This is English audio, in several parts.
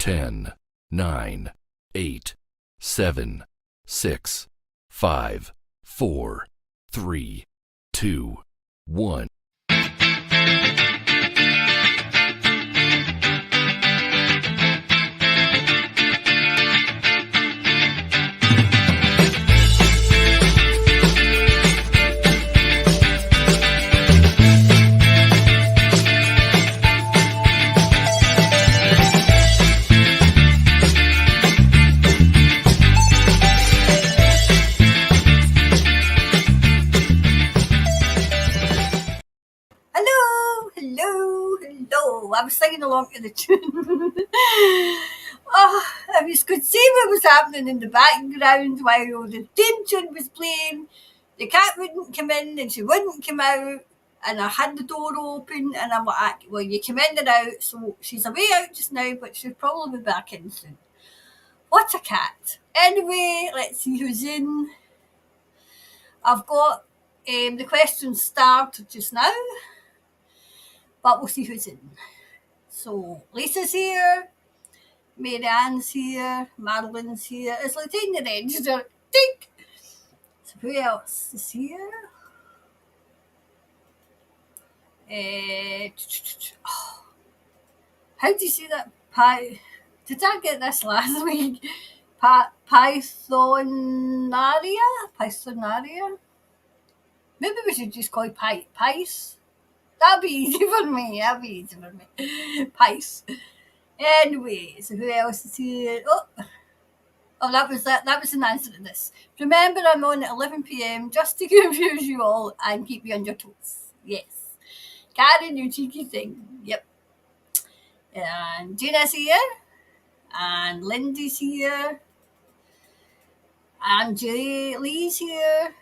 10, 9, 8, 7, 6, 5, 4, 3, 2, 1. I was singing along to the tune. If you could see what was happening in the background while the theme tune was playing, the cat wouldn't come in and she wouldn't come out, and I had the door open, and I'm like, well, you come in and out, so she's away out just now, but she'll probably be back in soon. What a cat. Anyway, let's see who's in. I've got the questions started just now, but we'll see who's in. So Lisa's here, Mary Ann's here, Marilyn's here. It's like taking the register. Ding! So who else is here? How do you say that? Did I get this last week? Pythonaria? Maybe we should just call it Pice. That'd be easy for me. Pice. Anyway, so who else is here? Oh, that was an answer to this. Remember, I'm on at 11 p.m. just to confuse you all and keep you on your toes. Yes. Karen, you cheeky thing. Yep. And Gina's here. And Lindy's here. And Lee's here.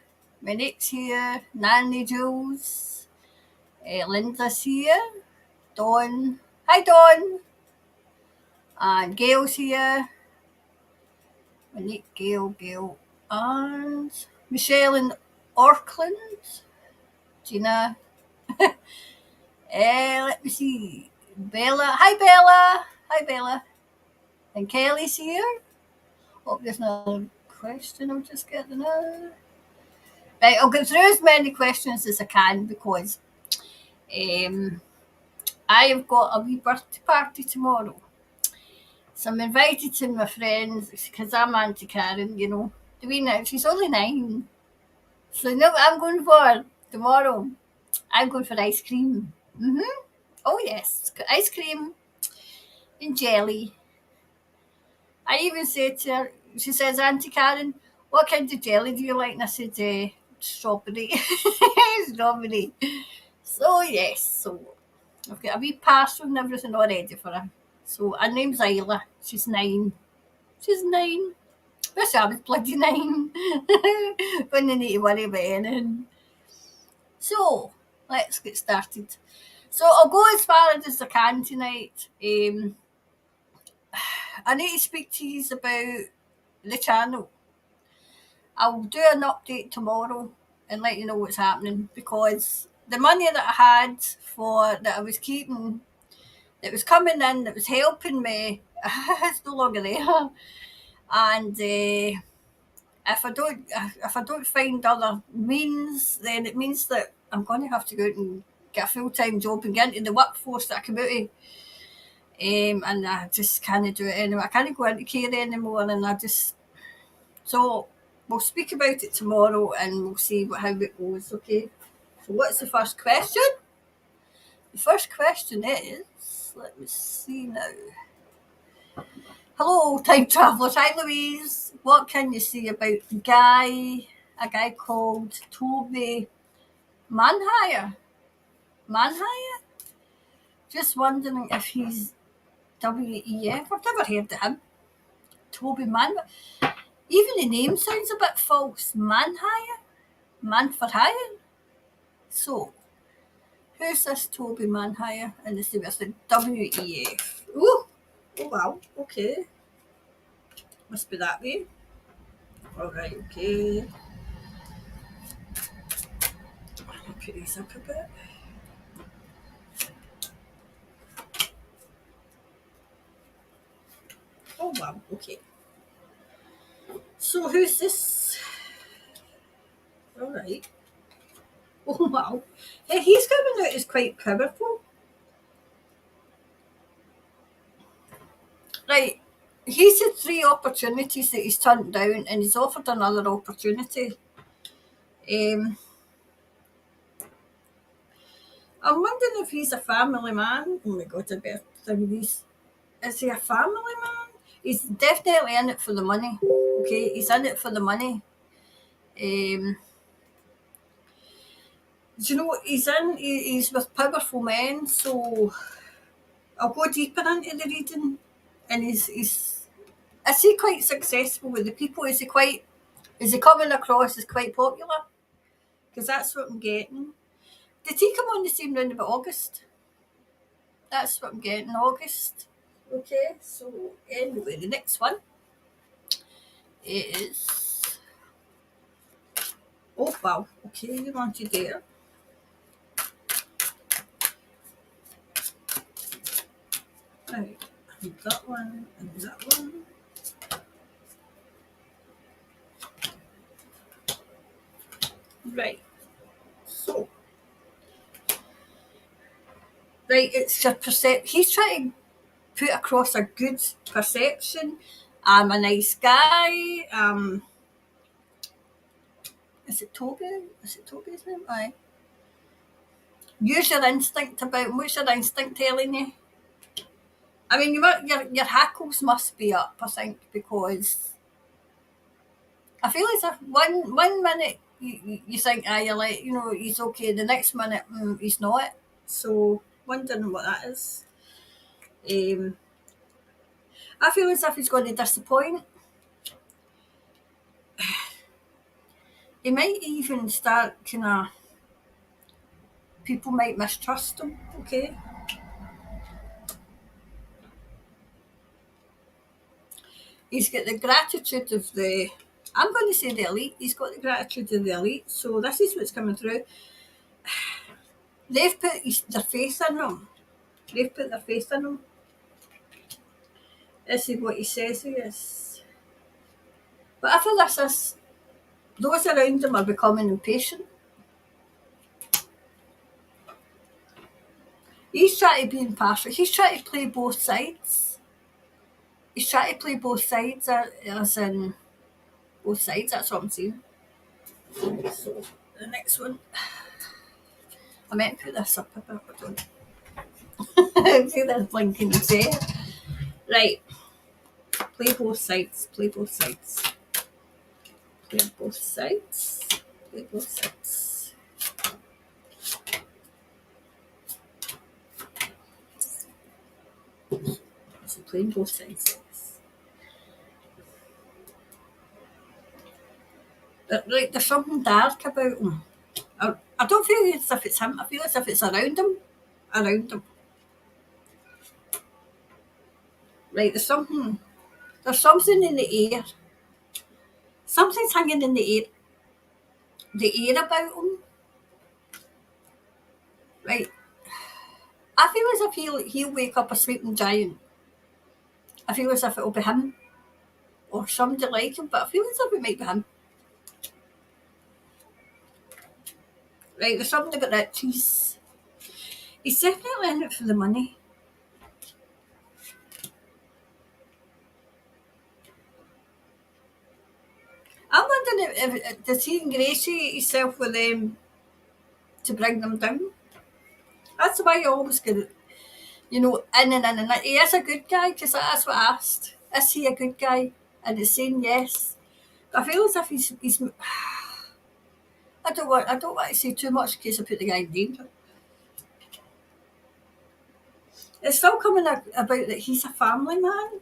Monique's here. Nanny Jules. Linda's here. Dawn. Hi, Dawn. And Gail's here. Monique, Gail. And Michelle in Auckland. Gina. Let me see. Bella. Hi, Bella. And Kelly's here. Oh, there's another question I'm just getting out. Right, I'll go through as many questions as I can because I have got a wee birthday party tomorrow. So I'm invited to my friends because I'm Auntie Karen, you know. The wee now, she's only 9. So you know what I'm going for tomorrow? I'm going for ice cream. Oh yes, got ice cream and jelly. I even said to her, she says, Auntie Karen, what kind of jelly do you like? And I said, strawberry. Strawberry. So yes, so I've got a wee parcel and everything already for her. So her name's Isla. She's 9. Wish I was bloody 9. Wouldn't need to worry about anything. So, let's get started. So, I'll go as far as I can tonight. I need to speak to you about the channel. I'll do an update tomorrow and let you know what's happening because the money that I had that I was keeping, that was coming in, that was helping me, it's no longer there. And if I don't find other means, then it means that I'm going to have to go out and get a full-time job and get into the workforce that I come out of. And I just can't do it anymore. I can't go into care anymore, and so we'll speak about it tomorrow and we'll see how it goes, okay? So what's the first question? The first question is, let me see now. Hello, time travellers. Hi, Louise. What can you say about a guy called Toby Manhire? Just wondering if he's WEF. I've never heard of him. Toby Manhire. Even the name sounds a bit false. Manhire? Man for hire? So, who's this Toby Manhire? And this is the WEF. Oh wow, okay. Must be that way. Alright, okay. I'll put these up a bit. Okay. So who's this? Alright. Oh wow. Yeah, he's coming out as quite powerful. Right. He's had 3 opportunities that he's turned down and he's offered another opportunity. I'm wondering if he's a family man. Oh my god, I better think these. Is he a family man? He's definitely in it for the money. Okay, he's in it for the money. Do you know what he's with powerful men, so I'll go deeper into the reading. And is he quite successful with the people? Is he coming across as quite popular? Because that's what I'm getting. Did he come on the same round about August? That's what I'm getting, August. Okay, so anyway, the next one is. Oh wow, okay, you wanted there. Right, and that one, and that one. Right, so. Right, it's your perception. He's trying to put across a good perception. I'm a nice guy. Is it Toby? Is it Toby's name? Aye. Use your instinct about him. What's your instinct telling you? I mean, your hackles must be up, I think, because I feel as if one minute you think, you're like, he's okay. The next minute, he's not. So, wondering what that is. I feel as if he's going to disappoint. He might even start people might mistrust him, okay? He's got the gratitude of I'm going to say the elite. He's got the gratitude of the elite. So this is what's coming through. They've put their faith in him. They've put their faith in him. This is what he says he is. But I feel those around him are becoming impatient. He's trying to be impartial. He's trying to play both sides. He's trying to play both sides, as in both sides. That's what I'm saying. So the next one, I meant to put this up a bit, but don't. See this blinking there. Right. Play both sides. Play both sides. Play both sides. Play both sides. So playing both sides. But right, there's something dark about him. I don't feel as if it's him. I feel as if it's around him. Around him. Right, there's something in the air. Something's hanging in the air about him. Right. I feel as if he'll wake up a sleeping giant. I feel as if it'll be him. Or somebody like him, but I feel as if it might be him. Right, there's something about riches. He's definitely in it for the money. I'm wondering if does he ingratiate himself with them to bring them down? That's why you always get it, in and in and in. He is a good guy, because that's what I asked. Is he a good guy? And it's saying yes. I feel as if he's I don't want to say too much in case I put the guy in danger. It's still coming about that he's a family man.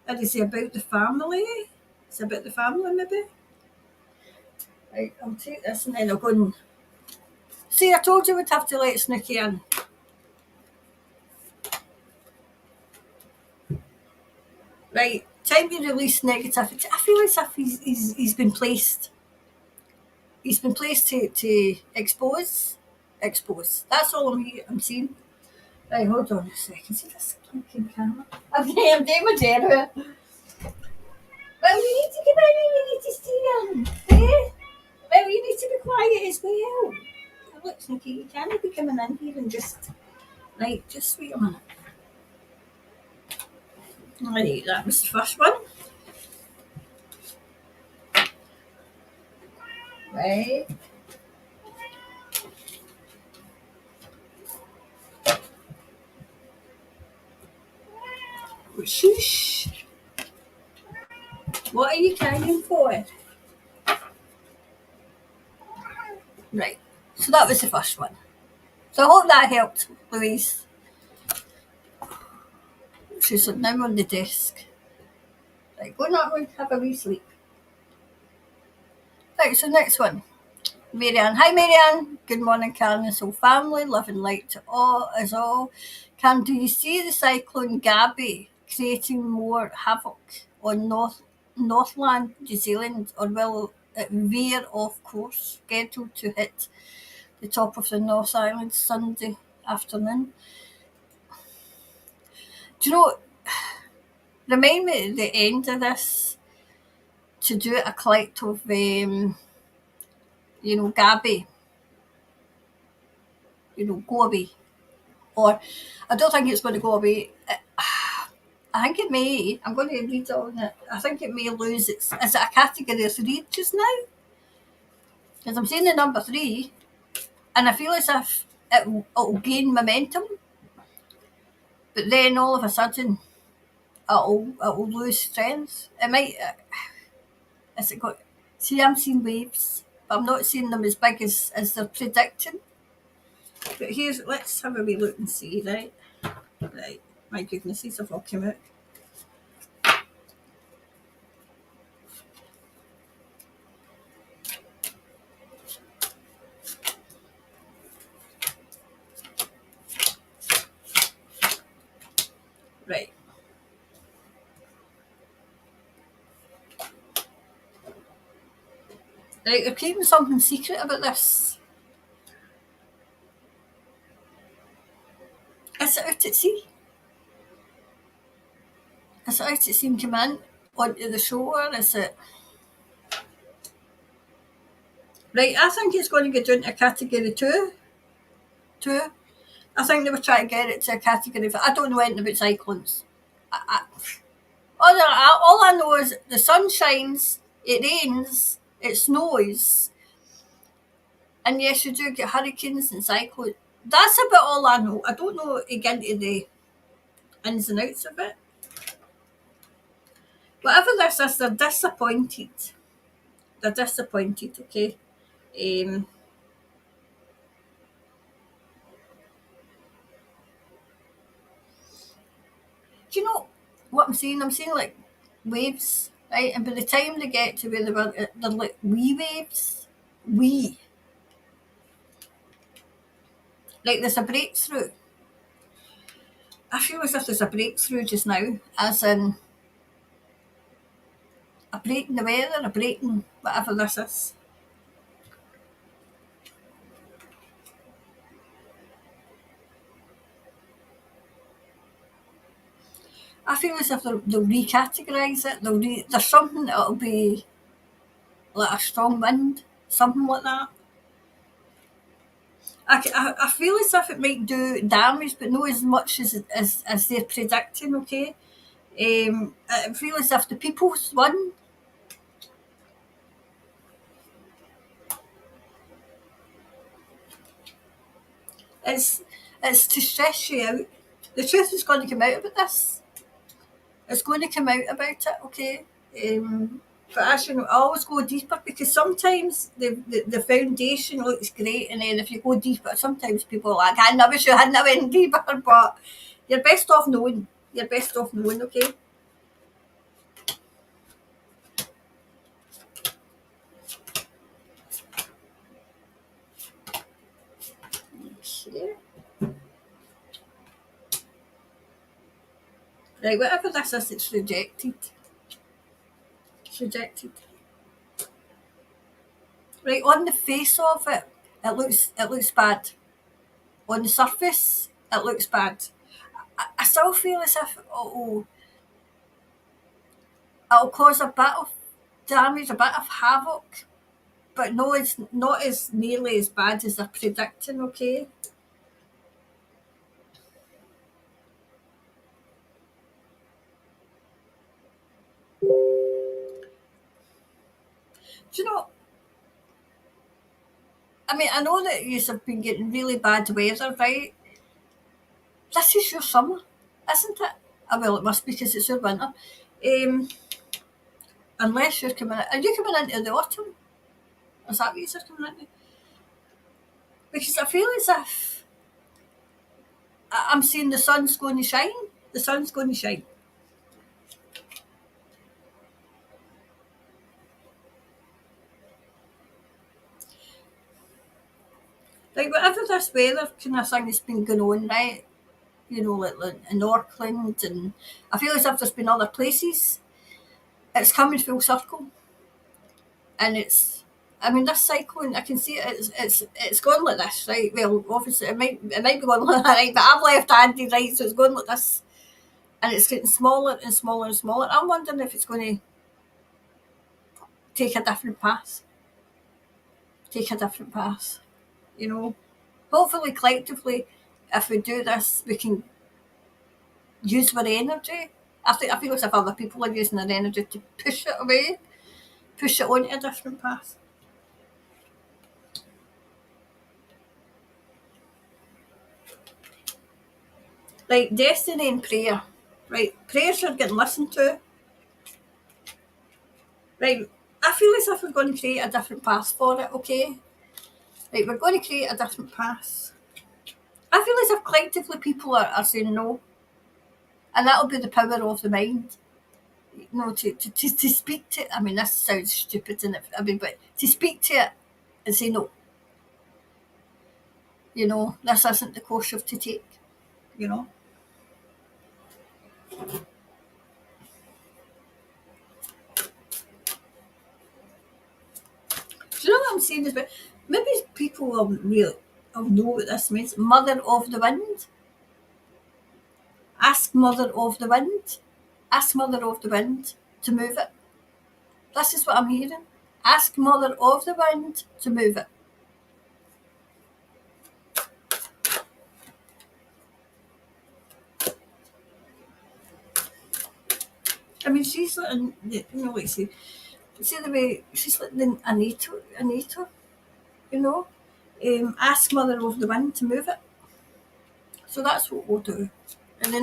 And is he about the family? Is it about the family maybe? Right, I'll take this and then I'll go and... See, I told you we'd have to let Snooky in. Right, time to release negativity. I feel as if he's been placed. He's been placed to expose. Expose. That's all I'm seeing. Right, hold on a second. See this fucking camera? I'm doing my dare. Well, you need to come in and you need to stay in. Eh? Well, you need to be quiet as well. Now, look, Sneaky, you can't be coming in here and just... Right, just wait a minute. Right, that was the first one. Right. Shush. What are you crying for? Right. So that was the first one. So I hope that helped, Louise. She's now on the desk. Right, go that one, have a wee sleep. Right, so next one. Marianne. Hi, Marianne. Good morning, Karen and Soul family. Love and light to all as all. Karen, do you see the cyclone Gabby creating more havoc on Northland, New Zealand, or will it veer off course, scheduled to hit the top of the North Island Sunday afternoon? Do you know, remind me at the end of this to do a collect of, Gabby, go away. Or I don't think it's going to go away. I think it may. I'm going to read on it. I think it may lose its. Is it a category of 3 just now? Because I'm seeing the number 3, and I feel as if it'll gain momentum, but then all of a sudden it'll lose strength. It might. Is it got? See, I'm seeing waves, but I'm not seeing them as big as they're predicting. But let's have a wee look and see, right? Right. My goodness, these have all come out. Right. Right, they're keeping something secret about this. Is it out at sea? Is it out at sea and come in onto the shore? Is it... Right, I think it's going to go down to category 2. I think they were trying to get it to a category 5. I don't know anything about cyclones. All I know is the sun shines, it rains, it snows, and yes, you do get hurricanes and cyclones. That's about all I know. I don't know again to the ins and outs of it. Whatever this is, they're disappointed. They're disappointed, okay? Do you know what I'm seeing? I'm seeing like waves, right? And by the time they get to where they're like wee waves. Wee. Like there's a breakthrough. I feel as if there's a breakthrough just now, as in a break in the weather, a break in whatever this is. I feel as if they'll recategorise it. There's something that'll be like a strong wind, something like that. I feel as if it might do damage, but not as much as they're predicting, okay? I feel as if the people's won. It's to stress you out. The truth is going to come out about this. It's going to come out about it, okay? But as you know, I always go deeper because sometimes the foundation looks great, and then if you go deeper, sometimes people are like, I never should have went deeper, but you're best off knowing. You're best off knowing, okay? Okay. Right, whatever this is, it's rejected. It's rejected. Right, on the face of it, it looks bad. On the surface, it looks bad. I still feel as if It'll cause a bit of damage, a bit of havoc, but no, it's not as nearly as bad as they're predicting, okay? Do you know, I mean, I know that you have been getting really bad weather, right? This is your summer, isn't it? Well, it must be because it's your winter. Um, unless you're coming, are you coming into the autumn? Is that what you're coming into? Because I feel as if I'm seeing the sun's going to shine. The sun's going to shine. Like whatever this weather kind of thing has been going on, right? You know, like in Auckland, and I feel as if there's been other places. It's coming full circle, and it's. I mean, this cyclone, I can see it's going like this, right? Well, obviously it might be going like that, right? But I'm left-handed, right? So it's going like this, and it's getting smaller and smaller and smaller. I'm wondering if it's going to take a different path. Take a different path. You know, hopefully collectively, if we do this, we can use our energy. I feel as if other people are using their energy to push it away, push it onto a different path. Like destiny and prayer. Right, prayers are getting listened to. Right, I feel as if we're going to create a different path for it, okay? Right, we're going to create a different path. I feel as if collectively people are saying no, and that'll be the power of the mind. You know, to speak to it. I mean, this sounds stupid, and I mean, but to speak to it and say no. You know, this isn't the course you've to take. You know. Do you know what I'm saying? Is but maybe people will know what this means. Mother of the wind. Ask Mother of the wind. Ask Mother of the wind to move it. This is what I'm hearing. Ask Mother of the wind to move it. I mean, she's like, you know, like see the way she's like the Anita, you know. Ask Mother of the wind to move it. So that's what we'll do. In the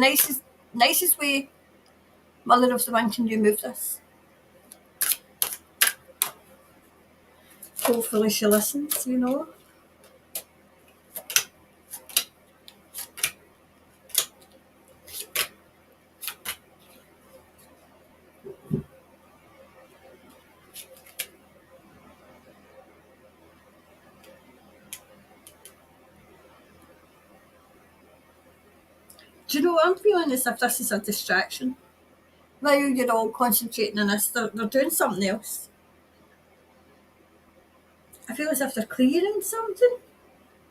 nicest way, Mother of the wind, can you move this? Hopefully she listens, you know. Do you know what I'm feeling as if this is a distraction? While you're all concentrating on this, they're doing something else. I feel as if they're clearing something.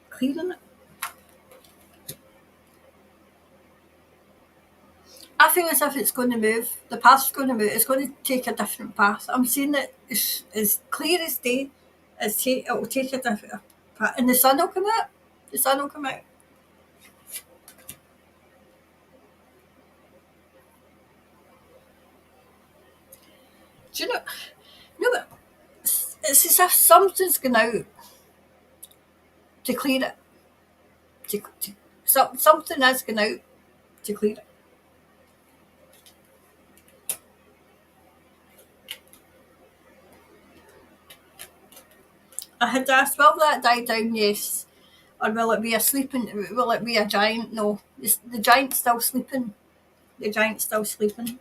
Clearing it. I feel as if it's going to move. The path's going to move. It's going to take a different path. I'm seeing it as clear as day. It will take a different path. And the sun will come out. The sun will come out. Do you know? No, but it's as if something's going out to clear it. Something is going out to clear it. I had asked, will that die down? Yes. Or will it be a sleeping? Will it be a giant? No. The giant's still sleeping. The giant's still sleeping.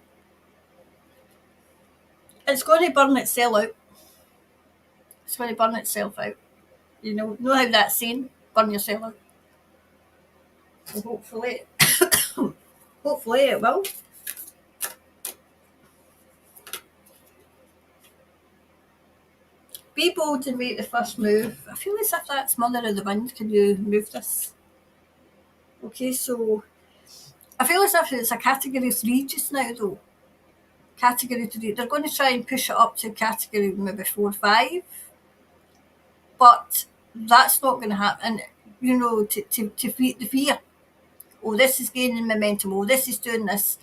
It's going to burn itself out. It's going to burn itself out. You know how that's saying? Burn yourself out. So hopefully, hopefully it will. Be bold and make the first move. I feel as if that's Mother of the Wind. Can you move this? Okay, so I feel as if it's a category 3 just now, though. category 3. They're going to try and push it up to category maybe 4 or 5. But that's not going to happen. You know, to feed the fear. Oh, this is gaining momentum. Oh, this is doing this.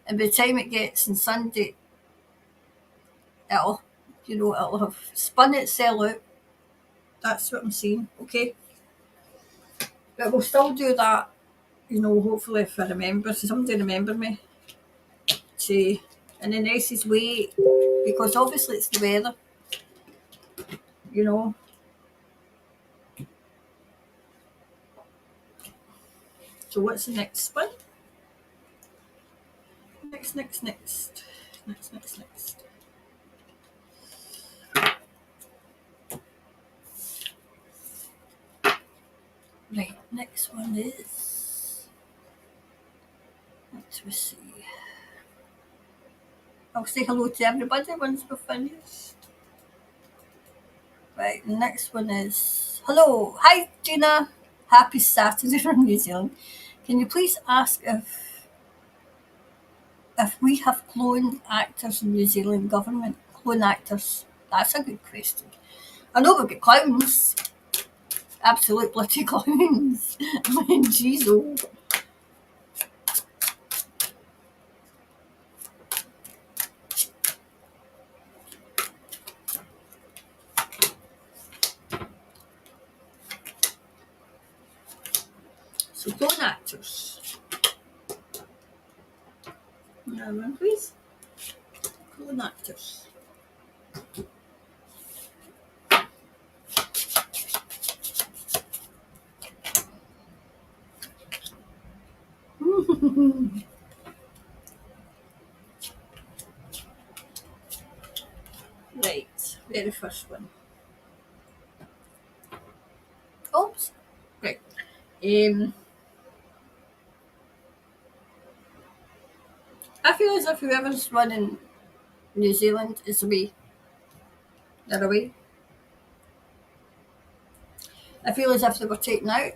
And by the time it gets on Sunday, it'll have spun itself out. That's what I'm saying, okay? But we'll still do that, hopefully if I remember. So somebody remember me to, in the nicest way, because obviously it's the weather, So what's the next one? Next. Right, next one is, let's see. I'll say hello to everybody once we're finished. Right, the next one is, hello, hi Gina, happy Saturday from New Zealand. Can you please ask if we have cloned actors in New Zealand government? Clone actors, that's a good question. I know we've got clowns, absolute bloody clowns. Jeez, oh. So clone actors. Another one, please. Clone actors. Right, very first one. Oops. Right. I feel as if whoever's running New Zealand is away. They're away. I feel as if they were taken out.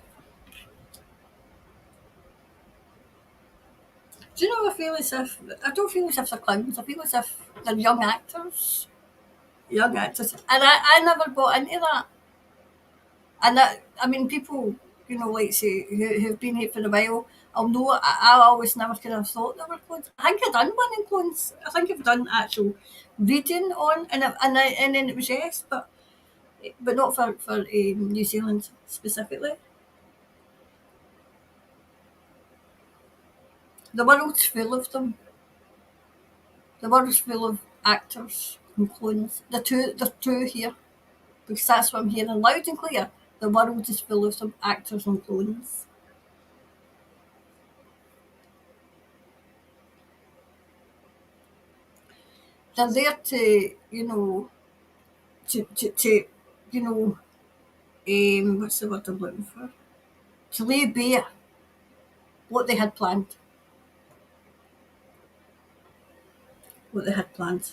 Do you know, I don't feel as if they're clowns. I feel as if they're young actors. And I never bought into that. And I mean, people, like say, who've been here for a while, I'll know I always never kind of thought they were clones. I think I've done one in clones. I think I've done actual reading on, and then it was yes, but not for New Zealand specifically. The world's full of them. The world's full of actors and clones. The two here, because that's what I'm hearing loud and clear. The world is full of them, actors and clones. They're there to, what's the word I'm looking for? To lay bare what they had planned. What they had planned.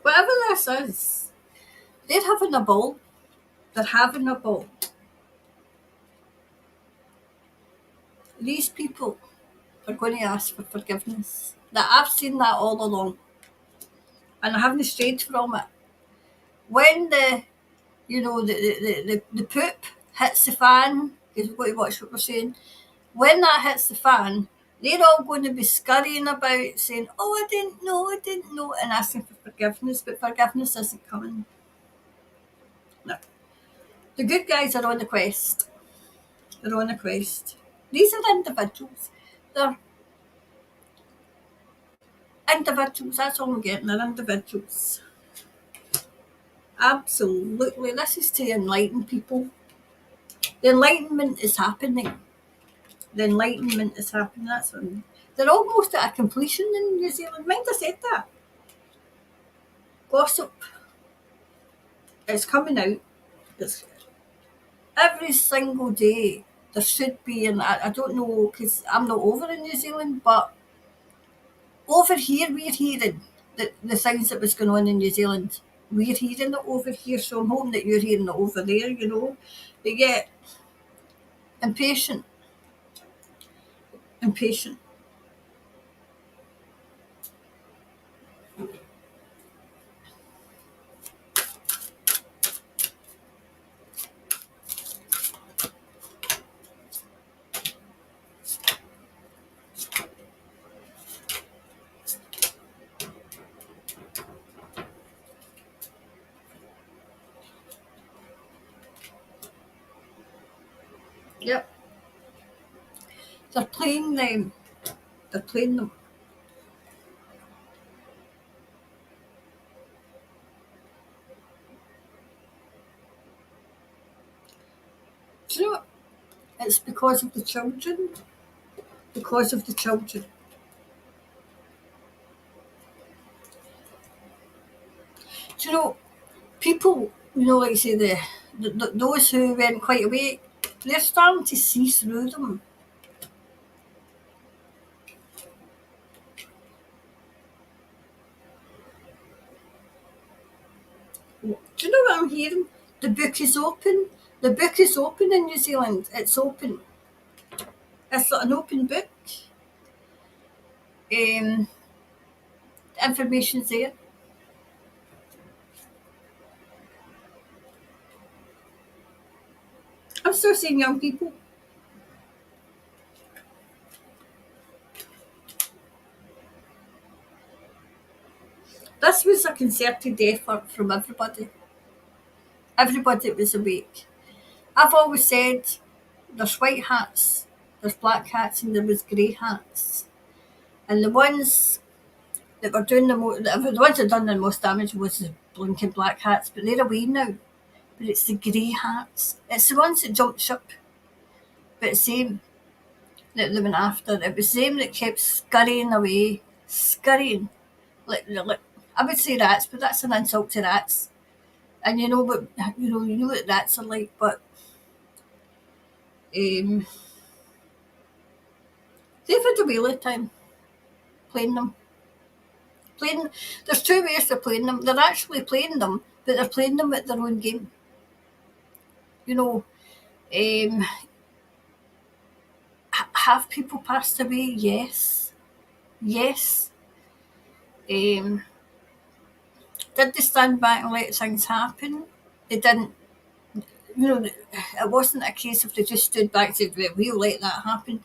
Whatever this is, they're having a ball. They're having a ball. These people are going to ask for forgiveness. That I've seen that all along, and I haven't strayed from it. When the poop hits the fan, because we've got to watch what we're saying. When that hits the fan, they're all going to be scurrying about saying, "Oh, I didn't know," and asking for forgiveness, but forgiveness isn't coming. No. The good guys are on the quest. They're on a quest. These are individuals. They're individuals. That's all I'm getting. They're individuals. Absolutely. This is to enlighten people. The enlightenment is happening. That's what they're almost at a completion in New Zealand. Mind I said that. gossip is coming out. It's every single day. There should be, and I don't know because I'm not over in New Zealand, but over here we're hearing the things that was going on in New Zealand. We're hearing it over here, so I'm hoping that you're hearing it over there, you know. They get impatient. Impatient. Yep. They're playing them. They're playing them. Do you know what? It's because of the children. Because of the children. Do you know, people, you know, like say those who weren't quite awake, they're starting to see through them. Do you know what I'm hearing? The book is open. The book is open in New Zealand. It's open. It's like an open book. The information's there. I'm still seeing young people. This was a concerted effort from everybody. Everybody was awake. I've always said there's white hats, there's black hats, and there was grey hats. And the ones that were doing the ones that done the most damage was the blinking black hats, but they're away now. But it's the grey hats. It's the ones that jumped ship. But it's them that they went after. It was them that kept scurrying away. Scurrying. Like I would say rats, but that's an insult to rats. And you know what rats are like, but they've had a whale of time playing them. There's two ways of playing them. They're actually playing them, but they're playing them at their own game. You know, have people passed away? Yes. Yes. Did they stand back and let things happen? They didn't. You know, it wasn't a case of they just stood back and said, well, we'll let that happen.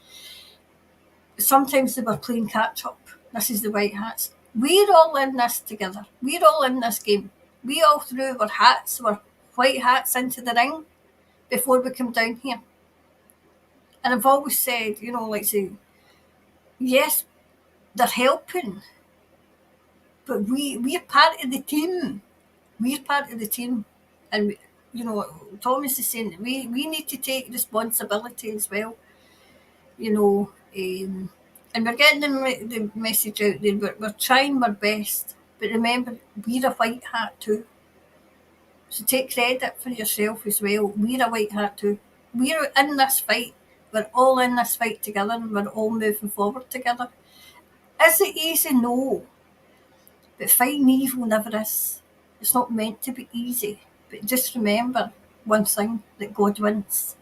Sometimes they were playing catch up. This is the white hats. We're all in this together. We're all in this game. We all threw our white hats into the ring before we come down here. And I've always said, you know, like say, yes, they're helping, but we're part of the team. We're part of the team. And, you know, Thomas is saying that we need to take responsibility as well, you know, and we're getting the message out there. We're trying our best. But remember, we're a white hat too. So take credit for yourself as well. We're a white hat too. We're in this fight. We're all in this fight together and we're all moving forward together. Is it easy? No. But fighting evil never is. It's not meant to be easy. But just remember one thing, that God wins.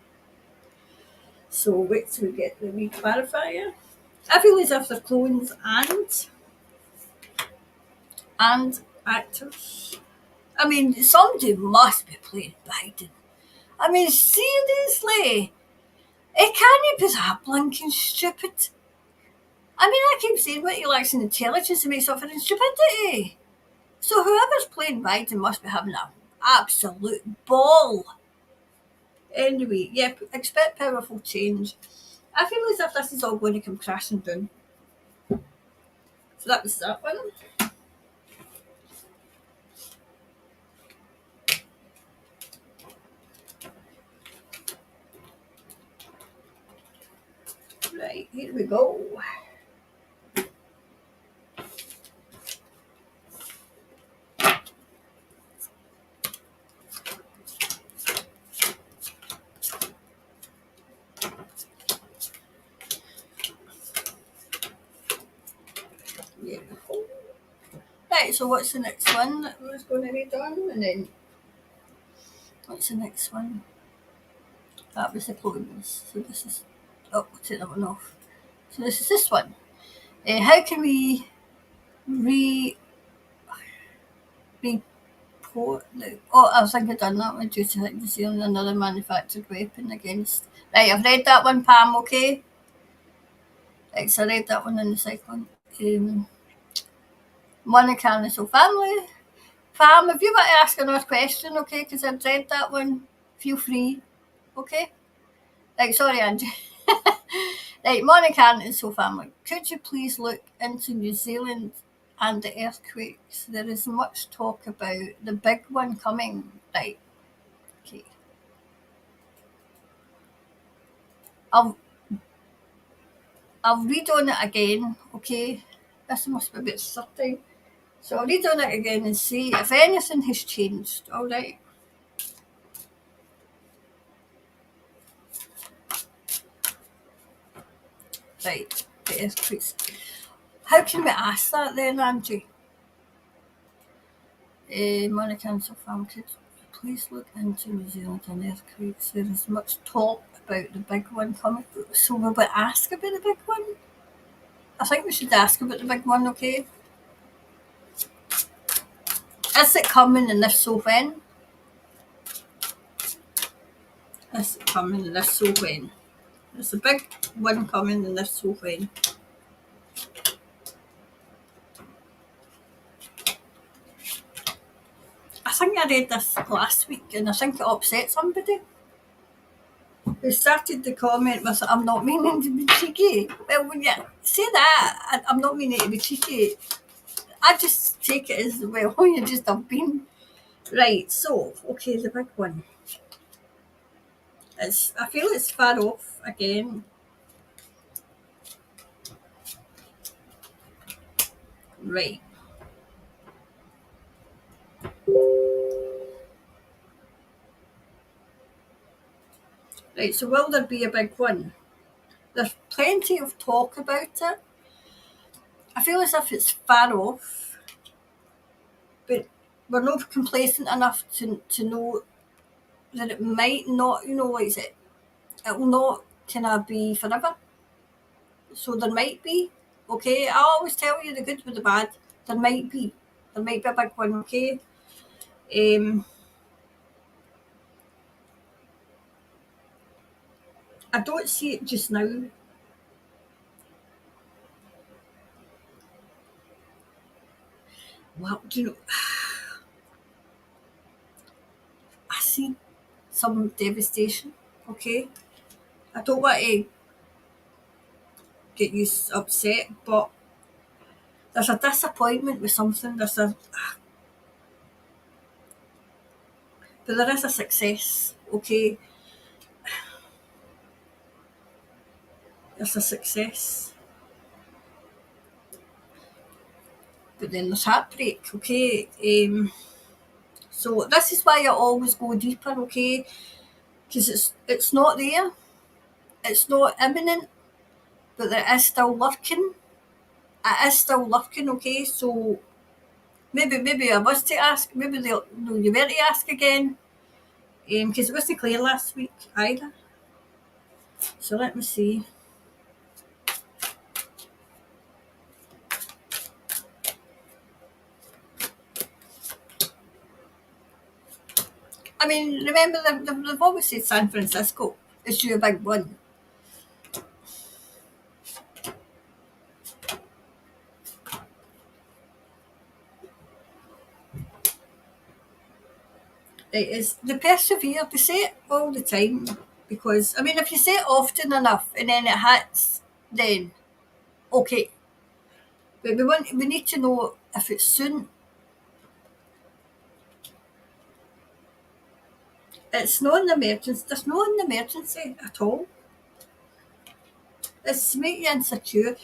So wait till we get the wee clarifier. I feel as if they're clones and actors. I mean, somebody must be playing Biden. I mean, seriously, it can't be that blinking stupid. I mean, I keep saying what he lacks in intelligence and makes up for in stupidity. So whoever's playing Biden must be having an absolute ball. Anyway, yeah, expect powerful change. I feel as if this is all going to come crashing down. So that was that one. Right, here we go. Right, so what's the next one that I was going to read on? And then, what's the next one? That was the poems. So this is, oh, I'll take that one off. So this is this one. How can we report the... Oh, I think I've done that one due to New Zealand another manufactured weapon against... Right, I've read that one, Pam, okay? Right, so I read that one in the second one. Monica and his whole family. Pam, if you want to ask another question, okay, because I've read that one, feel free, okay? Right, sorry, Angie. Right, Monica and his whole family. Could you please look into New Zealand and the earthquakes? There is much talk about the big one coming. Right, okay. I'll read on it again, okay? This must be about 30. So I'll read on it again and see if anything has changed, alright? Right, the earthquakes. How can we ask that then, Angie? Monica and Sopham, could you please look into New Zealand and earthquakes? There is much talk about the big one coming. So will we ask about the big one? I think we should ask about the big one, okay? Is it coming, and if so, when? Is it coming, and if so, when? There's a big one coming, and if so, when? I think I read this last week, and I think it upset somebody who started the comment with, I'm not meaning to be cheeky. Well, when you say that, I'm not meaning to be cheeky, I just take it as, well, you just have been. Right, so, okay, the big one. I feel it's far off again. Right. Right, so will there be a big one? There's plenty of talk about it. I feel as if it's far off, but we're not complacent enough to know that it might not, like it will not kind of be forever. So there might be, okay? I always tell you the good with the bad. There might be a big one, okay? I don't see it just now. Well, do you know, I see some devastation, okay? I don't want to get you upset, but there's a disappointment with something. But there is a success, okay? There's a success. But then there's heartbreak, okay? So this is why I always go deeper, okay? Because it's not there. It's not imminent, but it is still lurking. It is still lurking, okay? So maybe I was to ask. Maybe you were to ask again. Because it wasn't clear last week either. So let me see. I mean, remember they've always said San Francisco is your big one. It is the persevere. They say it all the time because I mean, if you say it often enough and then it hits, then okay. But we need to know if it's soon. It's not an emergency. There's no an emergency at all. It's to make you insecure.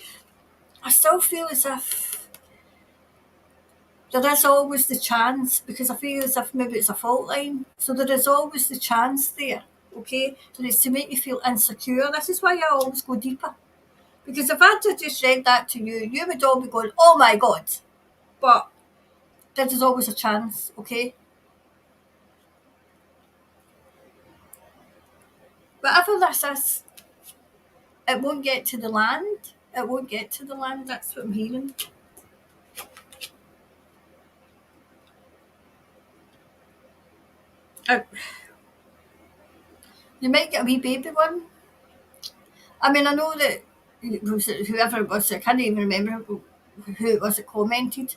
I still feel as if there is always the chance because I feel as if maybe it's a fault line. So there is always the chance there, okay? So it's to make you feel insecure. This is why I always go deeper. Because if I had just read that to you, you would all be going, oh my God. But There's always a chance, okay? Whatever this is, it won't get to the land. It won't get to the land. That's what I'm hearing. Uh, you might get a wee baby one. I mean, I know that whoever it was, I can't even remember who it was that commented.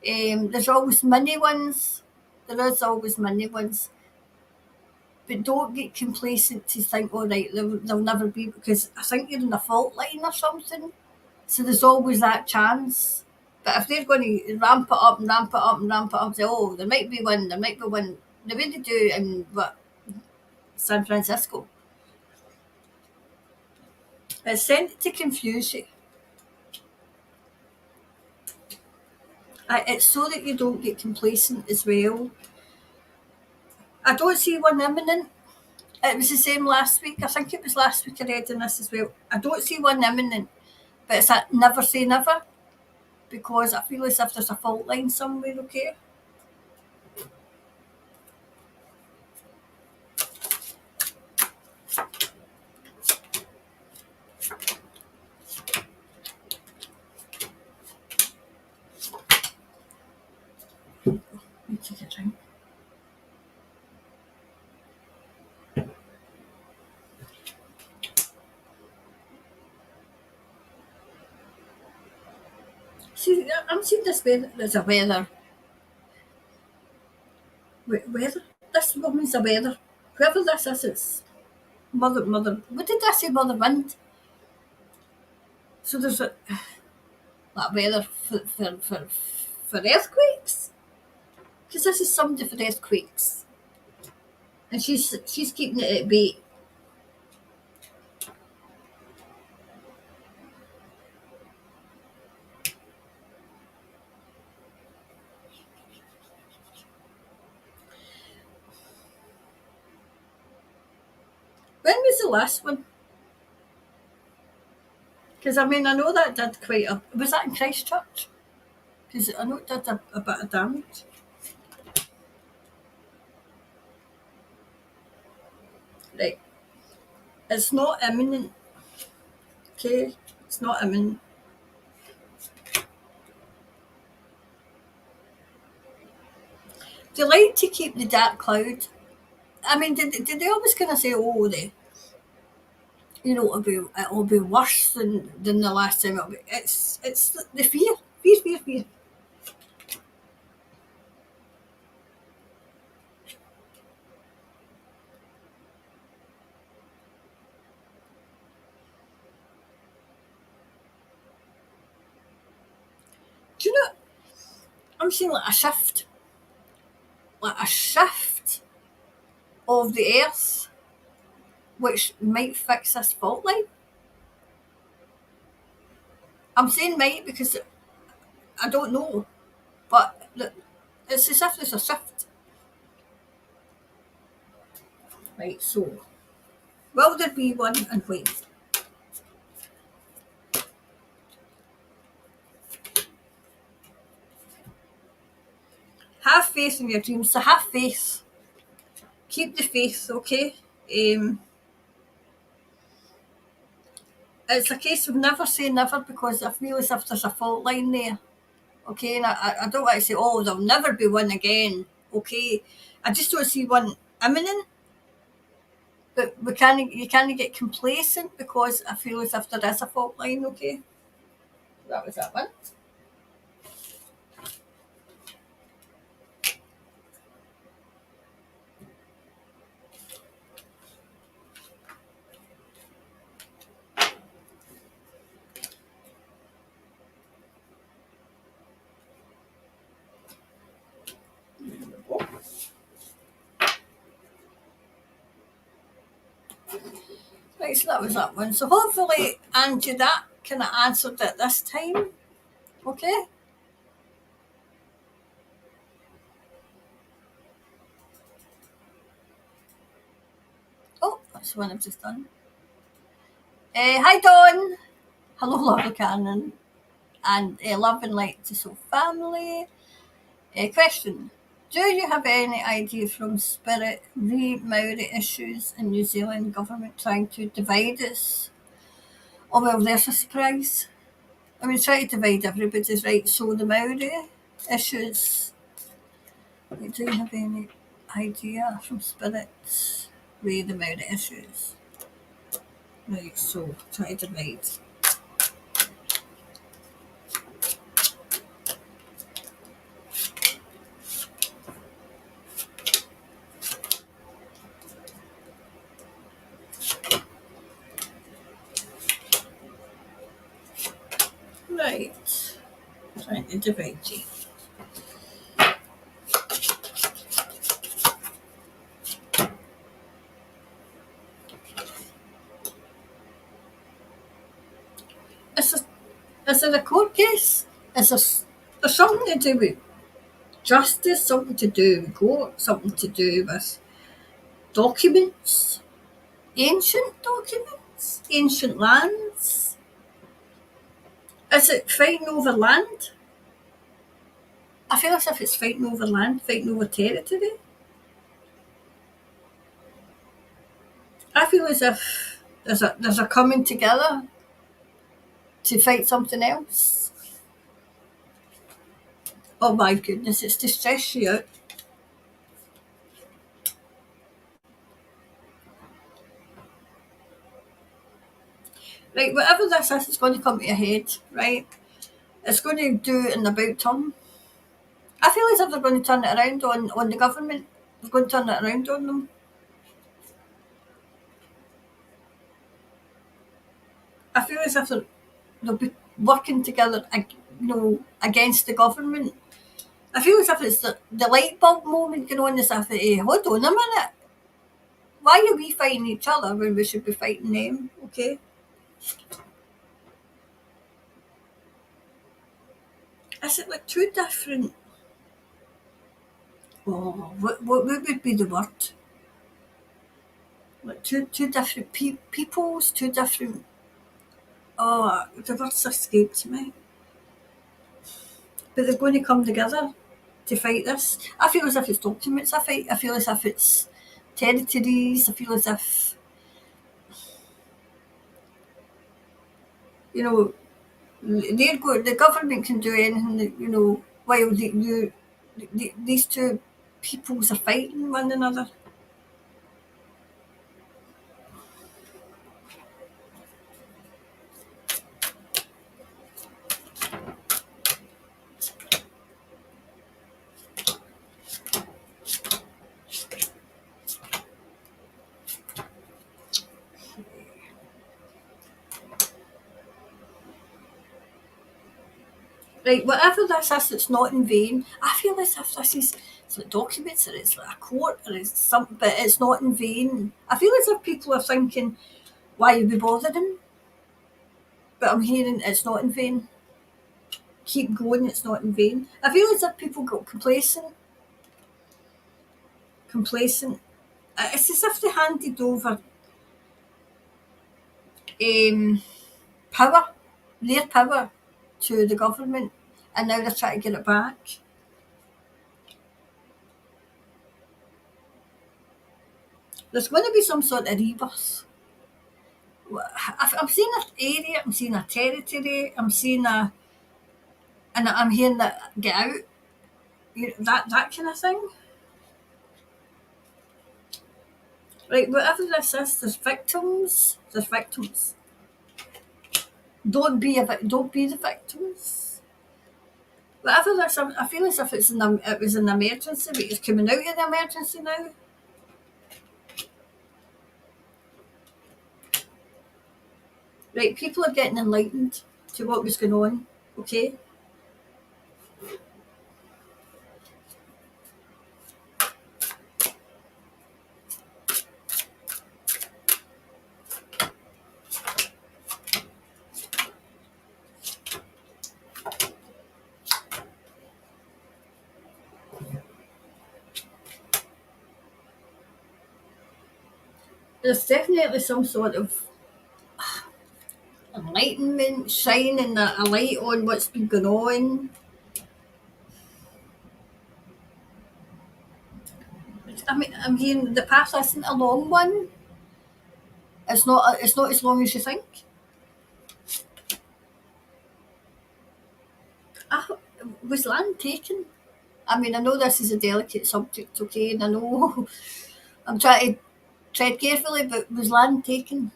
There's always mini ones. There is always mini ones. But don't get complacent to think, all right, they'll never be, because I think you're in a fault line or something. So there's always that chance. But if they're going to ramp it up and ramp it up and ramp it up, say, oh, there might be one, the way they do in San Francisco, it's sent to confuse you. It's so that you don't get complacent as well. I don't see one imminent. It was the same last week. I think it was last week I read in this as well. I don't see one imminent, but it's a never say never, because I feel as if there's a fault line somewhere, okay? Let me take a drink. See, I'm seeing this weather. There's a weather. Weather? This woman's a weather. Whoever this is, it's mother. What did I say? Mother wind. So there's that weather for earthquakes. Because this is somebody for earthquakes, and she's keeping it at bay. When was the last one? Because I mean, I know that did quite a. Was that in Christchurch? Because I know it did a bit of damage. Right. It's not imminent. Okay. It's not imminent. They like to keep the dark cloud. I mean, did they always kind of say, oh, it'll be worse than the last time. It's the fear. Do you know? I'm seeing like a shift of the earth, which might fix this fault line. I'm saying might because I don't know, but it's as if there's a shift. Right, so will there be one, and when? Have faith in your dreams. So have faith. Keep the faith, okay? It's a case of never say never, because I feel as if there's a fault line there. Okay, and I don't want to say, oh, there'll never be one again. Okay, I just don't see one imminent. But you can't get complacent, because I feel as if there is a fault line. Okay, that was that one. Right, so that was that one. So hopefully, Angie, that kind of answered it this time. Okay. Oh, that's the one I've just done. Hi, Dawn. Hello, lovely Karen. And love and light to Soul family. Question. Do you have any idea from Spirit re Maori issues in New Zealand government trying to divide us? Oh well, there's a surprise. I mean, try to divide everybody's right. So the Maori issues. Do you have any idea from Spirit re the Maori issues? Right, so try to divide. Right, trying to divide you. Is it a court case? There's something to do with justice, something to do with court, something to do with documents, ancient documents, ancient lands. Is it fighting over land? I feel as if it's fighting over land, fighting over territory. I feel as if there's a coming together to fight something else. Oh my goodness, it's to stress you out. Right, whatever this is, it's going to come to your head, right? It's going to do an about turn. I feel as if they're going to turn it around on the government. They're going to turn it around on them. I feel as if they'll be working together, against the government. I feel as if it's the light bulb moment going on, as if, hold on a minute. Why are we fighting each other when we should be fighting them? Okay. Is it like two different? Oh, what would be the word? Like two different peoples, two different. Oh, the words escaped me. But they're going to come together to fight this. I feel as if it's documents I fight. I feel as if it's territories. I feel as if, the government can do anything, while these two peoples are fighting one another. Right, whatever this is, it's not in vain. I feel as if this is like documents, or it's like a court, or it's something, but it's not in vain. I feel as if people are thinking, why are we bothering? But I'm hearing it's not in vain. Keep going, it's not in vain. I feel as if people got complacent. It's as if they handed over power, their power, to the government, and now they're trying to get it back. There's going to be some sort of rebirth. I'm seeing an area, I'm seeing a territory, I'm seeing and I'm hearing that get out, that kind of thing. Right, whatever this is, there's victims. There's victims. Don't be the victims. Whatever this, I feel as if it was an emergency, but it's coming out of the emergency now. Right, people are getting enlightened to what was going on. Okay. There's definitely some sort of enlightenment, shining a light on what's been going on. I mean, the path isn't a long one. It's not as long as you think. Ah, was land taken? I mean, I know this is a delicate subject, okay, and I know I'm trying to tread carefully, but was land taken?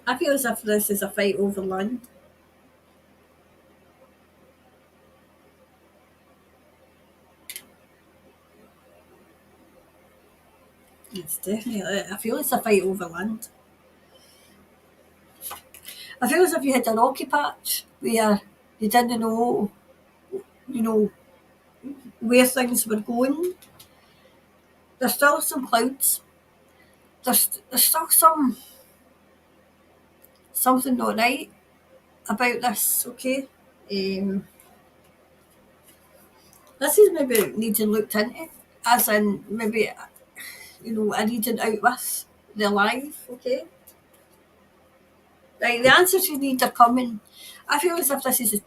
I feel as if this is a fight over land. It's definitely. I feel it's a fight over land. I feel as if you had a rocky patch where you didn't know, you know, where things were going. There's still some clouds. There's still something not right about this. Okay, this is maybe needing looked into, as in maybe a reading out with the live. Okay, like the answers you need are coming. I feel as if this is.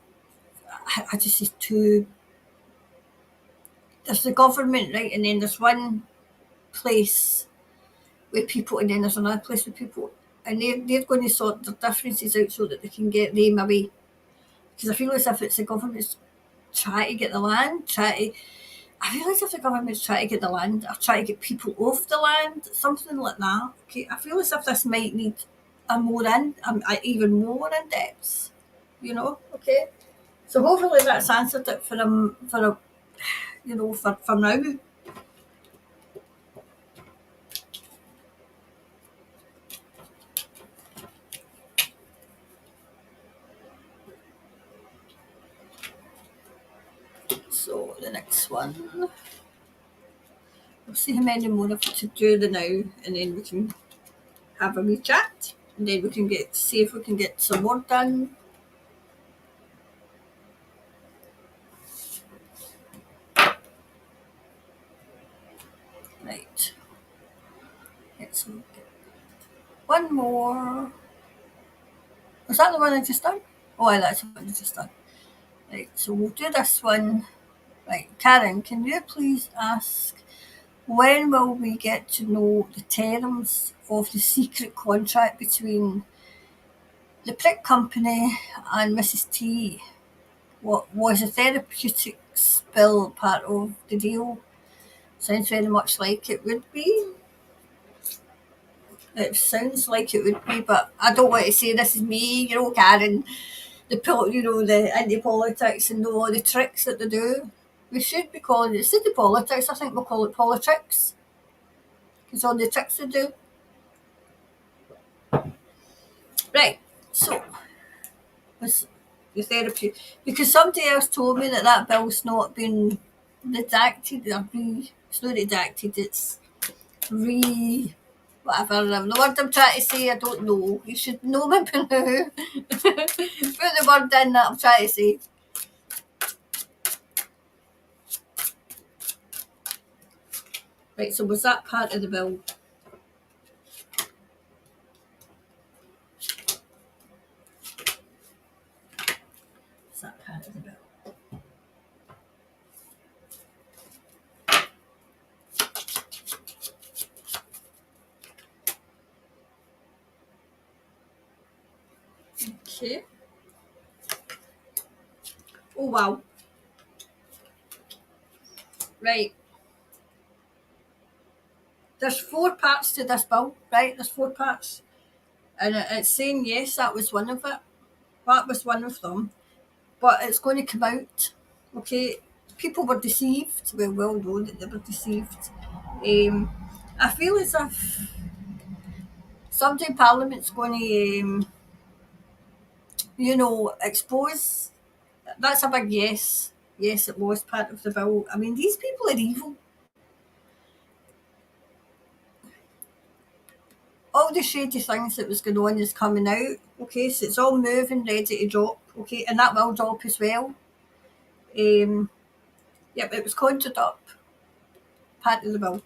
I just is too. There's the government, right, and then there's one place with people, and then there's another place with people, and they're going to sort the differences out so that they can get them away. Because I feel as if it's the government's trying to get the land, I feel as if the government's trying to get the land or trying to get people off the land, something like that. Okay, I feel as if this might need even more in depth. Okay. So hopefully that's answered it for now. So the next one, we'll see how many more of to do the now, and then we can have a wee chat, and then we can see if we can get some more done. Right. Let's look at one more. Was that the one I just done? Oh, that's the one I just done. Right, so we'll do this one. Right, Karen, can you please ask when will we get to know the terms of the secret contract between the prick company and Mrs. T? What was the therapeutics bill part of the deal? Sounds very much like it would be. It sounds like it would be, but I don't want to say this is me, Karen, the anti-politics and know all the tricks that they do. We should be calling it city politics. I think we'll call it politics. Because all the tricks they do. Right, so, was the therapy. Because somebody else told me that bill's not been redacted, it's not redacted, it's whatever. The word I'm trying to say, I don't know. You should know me by now. Put the word in that I'm trying to say. Right, so was that part of the bill? Was that part of the bill? Okay. Oh, wow. Right. There's 4 parts to this bill, right? There's 4 parts. And it's saying, yes, that was one of it. That was one of them. But it's going to come out. Okay. People were deceived. We well know that they were deceived. I feel as if somebody in Parliament's going to, expose. That's a big yes. Yes, it was part of the bill. I mean, these people are evil. All the shady things that was going on is coming out. Okay, so it's all moving, ready to drop. Okay, and that will drop as well. Yep, it was conjured up, part of the bill.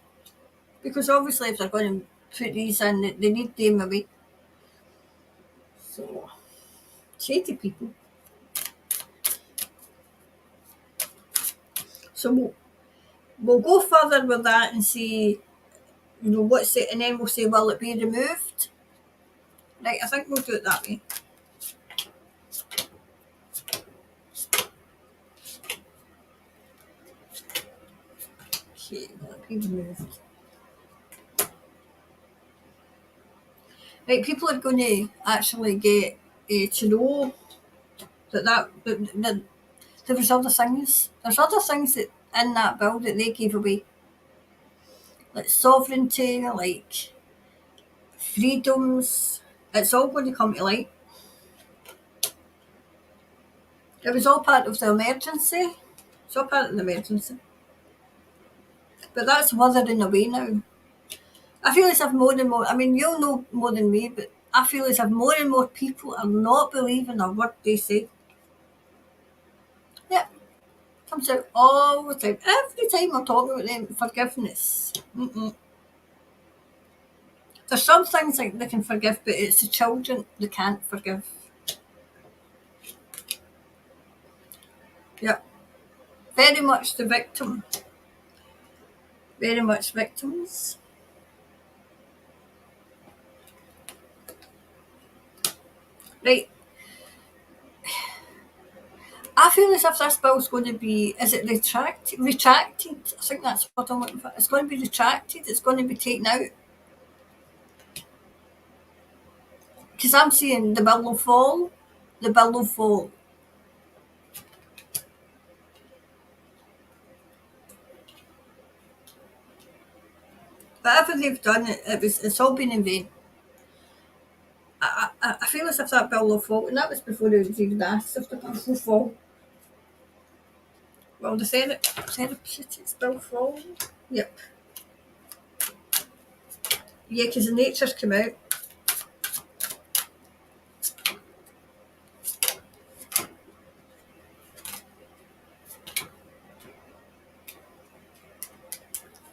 Because obviously, if they're going to put these in, they need them away. So, shady people. So we'll go further with that and see, what's it, and then we'll say, will it be removed? Right, I think we'll do it that way. Okay, will it be removed? Right, people are going to actually get to know that there was other things. There's other things that in that bill that they gave away, like sovereignty, like freedoms. It's all going to come to light. It was all part of the emergency. It's all part of the emergency. But that's withering away now. I feel as if more and more, I mean, you'll know more than me, but I feel as if more and more people are not believing a word they say. Yep. Comes out all the time. Every time we're talking about them, forgiveness. There's some things like they can forgive, but it's the children they can't forgive. Yep. Very much the victim. Very much victims. Right. I feel as if this bill's going to be, is it retracted? I think that's what I'm looking for. It's going to be retracted. It's going to be taken out. Because I'm saying the bill will fall. The bill will fall. Whatever they've done, it's all been in vain. I feel as if that bill will fall, and that was before it was even asked if the bill will fall. Well, the therapeutics bill fall. Yep. Yeah, because the Nature's come out.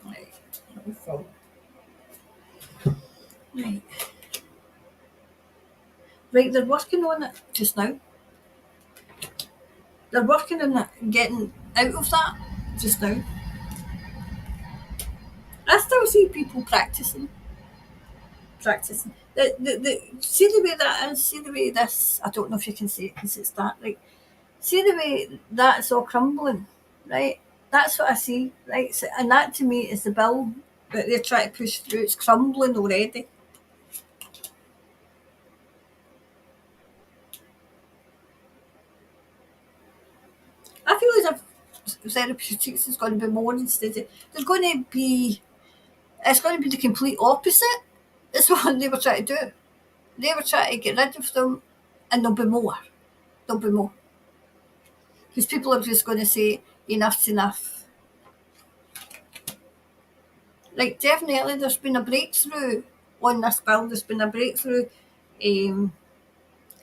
Right, that will fall. Right. Right, they're working on it just now. They're working on it, getting out of that just now. I still see people practicing. See the way that is, see the way this, I don't know if you can see it because it's dark, right? See the way that's all crumbling, right? That's what I see, right? So, and that to me is the bill that they're trying to push through. It's crumbling already. I feel as if therapeutics is going to be more instead of, there's going to be, it's going to be the complete opposite. That's what they were trying to do. They were trying to get rid of them, and there'll be more. There'll be more. Because people are just going to say, enough's enough. Like, definitely, there's been a breakthrough on this bill. There's been a breakthrough.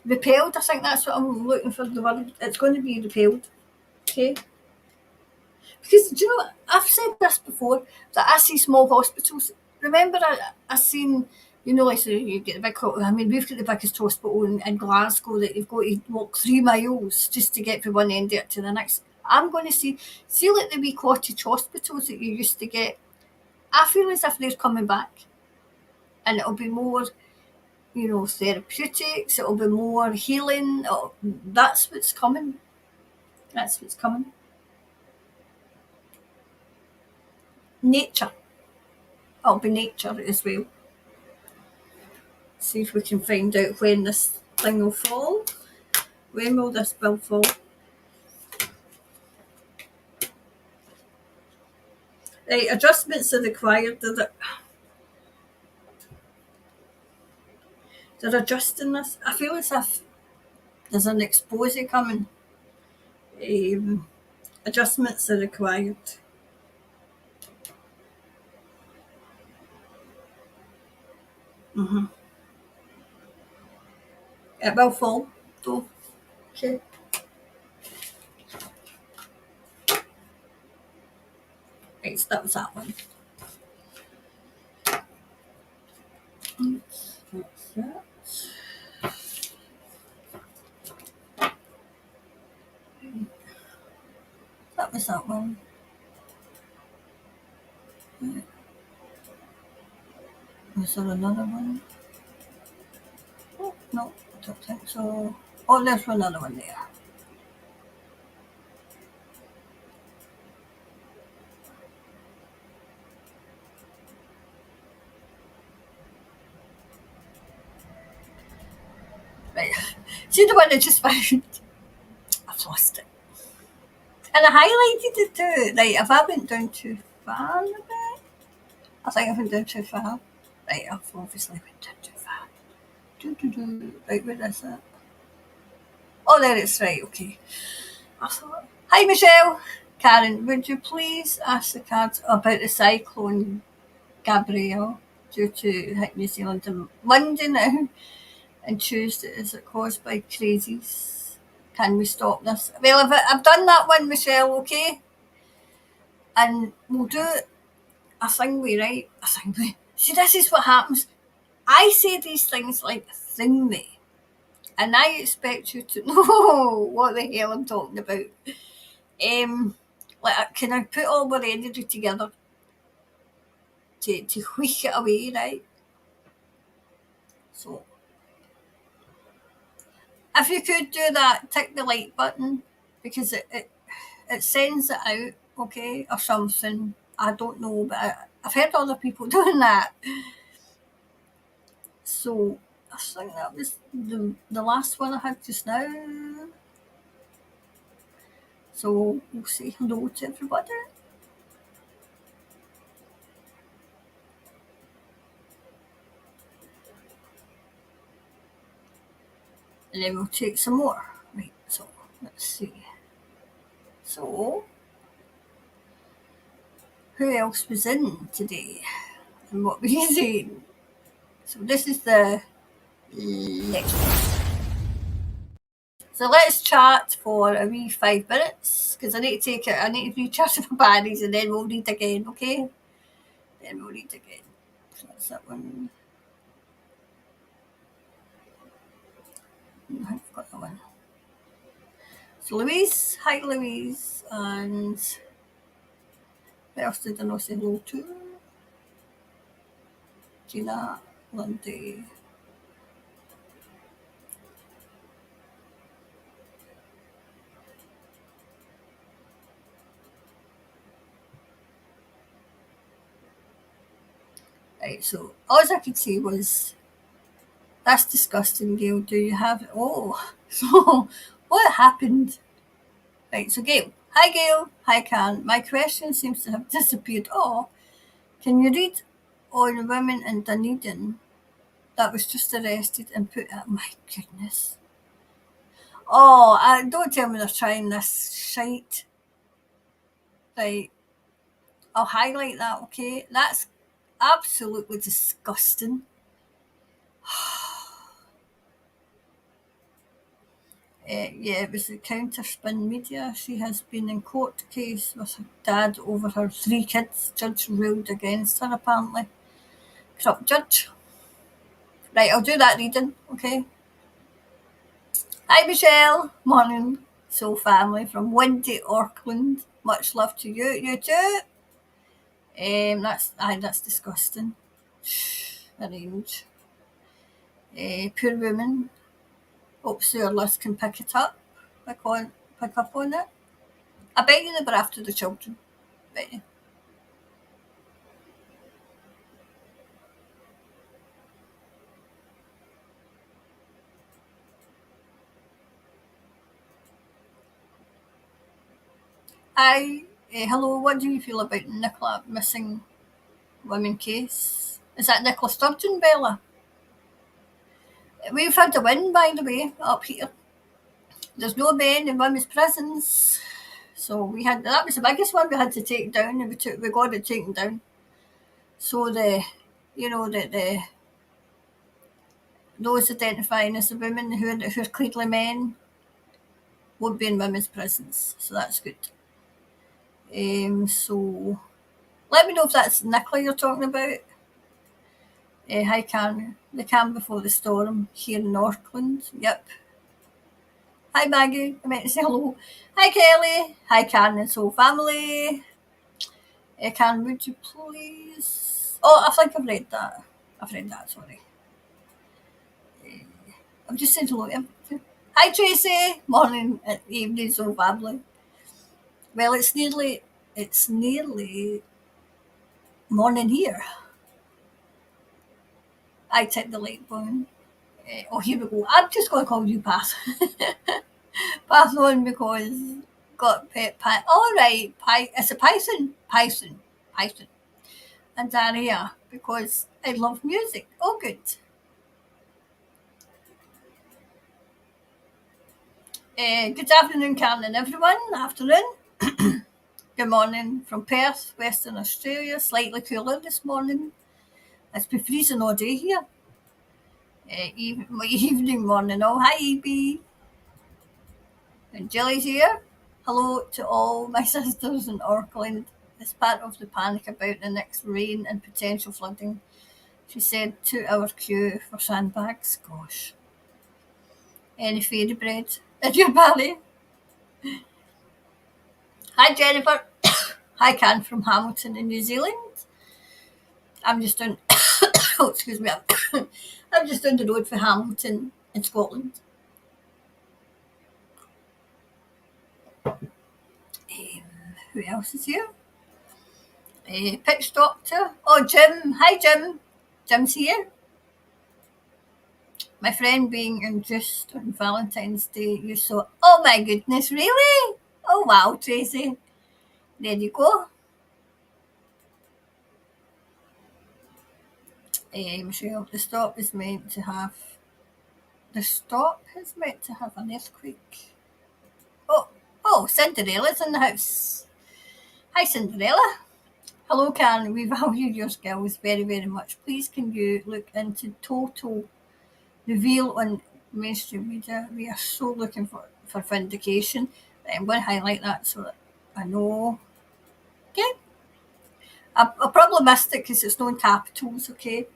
Repealed, I think that's what I'm looking for the word. It's going to be repealed. Okay? Because, do you know what? I've said this before, that I see small hospitals. Remember, I seen, like, so you get the big, I mean, we've got the biggest hospital in Glasgow that you've got to walk 3 miles just to get from one end of it to the next. I'm going to see like the wee cottage hospitals that you used to get. I feel as if they're coming back. And it'll be more, therapeutics, it'll be more healing. That's what's coming. That's what's coming. Nature. It'll be nature as well. See if we can find out when this thing will fall. When will this bill fall? Right, adjustments are required. They're adjusting this. I feel as if there's an expose coming. Adjustments are required. It will fall, though. Okay. Right, so that was that one. That's that. That was that one. Was there another one? Oh, no, I don't think so. Oh, there's another one there. Right. See the one I just found? I've lost it. And I highlighted it too. Right, if I went down too far a bit, I think I went down too far. Right, I've obviously went down too far. Right, where is it? Oh, there it's right, okay. I thought, hi Michelle. Karen, would you please ask the cards about the cyclone Gabrielle due to hit New Zealand on Monday now and Tuesday? Is it caused by crazies? Can we stop this? Well, I've done that one, Michelle, okay? And we'll do a thingy, right? A thingy. See, this is what happens. I say these things like thingy, and I expect you to know what the hell I'm talking about. Like, can I put all my energy together to wheak it away, right? So, if you could do that, tick the like button because it sends it out, okay, or something. I don't know, but I've heard other people doing that. So, I think that was the last one I had just now. So, we'll say hello to everybody. And then we'll take some more. Right, so let's see. So, who else was in today? And what were you saying? So this is the next one. So let's chat for a wee 5 minutes because I need to take it. I need to recharge my batteries and then we'll read again, okay? Then we'll read again. So that's that one. I've got that one. So Louise, hi Louise, and who else did I not say hello to? Gina, Lundy. Right, so all I could say was, that's disgusting, Gail. Do you have it? Oh, so what happened? Right, so Gail. Hi, Gail. Hi, Karen. My question seems to have disappeared. Oh, can you read on women in Dunedin that was just arrested and put out? My goodness. Oh, don't tell me they're trying this shite. Right, I'll highlight that, okay? That's absolutely disgusting. Yeah, it was the Counterspin Media. She has been in court case with her dad over her 3 kids. Judge ruled against her, apparently. Corrupt judge. Right, I'll do that reading, okay? Hi, Michelle. Morning. Soul family from windy Auckland. Much love to you. You too. That's disgusting. Arrange. Poor woman. Hope Sue Liz can pick it up. Pick up on it. I bet you they were after the children. Bet you. Hi. Hello. What do you feel about Nicola missing women case? Is that Nicola Sturgeon, Bella? We've had a win, by the way, up here. There's no men in women's prisons. So that was the biggest one we had to take down, and we got it taken down. So those identifying as the women who are clearly men won't be in women's prisons. So that's good. So let me know if that's Nicola you're talking about. Hi, Karen. The calm before the storm here in Auckland. Yep. Hi, Maggie. I meant to say hello. Hi, Kelly. Hi, Karen and Soul family. Karen, would you please? Oh, I think I've read that. I've read that, sorry. I'm just saying hello to him. Hi Tracy, morning, evening, so family. Well, it's nearly morning here. I ticked the light button. Oh, here we go. I'm just going to call you Pass. Pass on because got pet pie. All right, pie. It's a Python, and Daria because I love music. Oh, good. Good afternoon, Karen and everyone. Afternoon. Good morning from Perth, Western Australia. Slightly cooler this morning. It's been freezing all day here. My evening, morning. Oh, hi, EB. And Jilly's here. Hello to all my sisters in Auckland. As part of the panic about the next rain and potential flooding, she said 2 hour queue for sandbags. Gosh. Any fairy bread? Did you, Barry? Hi, Jennifer. Hi, Can from Hamilton in New Zealand. I'm just down. Oh, excuse me. I'm just down the road for Hamilton in Scotland. Who else is here? Pitch Doctor. Oh, Jim. Hi, Jim. Jim's here. My friend being induced on Valentine's Day, you saw. Oh my goodness, really? Oh wow, Tracy. There you go. Michelle, the stop is meant to have. The stop is meant to have an earthquake. Oh, Cinderella's in the house. Hi, Cinderella. Hello, Karen. We value your skills very, very much. Please, can you look into total reveal on mainstream media? We are so looking for vindication. I'm going to highlight that so that I know. Okay. A problematic because it's known capitals, okay?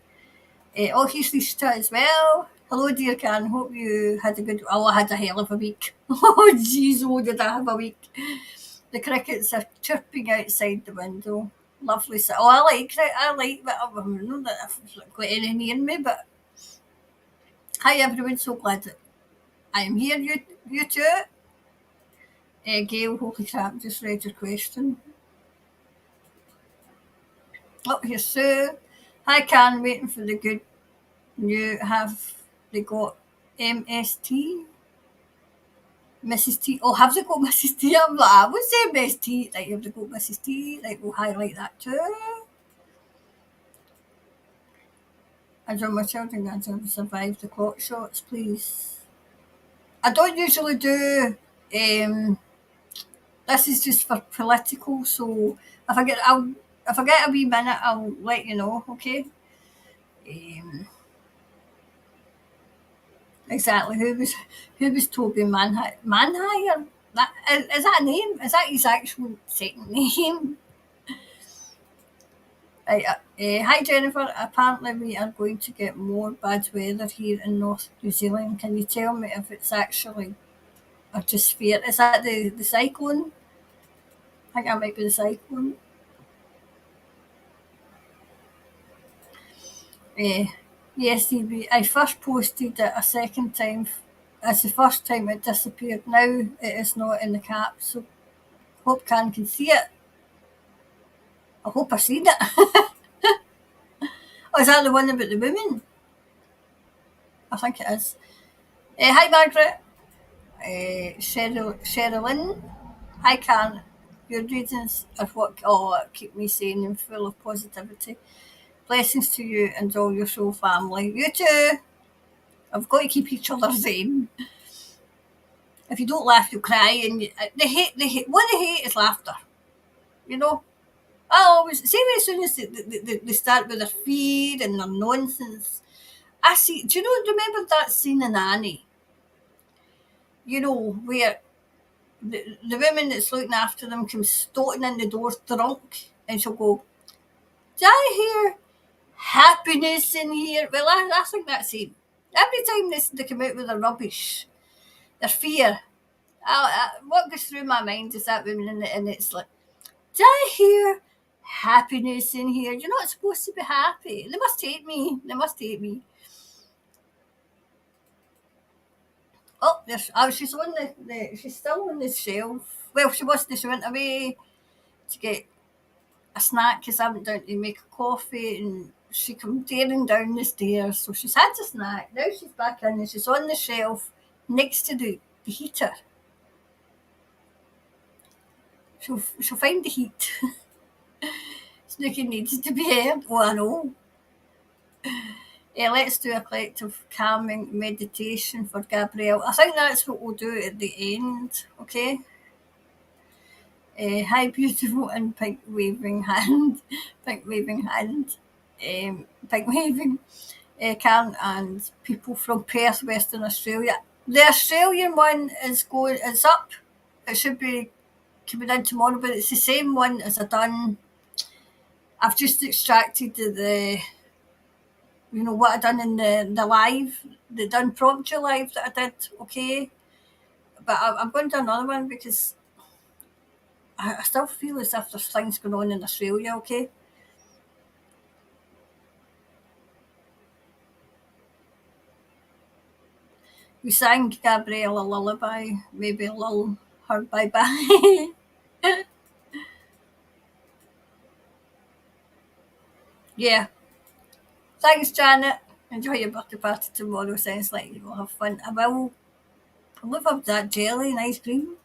Oh, here's Lisa as well. Hello, dear Karen. Hope you had a good. Oh, I had a hell of a week. Oh, jeez, oh, did I have a week? The crickets are chirping outside the window. Lovely. Oh, I like it. I like that. I don't know that I've got any near me, but hi, everyone. So glad that I am here. You too. Gail, holy crap, just read your question. Oh, here's Sue. Hi, Karen. Waiting for the good new. Have they got MST? Mrs. T. Oh, have they got Mrs. T? I'm like, I would say MST. Like, have they got Mrs. T? Like, we'll highlight that too. I draw my children grandchildren survive the clock shots, please. I don't usually do. This is just for political, so if I get a wee minute, I'll let you know. Okay. Exactly. Who was Toby Manhire? That is that a name? Is that his actual second name? Hi Jennifer. Apparently we are going to get more bad weather here in North New Zealand. Can you tell me if it's actually or just fear? Is that the cyclone? I think that might be the cyclone. Yes, DB. I first posted it a second time. As the first time it disappeared. Now it is not in the cap, so hope can see it. I hope I seen it. Oh, is that the one about the women? I think it is. Hi Margaret. Sherilyn. Hi Karen. Your readings are what keep me sane and full of positivity. Blessings to you and all your soul family. You too. I've got to keep each other sane. If you don't laugh, you'll cry. And they hate. What they hate is laughter. You know. I always see as soon as they start with their feed and their nonsense. I see. Do you know? Remember that scene in Annie? You know where the woman that's looking after them comes stoating in the door drunk, and she'll go, "Did I hear happiness in here?" Well, I think that's it. Every time they come out with their rubbish, their fear, what goes through my mind is that woman, and it's like, "Did I hear happiness in here. You're not supposed to be happy. They must hate me. They must hate me. Oh, there's, oh, she's on she's still on the shelf. Well, she wasn't. She went away to get a snack because I went down to make a coffee, and she come tearing down the stairs. So she's had a snack. Now she's back in and she's on the shelf next to the heater. She'll find the heat. Snooky needs to be aired. Oh, I know. Let's do a collective calming meditation for Gabrielle. I think that's what we'll do at the end, okay? Hi, beautiful, and pink waving hand. Pink waving hand. Pink waving. Karen and people from Perth, Western Australia. The Australian one is going. It's up. It should be coming in tomorrow, but it's the same one as I done. I've just extracted what I done in the live, the done prompt live that I did. Okay, but I'm going to do another one because I still feel as if there's things going on in Australia. Okay. We sang Gabrielle a lullaby, maybe lull her bye bye. Yeah. Thanks, Janet. Enjoy your birthday party tomorrow. Sounds like you will have fun. I will. I love up that jelly and ice cream.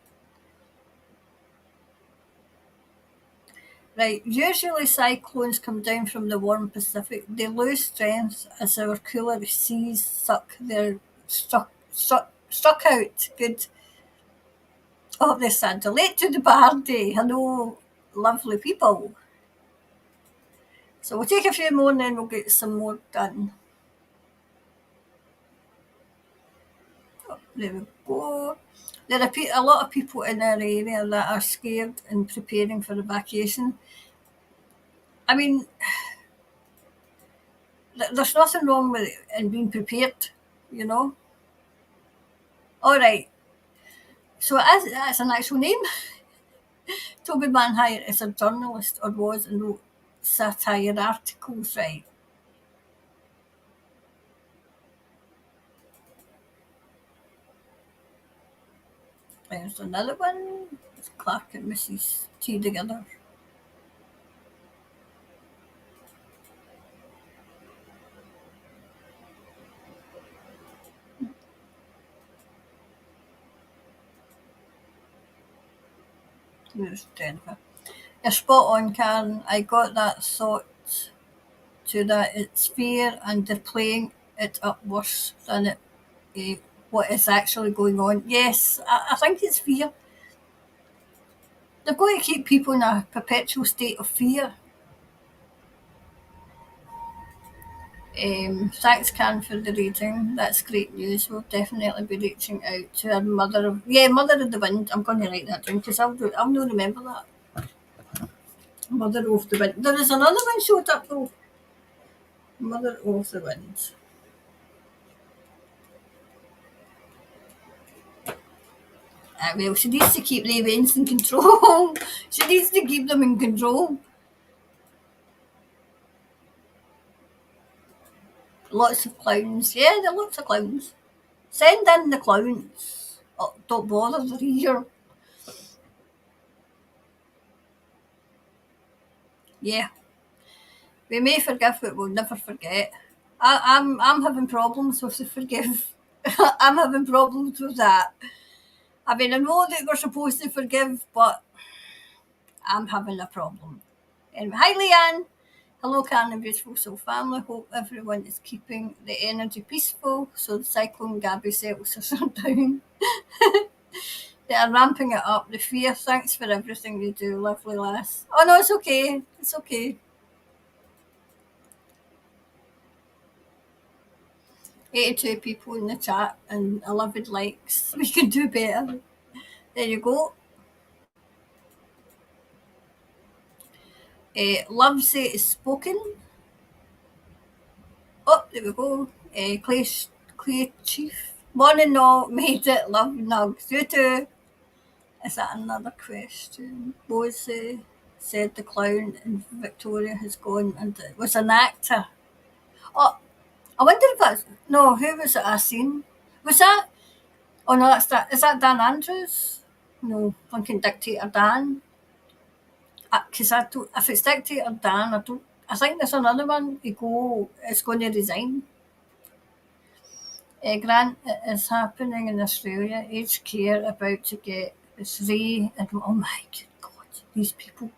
Right. Usually cyclones come down from the warm Pacific. They lose strength as our cooler seas struck out. Good. Oh, they're sad. Late to the party. Hello, lovely people. So we'll take a few more and then we'll get some more done. Oh, there we go. There are a lot of people in our area that are scared and preparing for the vacation. I mean, there's nothing wrong with it in being prepared, you know. All right. So that's an actual name. Toby Manhire is a journalist, or was, and wrote satire articles, right? There's another one. It's Clark and Mrs. T together. There's Jennifer. You're spot on, Karen. I got that thought too, that it's fear and they're playing it up worse than what is actually going on. Yes, I think it's fear. They're going to keep people in a perpetual state of fear. Thanks, Karen, for the reading. That's great news. We'll definitely be reaching out to our Mother of the Wind. I'm going to write that down because I'll not remember that. Mother of the Wind. There is another one showed up though. Mother of the Wind. Well, she needs to keep the events in control. She needs to keep them in control. Lots of clowns. Yeah, there are lots of clowns. Send in the clowns. Oh, don't bother, they're here. Yeah. We may forgive, but we'll never forget. I'm having problems with the forgive. I'm having problems with that. I mean, I know that we're supposed to forgive, but I'm having a problem. Anyway, hi, Leanne. Hello, Karen and Beautiful Soul family. Hope everyone is keeping the energy peaceful so the cyclone Gabby settles us down. They are ramping it up. The fear. Thanks for everything you do, lovely lass. Oh no, it's okay. It's okay. 82 people in the chat and 11 likes. We can do better. There you go. Lovesy is spoken. Oh, there we go. Clay Chief. Morning all, made it, love nugs. You too. Is that another question? Was said the clown in Victoria has gone and it was an actor. Oh, I wonder if that's no. Who was it I seen? Was that? Oh no, that's that. Is that Dan Andrews? No, fucking Dictator Dan. Because I don't. If it's Dictator Dan, I don't. I think there's another one. It's going to resign. Grant, it is happening in Australia. Aged care about to get three. And oh my good God, these people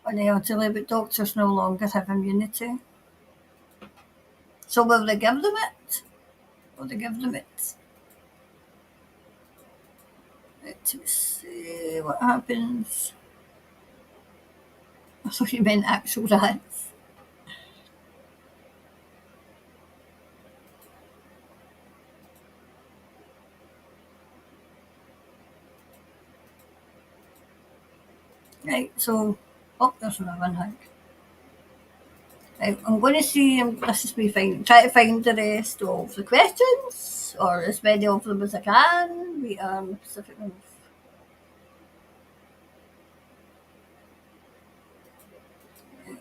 on the elderly, but doctors no longer have immunity. So will they give them it? Will they give them it? Let's see what happens. I thought you meant actual rats. Right, so, oh, there's another one, Hank. Right, I'm going to see, this is me try to find the rest of the questions, or as many of them as I can. We are Pacific North. Right.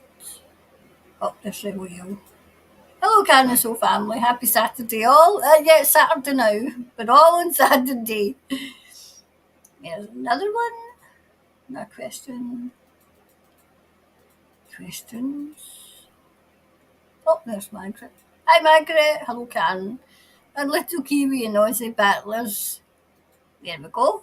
Oh, there's the wheel. Hello, Carnoso family. Happy Saturday, all. Yeah, it's Saturday now, but all on Saturday. Here's another one. No question. Questions. Oh, there's Margaret. Hi, Margaret. Hello, Karen. And little Kiwi and Aussie battlers. There we go.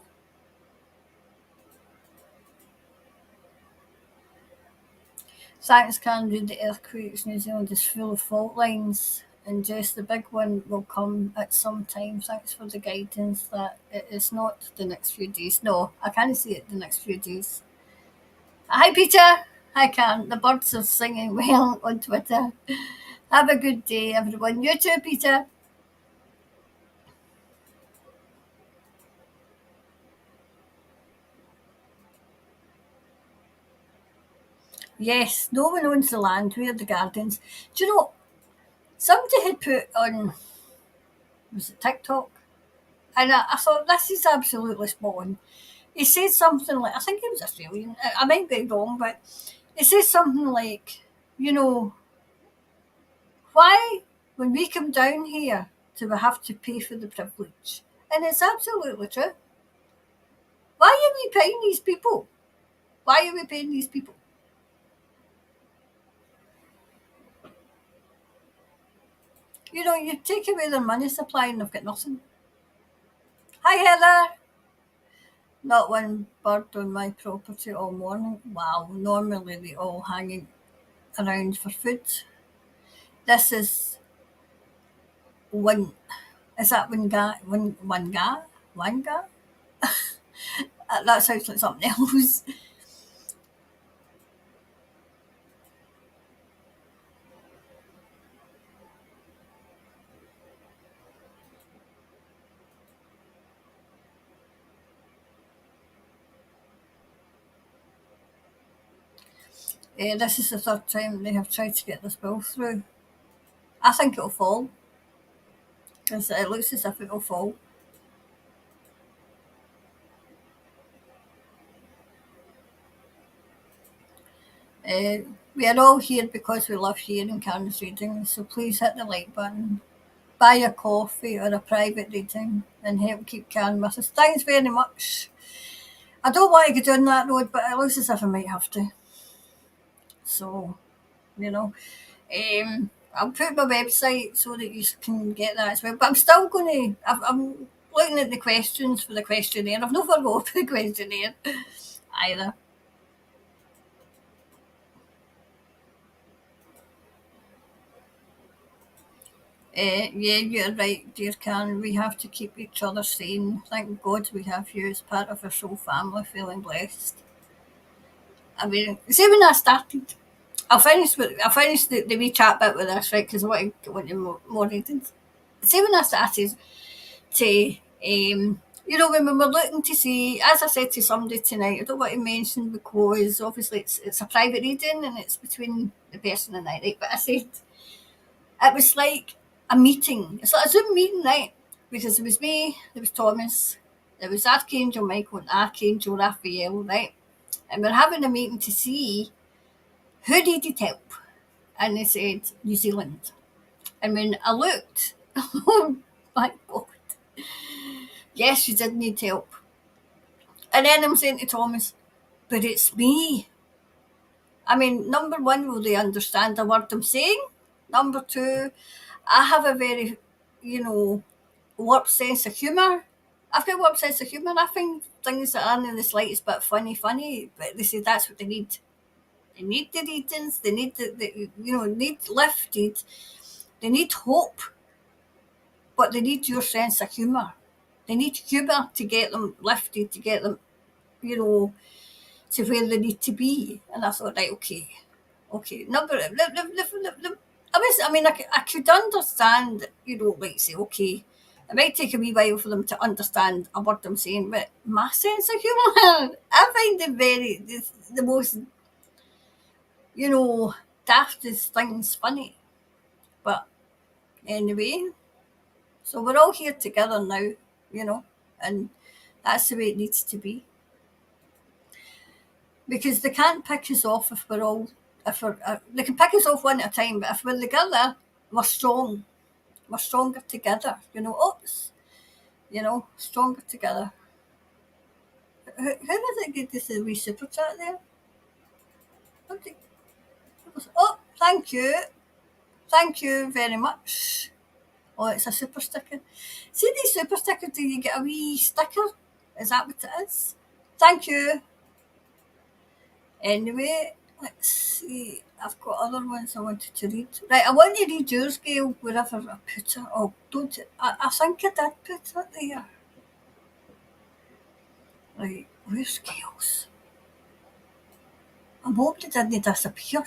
Thanks, Karen. Read the earthquakes. New Zealand is full of fault lines. And just the big one will come at some time. Thanks for the guidance that it is not the next few days. No, I can't see it the next few days. Hi, Peter. Hi, Karen. The birds are singing well on Twitter. Have a good day, everyone. You too, Peter. Yes, no one owns the land. We're the gardens. Do you know, somebody had put on, was it TikTok? And I thought, this is absolutely spot on. He said something like, I think he was Australian. I might be wrong, but he says something like, you know, why, when we come down here, do we have to pay for the privilege? And it's absolutely true. Why are we paying these people? Why are we paying these people? You know, you take away their money supply and they've got nothing. Hi, Heather. Not one bird on my property all morning. Wow, normally they all hanging around for food. This is one. Is that Wanga? Wanga? That sounds like something else. This is the third time they have tried to get this bill through. I think it'll fall. Because it looks as if it'll fall. We are all here because we love hearing Karen's readings, so please hit the like button, buy a coffee or a private reading, and help keep Karen with us. Thanks very much. I don't want to go down that road, but it looks as if I might have to. So, you know, I'll put my website so that you can get that as well. But I'm still going to, I'm looking at the questions for the questionnaire. I've never got the questionnaire either. Yeah, you're right, dear Karen. We have to keep each other sane. Thank God we have you as part of our soul family, feeling blessed. I mean, see when I started, I'll finish the wee chat bit with this, right? Because I want to go into more readings. See when I started to, you know, when we were looking to see, as I said to somebody tonight, I don't want to mention because obviously it's a private reading and it's between the person and I, right? But I said it was like a meeting. It's like a Zoom meeting, right? Because it was me, there was Thomas, there was Archangel Michael and Archangel Raphael, right? And we're having a meeting to see who needed help. And they said New Zealand. And when I looked, oh my God, yes, you did need help. And then I'm saying to Thomas, but it's me. I mean, number one, will they understand the word I'm saying? Number two, I have a very, warped sense of humour. I've got a warped sense of humour. I find things that aren't in the slightest bit funny, but they say that's what they need. They need the readings. They need need lifted. They need hope, but they need your sense of humour. They need humour to get them lifted, to get them, to where they need to be. And I thought, right, okay. Number, I could understand, like say, okay, it might take a wee while for them to understand a word I'm saying, but my sense of humour, I find it the most, daftest things funny. But anyway, so we're all here together now, and that's the way it needs to be. Because they can't pick us off if we're all, they can pick us off one at a time, but if we're together, we're strong. We're stronger together, stronger together. Who was it gave this a wee super chat there? Oh, thank you. Thank you very much. Oh, it's a super sticker. See these super stickers, do you get a wee sticker? Is that what it is? Thank you. Anyway, let's see. I've got other ones I wanted to read. Right, I want to read yours, Gail, wherever I put it. Oh, don't. I think I did put it there. Right, where's Gail's? I'm hoping it didn't disappear.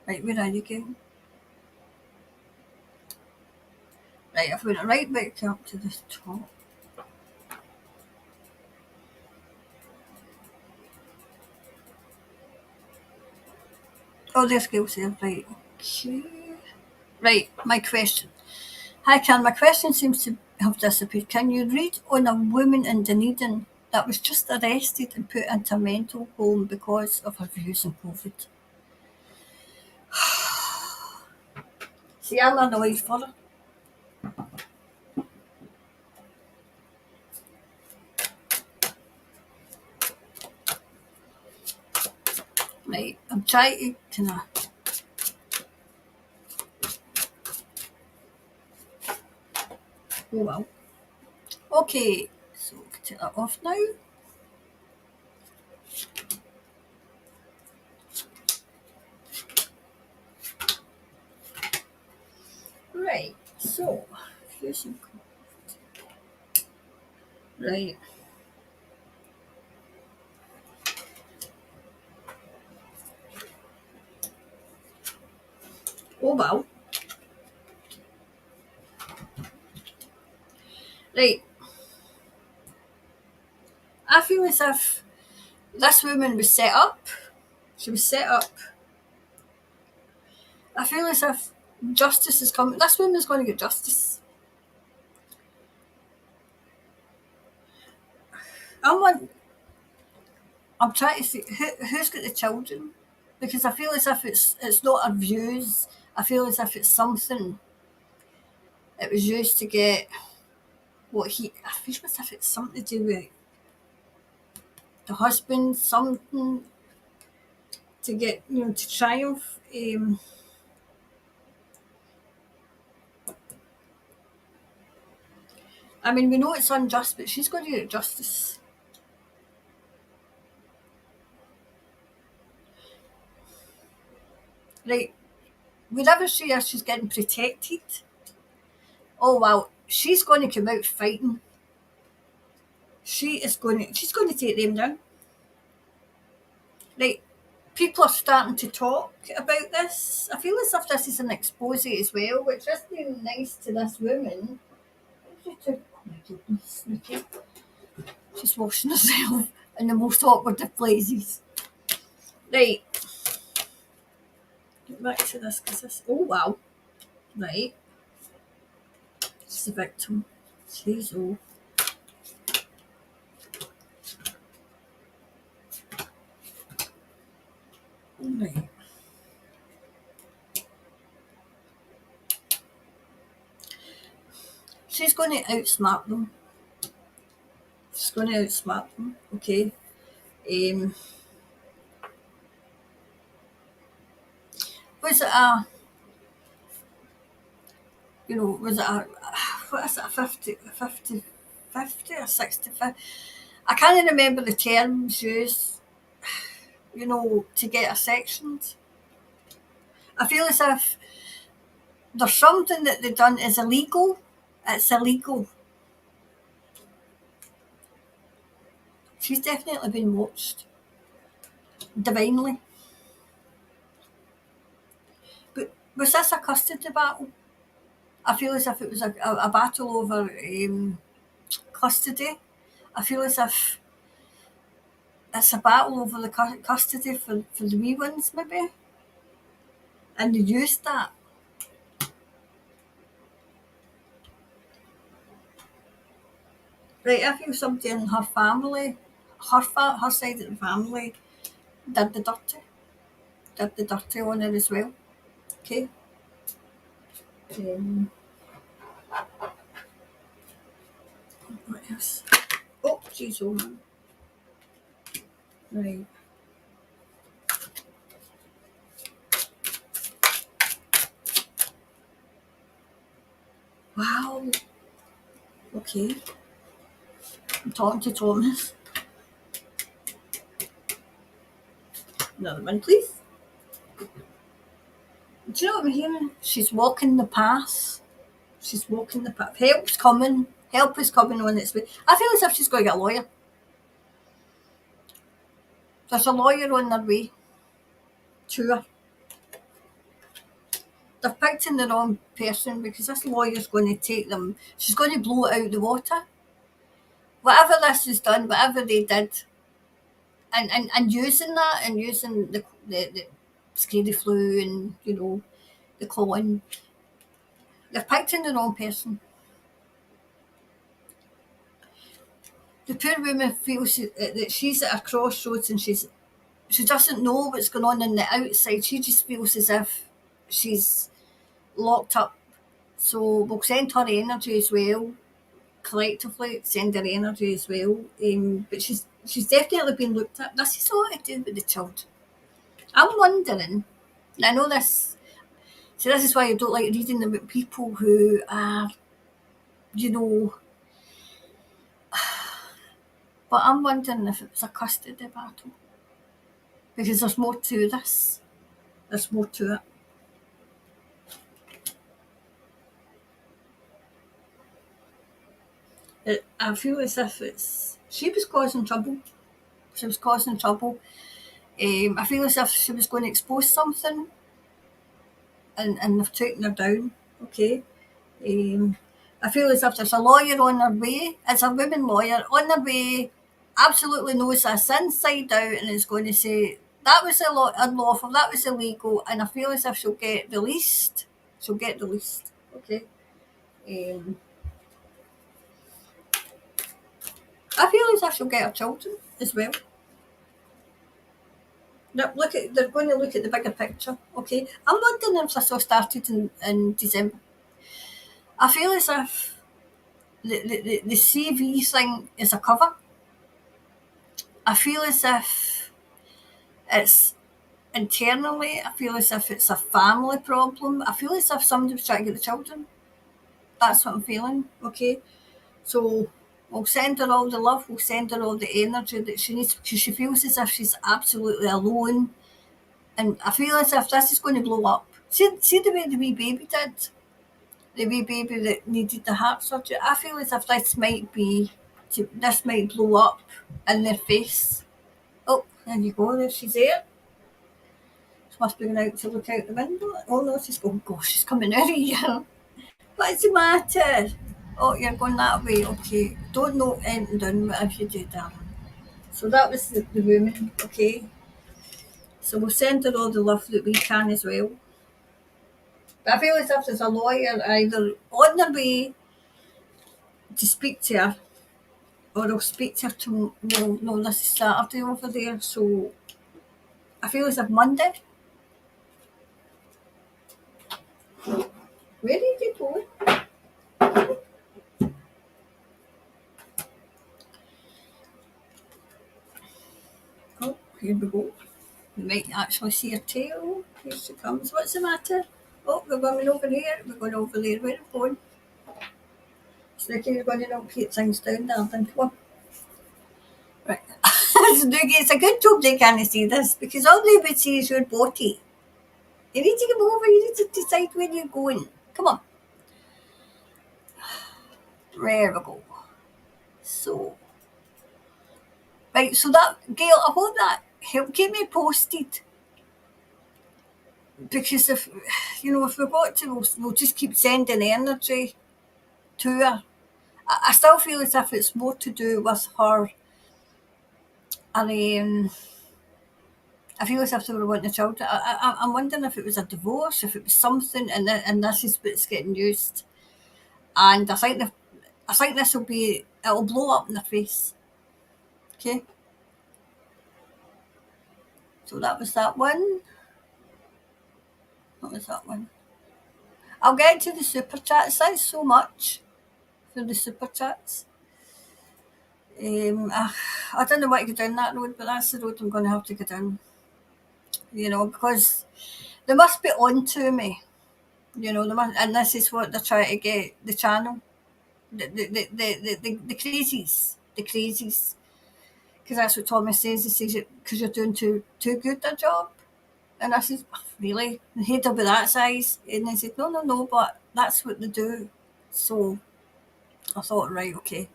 Right, where are you, Gail? Right, I've went right back up to the top. Oh, there's Gail's there. Right, okay. Right, my question. Hi, Can. My question seems to have disappeared. Can you read on a woman in Dunedin that was just arrested and put into a mental home because of her views on COVID? See, I'm annoyed for her. Right, I'm trying to kind of. Oh well. Okay, so we can take that off now. Right, so fusion code. Right. Oh well. Right. I feel as if this woman was set up. She was set up. I feel as if justice is coming. This woman's going to get justice. I'm trying to see who's got the children, because I feel as if it's not our views. I feel as if it's something it was used to get what he. I feel as if it's something to do with the husband, something to get to triumph. I mean, we know it's unjust, but she's going to get justice. Right. Whenever she is, she's getting protected. Oh wow, she's going to come out fighting. She's going to take them down. Right. People are starting to talk about this. I feel as if this is an expose as well, which isn't nice to this woman. Oh my goodness, Nikki. She's washing herself in the most awkward of places. Right. Get back to this because this. Oh wow. Right. She's a victim. Jeez, oh. Right. She's going to outsmart them. She's going to outsmart them, okay? Was it a, was it a, what is it, a 50 or 65? I can't remember the terms used, to get her sections. I feel as if there's something that they've done is illegal. It's illegal. She's definitely been watched. Divinely. But was this a custody battle? I feel as if it was a battle over custody. I feel as if it's a battle over the custody for the wee ones, maybe. And they used that. Right, I feel somebody in her family, her side of the family, did the dirty on her as well. Okay. What else? Oh, jeez, oh man. Right. Wow. Okay. I'm talking to Thomas. Another one, please. Do you know what I'm hearing? She's walking the path. She's walking the path. Help's coming. Help is coming on its way. I feel as if she's going to get a lawyer. There's a lawyer on their way to her. They're picking the wrong person because this lawyer's going to take them. She's going to blow it out the water. Whatever this has done, whatever they did, and using that and using the scary flu and the colon, they're picking the wrong person. The poor woman feels that she's at a crossroads and she doesn't know what's going on the outside. She just feels as if she's locked up. So we'll send her energy as well. Collectively, send her energy as well. But she's definitely been looked at. This is all to do with the child. I'm wondering, and I know this, so this is why I don't like reading about people who are, but I'm wondering if it was a custody battle. Because there's more to this. There's more to it. I feel as if she was causing trouble. She was causing trouble. I feel as if she was going to expose something and they've taken her down. Okay. I feel as if there's a lawyer on her way. It's a women lawyer on her way, absolutely knows this inside out and is going to say, that was unlawful, that was illegal, and I feel as if she'll get released. She'll get released. Okay. I feel as if she'll get her children as well. They're going to look at the bigger picture. Okay. I'm wondering if this all started in December. I feel as if the CV thing is a cover. I feel as if it's internally, I feel as if it's a family problem. I feel as if somebody was trying to get the children. That's what I'm feeling. Okay. So we'll send her all the love, we'll send her all the energy that she needs because she feels as if she's absolutely alone. And I feel as if this is going to blow up. See the way the wee baby did? The wee baby that needed the heart surgery. I feel as if this might blow up in their face. Oh, there you go, there she's there. She must be going out to look out the window. Oh no, she's coming out of here. What's the matter? Oh, you're going that way, okay. Don't note anything down, whatever you do, darling. So that was the woman, okay. So we'll send her all the love that we can as well. But I feel as if there's a lawyer either on their way to speak to her, or I'll speak to her to no, this is Saturday over there, so I feel as if Monday. Where did you go? Oh, here we go. We might actually see her tail. Here she comes. What's the matter? Oh, we're going over here. We're going over there. Where are we going? Snooky, you're going to knock things down there. Then come on. Right. Snooky, it's a good job they can't see this because all they would see is your body. You need to come over. You need to decide where you're going. Come on. There we go. So, right. So that Gail, I hope that helped. Keep me posted. Because if if we've got to, we'll just keep sending energy to her. I still feel as if it's more to do with her. And I feel as if they were wanting a child. I'm wondering if it was a divorce, if it was something, and this is what's getting used. And I think this will be, it'll blow up in their face. Okay. So that was that one. What was that one? I'll get to the super chats. Thanks so much for the super chats. I don't know what to go down that road, but that's the road I'm going to have to go down. Because they must be on to me. And this is what they're trying to get the channel, the crazies, because that's what Thomas says. He says it because you're doing too good a job, and I said, oh, really? The head will be that size, and they said, no, but that's what they do. So I thought, right, okay.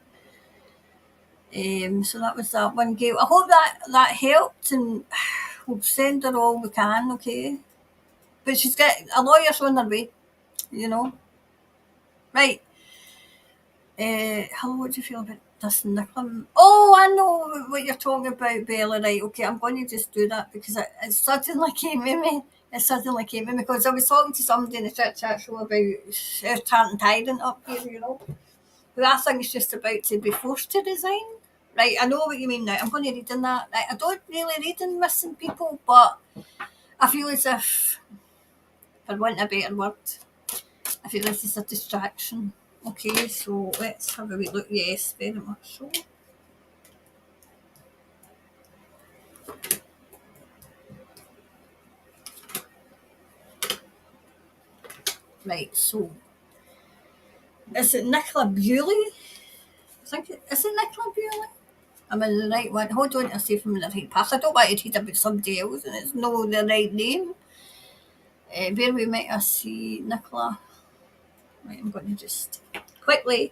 So that was that one, Gail. I hope that helped, and we'll send her all we can, okay? But she's got a lawyer's on her way, Right. Hello, what do you feel about this, Nicola? Oh, I know what you're talking about, Bella. Right, okay, I'm going to just do that because it suddenly came in me. Because I was talking to somebody in the chat show about our Tartan Tyrant up here, who I think is just about to be forced to resign. Right, I know what you mean now. I'm going to read in that. Right, I don't really read in Missing People, but I feel as if, for want of a better word, I feel this is a distraction. Okay, so let's have a wee look. Yes, very much so. Right, so is it Nicola Bewley? Is it Nicola Bewley? I'm in the right one. Hold on, I'll see if I'm in the right path. I don't want to read about somebody else and it's not the right name. Where we might I see Nicola. Right, I'm going to just quickly.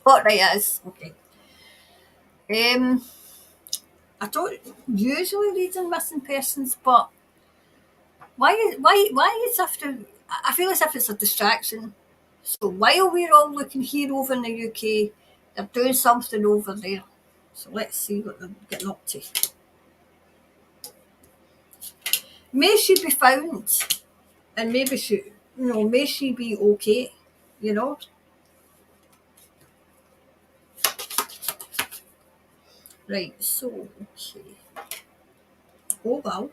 What right it is. Okay. I don't usually read in missing persons, but why is after? I feel as if it's a distraction. So while we're all looking here over in the UK, they're doing something over there. So let's see what they're getting up to. May she be found, and maybe may she be okay, Right, so, okay. Oh, well.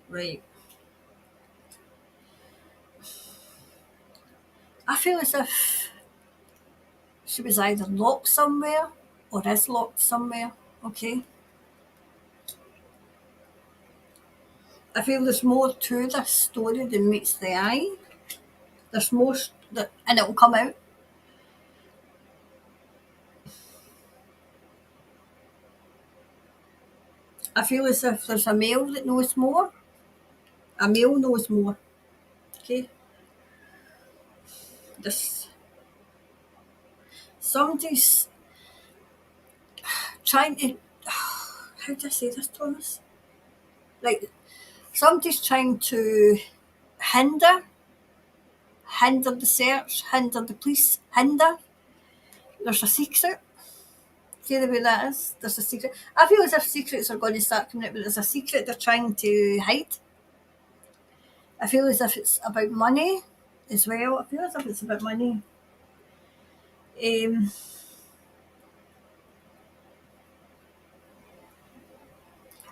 Right. I feel as if she was either locked somewhere or is locked somewhere, okay? I feel there's more to this story than meets the eye. There's more, and it will come out. I feel as if there's a male that knows more. A male knows more, okay? Somebody's trying to, how do I say this, Thomas? Like, somebody's trying to hinder the search, hinder the police, hinder. There's a secret See the way that is? There's a secret. I feel as if secrets are going to start coming out, but there's a secret they're trying to hide. I feel as if it's about money as well. I feel as if it's about money. Um,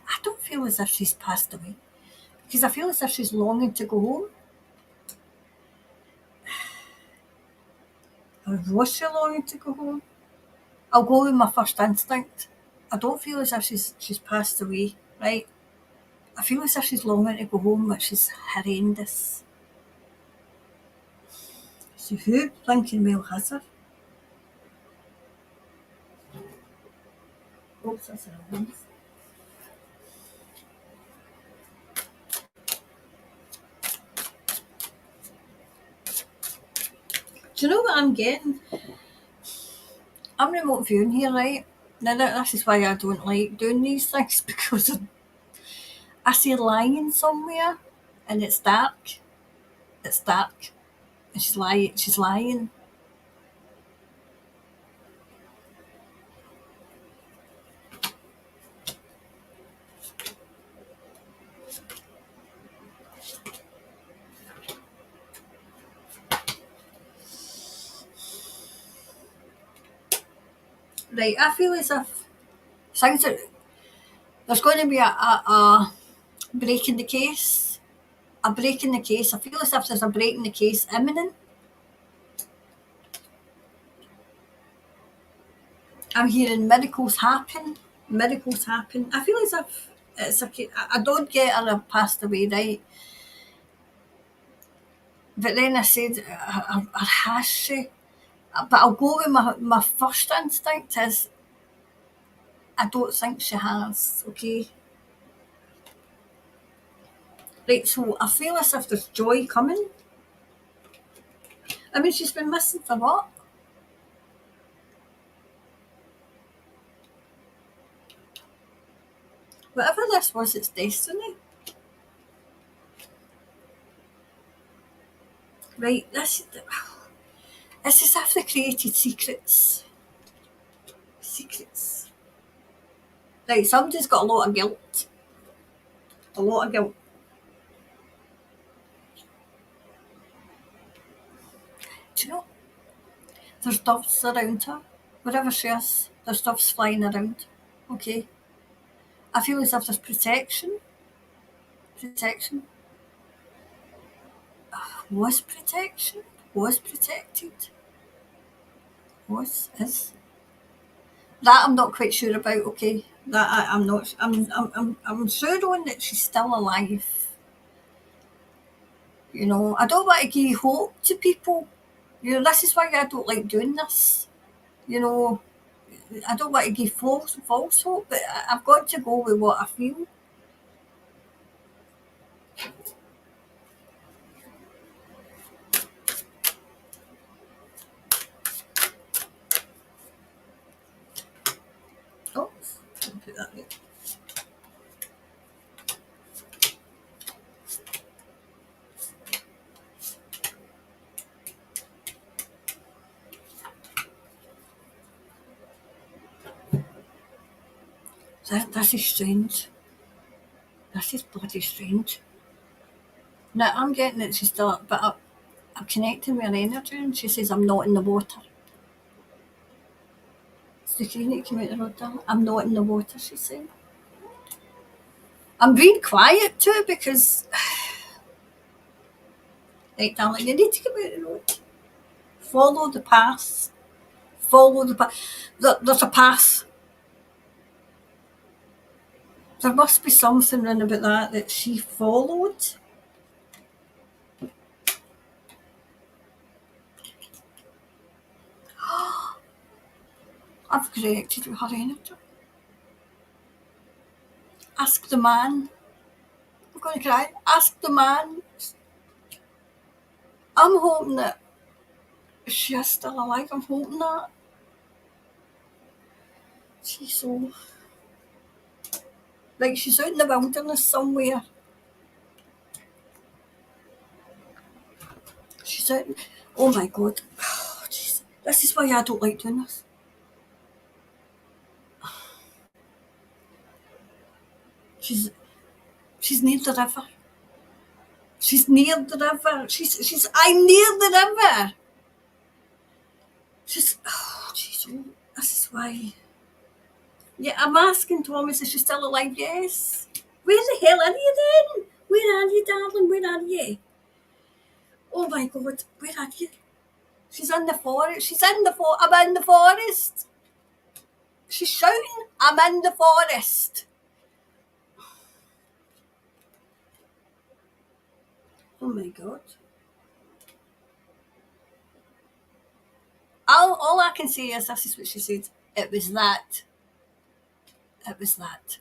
I don't feel as if she's passed away because I feel as if she's longing to go home. Or was she longing to go home? I'll go with my first instinct. I don't feel as if she's passed away, right? I feel as if she's longing to go home, which is horrendous. So who blinking well has her? Oops, that's a wrong. Do you know what I'm getting? I'm remote viewing here, right? Now this is why I don't like doing these things because I see lying somewhere and it's dark. It's dark. And she's lying. She's lying. Right, I feel as if things are, there's going to be a break in the case. A break in the case. I feel as if there's a break in the case imminent. I'm hearing miracles happen. Miracles happen. I feel as if it's a case. I don't get her passed away, right? But then I said, has she? But I'll go with my first instinct is I don't think she has, okay? Right, so I feel as if there's joy coming. I mean, she's been missing for what? Whatever this was, it's destiny. Right, it's as if they created secrets. Secrets. Right, somebody's got a lot of guilt. A lot of guilt. Do you know? There's doves around her. Wherever she is, there's doves flying around. Okay. I feel as if there's protection. Protection. Was protection. Was protected. Was. Is. That I'm not quite sure about, okay. That I'm not. I'm sure on that she's still alive. You know, I don't want to give hope to people. You know, this is why I don't like doing this. You know, I don't want to give false hope, but I've got to go with what I feel. Oh, I'll put that there. This is strange. This is bloody strange. Now I'm getting that she's still, but I'm connecting with her energy, and she says I'm not in the water. So you need to come out the road, darling. I'm not in the water, she's saying. I'm being quiet too because, right, darling, you need to come out the road. Follow the path. Follow the path. There's a path. There must be something in about that she followed. I've connected with her energy. Ask the man. I'm going to cry. Ask the man. I'm hoping that she is still alive. I'm hoping that. She's so. Like she's out in the wilderness somewhere. She's out. Oh my god. Oh, jeez. This is why I don't like doing this. She's near the river. She's near the river. I'm near the river. Oh, jeez, oh, this is why. Yeah, I'm asking Thomas, is she still alive? Yes. Where the hell are you then? Where are you, darling? Where are you? Oh my God, where are you? She's in the forest. She's in the forest. I'm in the forest. She's shouting, I'm in the forest. Oh my God. All I can say is this is what she said. It was that. It was that.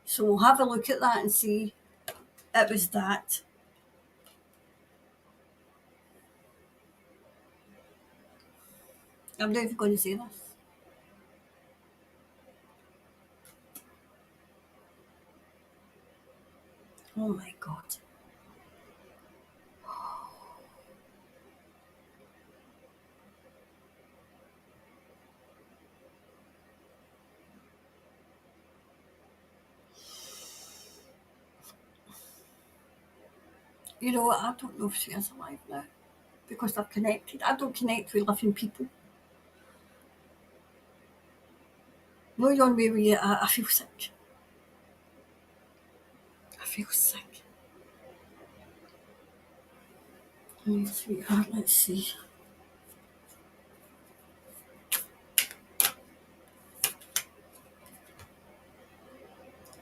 So we'll have a look at that and see. It was that. I'm not even going to say this. Oh my God. You know what? I don't know if she is alive now because they're connected. I don't connect with living people. No, you're on way with you. I feel sick. I feel sick. Oh, sweetheart, let's see.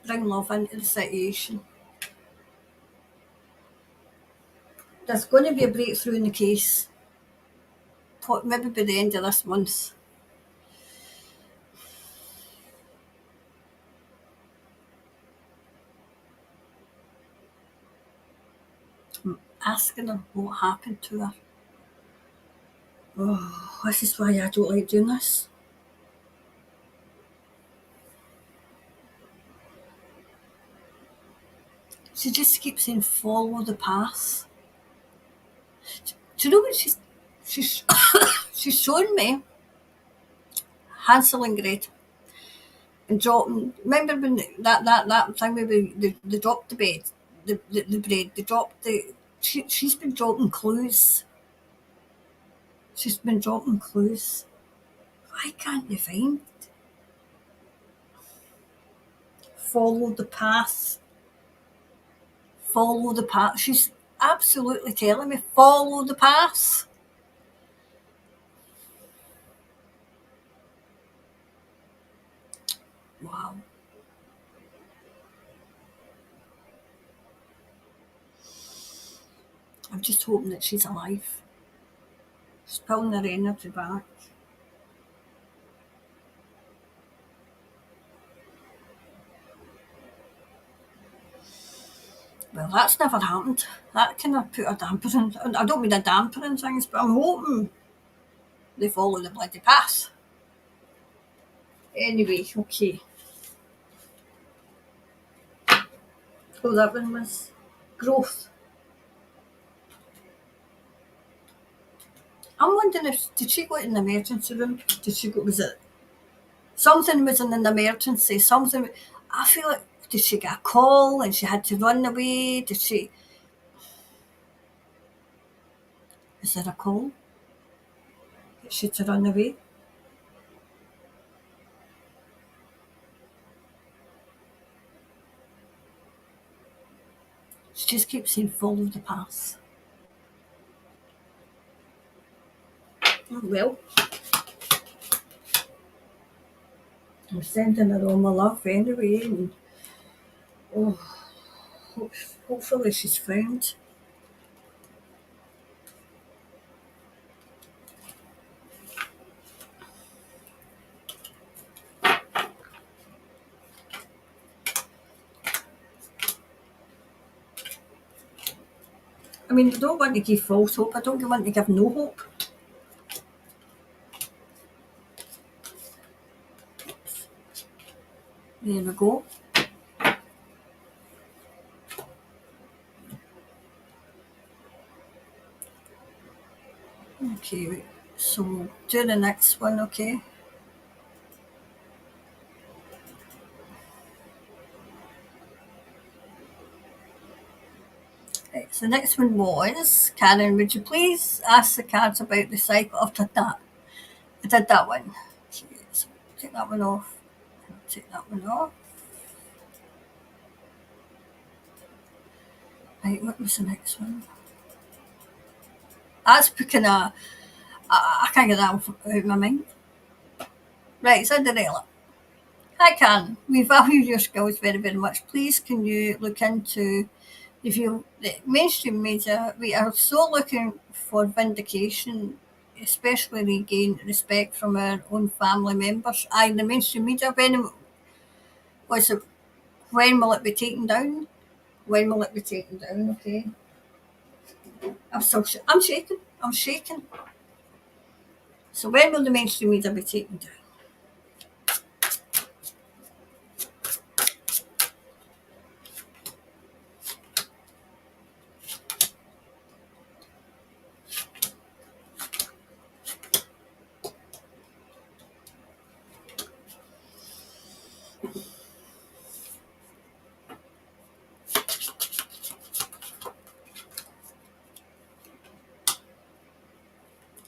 Bring love into the situation. There's going to be a breakthrough in the case. Maybe by the end of this month. I'm asking her what happened to her. Oh, this is why I don't like doing this. She just keeps saying, follow the path. Do you know what she's she's shown me? Hansel and Gretel. And dropping, remember when that thing where they dropped the bed, the bread, they dropped she's been dropping clues. She's been dropping clues. Why can't you find? Follow the path. Follow the path. She's absolutely telling me, follow the path. Wow. I'm just hoping that she's alive. She's pulling her energy back. Well, that's never happened. That kind of put a damper in. I don't mean a damper in things, but I'm hoping they follow the bloody path. Anyway, okay. Oh, that one was growth. I'm wondering if did she go in the emergency room? Was it something was in an emergency? Something. I feel like did she get a call and she had to run away? Did she? Is there a call? That she had to run away? She just keeps saying follow the path. Oh, well, I'm sending her all my love anyway, and hopefully she's found. I mean, I don't want to give false hope. I don't want to give no hope. There we go. Okay, so do the next one, okay? So the next one was, Karen, would you please ask the cards about the cycle? I've done that. I did that one. Okay, so take that one off. Take that one off. Right, what was the next one? That's kind of, I can't get that out of my mind. Right, Cinderella. Hi, Karen. We value your skills very, very much. Please, can you look into the mainstream media? We are so looking for vindication, especially regain respect from our own family members. Aye, the mainstream media. Was it, when will it be taken down? When will it be taken down? Okay. I'm shaking. I'm shaking. So when will the mainstream media be taken down?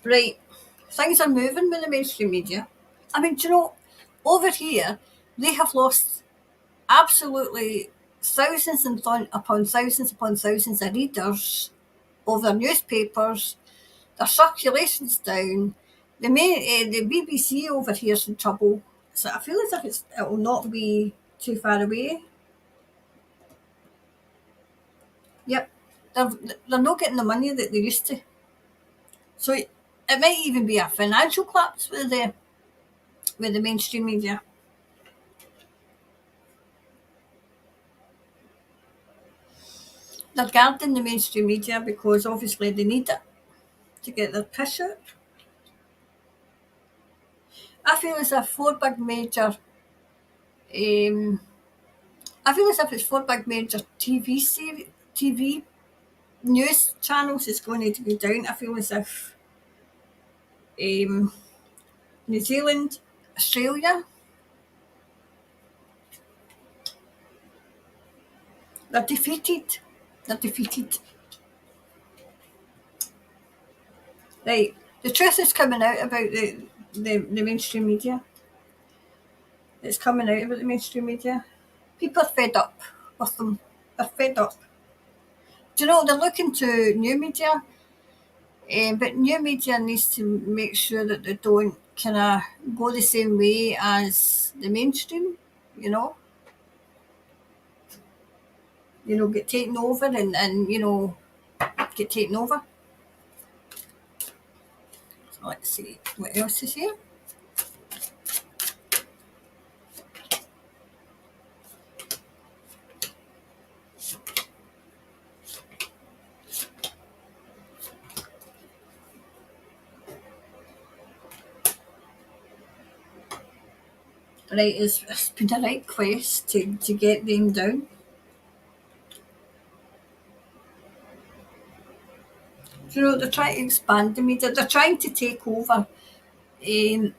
Right. Things are moving with the mainstream media. I mean, do you know, over here, they have lost absolutely thousands upon thousands of readers of their newspapers. Their circulation's down. The BBC over here's in trouble. So I feel as if it will not be too far away. Yep, they're not getting the money that they used to. So it might even be a financial collapse with the mainstream media. They're guarding the mainstream media because obviously they need it to get their push out. I feel as if four big major, I feel as if it's four big major TV news channels is going to go down. I feel as if New Zealand, Australia, they're defeated. They're defeated. Right. The truth is coming out about the mainstream media. It's coming out about the mainstream media. People are fed up with them. They're fed up. Do you know, they're looking to new media, but new media needs to make sure that they don't kind of go the same way as the mainstream, you know. Get taken over and get taken over. So let's see what else is here. Right, it's been a right quest to get them down. They're trying to expand the media. They're trying to take over. They're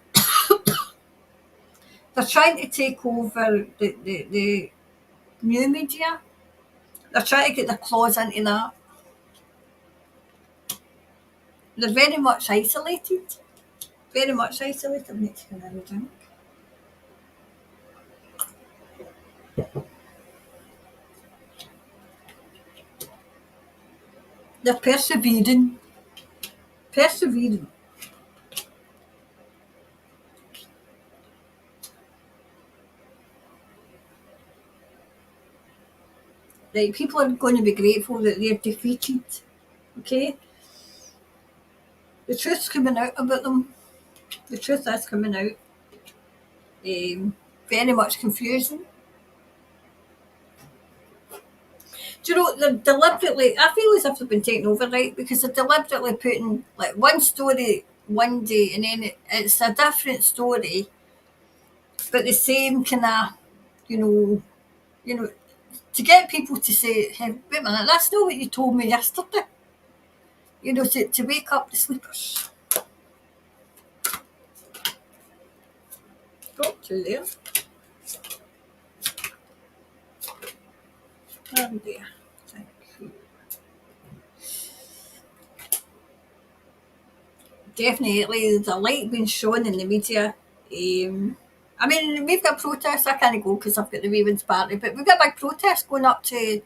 trying to take over the new media. They're trying to get their claws into that. They're very much isolated. Very much isolated. I need to get another drink. They're persevering. Persevering. Right, people are going to be grateful that they're defeated. Okay? The truth's coming out about them. The truth is coming out. Very much confusing. Do you know, they're deliberately, I feel as if they've been taken over, right? Because they're deliberately putting like one story one day and then it's a different story, but the same kind of, you know, you know, to get people to say, hey, wait a minute, that's not what you told me yesterday. To wake up the sleepers. Got to there. Oh dear. Thank you. definitely the light being shown in the media. I mean, we've got protests. I can't go because I've got the Ravens party, but we've got a big protest going up to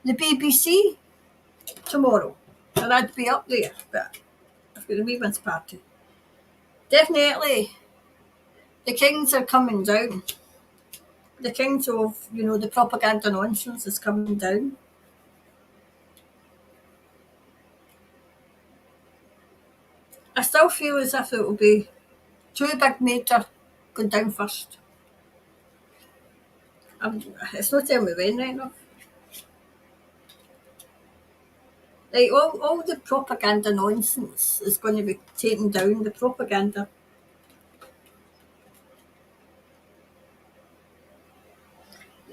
the BBC tomorrow, and I'd be up there, but I've got the Ravens party. Definitely, the kings are coming down. The kings of, the propaganda nonsense is coming down. I still feel as if it will be two big major going down first. It's not telling me when right now. Like all the propaganda nonsense is going to be taken down. The propaganda.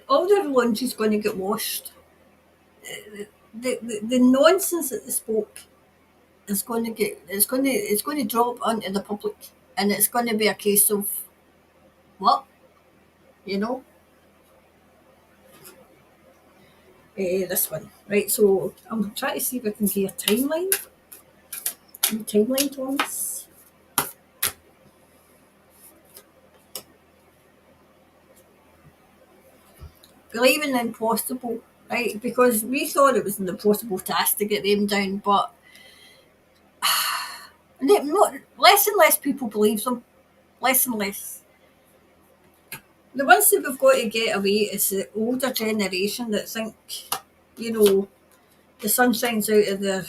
All their laundry's going to get washed. The nonsense that they spoke is going to it's going to drop onto the public, and it's going to be a case of what, you know. This one, right? So I'm trying to see if I can get a timeline. Timeline, Thomas. Believing the impossible, right? Because we thought it was an impossible task to get them down, but less and less people believe them. Less and less. The ones that we've got to get away is the older generation that think, the sun shines out of their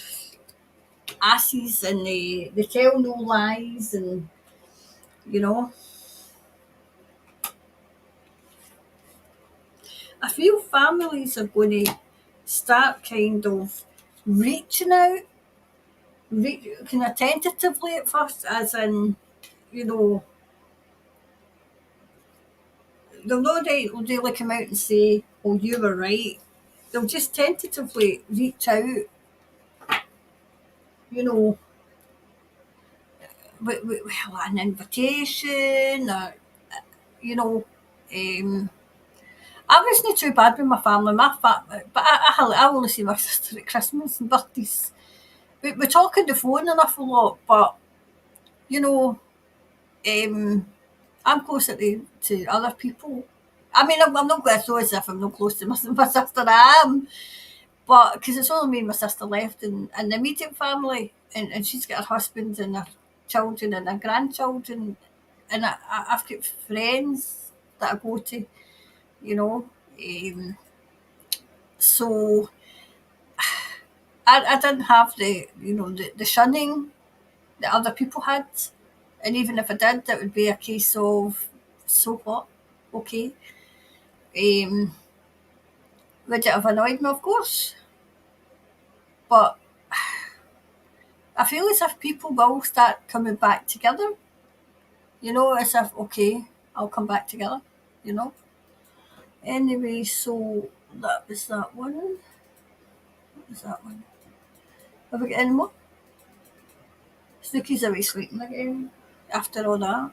asses, and they tell no lies, and I feel families are going to start kind of reaching out, kind of tentatively at first, as in, they'll not really come out and say, "Oh, you were right." They'll just tentatively reach out, you know, with an invitation, or, you know, I wasn't too bad with my family, but I only see my sister at Christmas and birthdays. We talk on the phone an awful lot, but you know, I'm closer to other people. I mean, I'm not going to throw as if I'm not close to my sister. I am, but because it's only me and my sister left, and the immediate family, and she's got her husband and her children and her grandchildren, and I've got friends that I go to, you know. So I didn't have the shunning that other people had, and even if I did, it would be a case of, so what? Okay. Um, would it have annoyed me? Of course, but I feel as if people will start coming back together. As if, okay, I'll come back together. You know. Anyway, so that was that one. What was that one? Have we got any more? Snooky's away sleeping again after all that.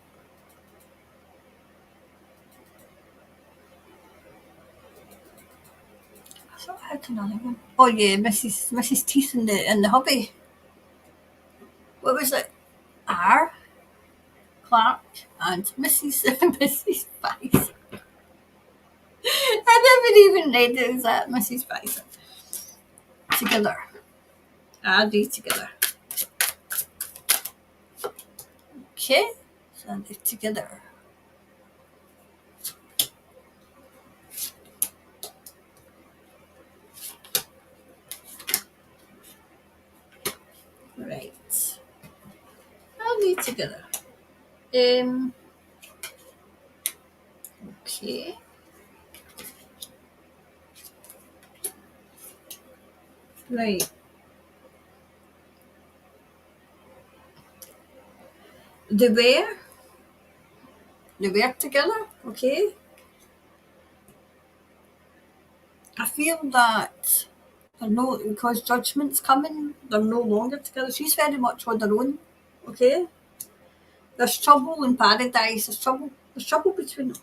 I thought I had another one. Oh yeah, Mrs. Teeth in the hubby. What was it? R. Clark and Mrs. Mrs. Spicer. I never even read it as that, Mrs. Spicer. Together. Are they together? Okay, so they're together. Right. Are they together? Okay. Right. They were together, okay. I feel that they're no, because judgment's coming, they're no longer together. She's very much on her own, okay. There's trouble in paradise. There's trouble between them.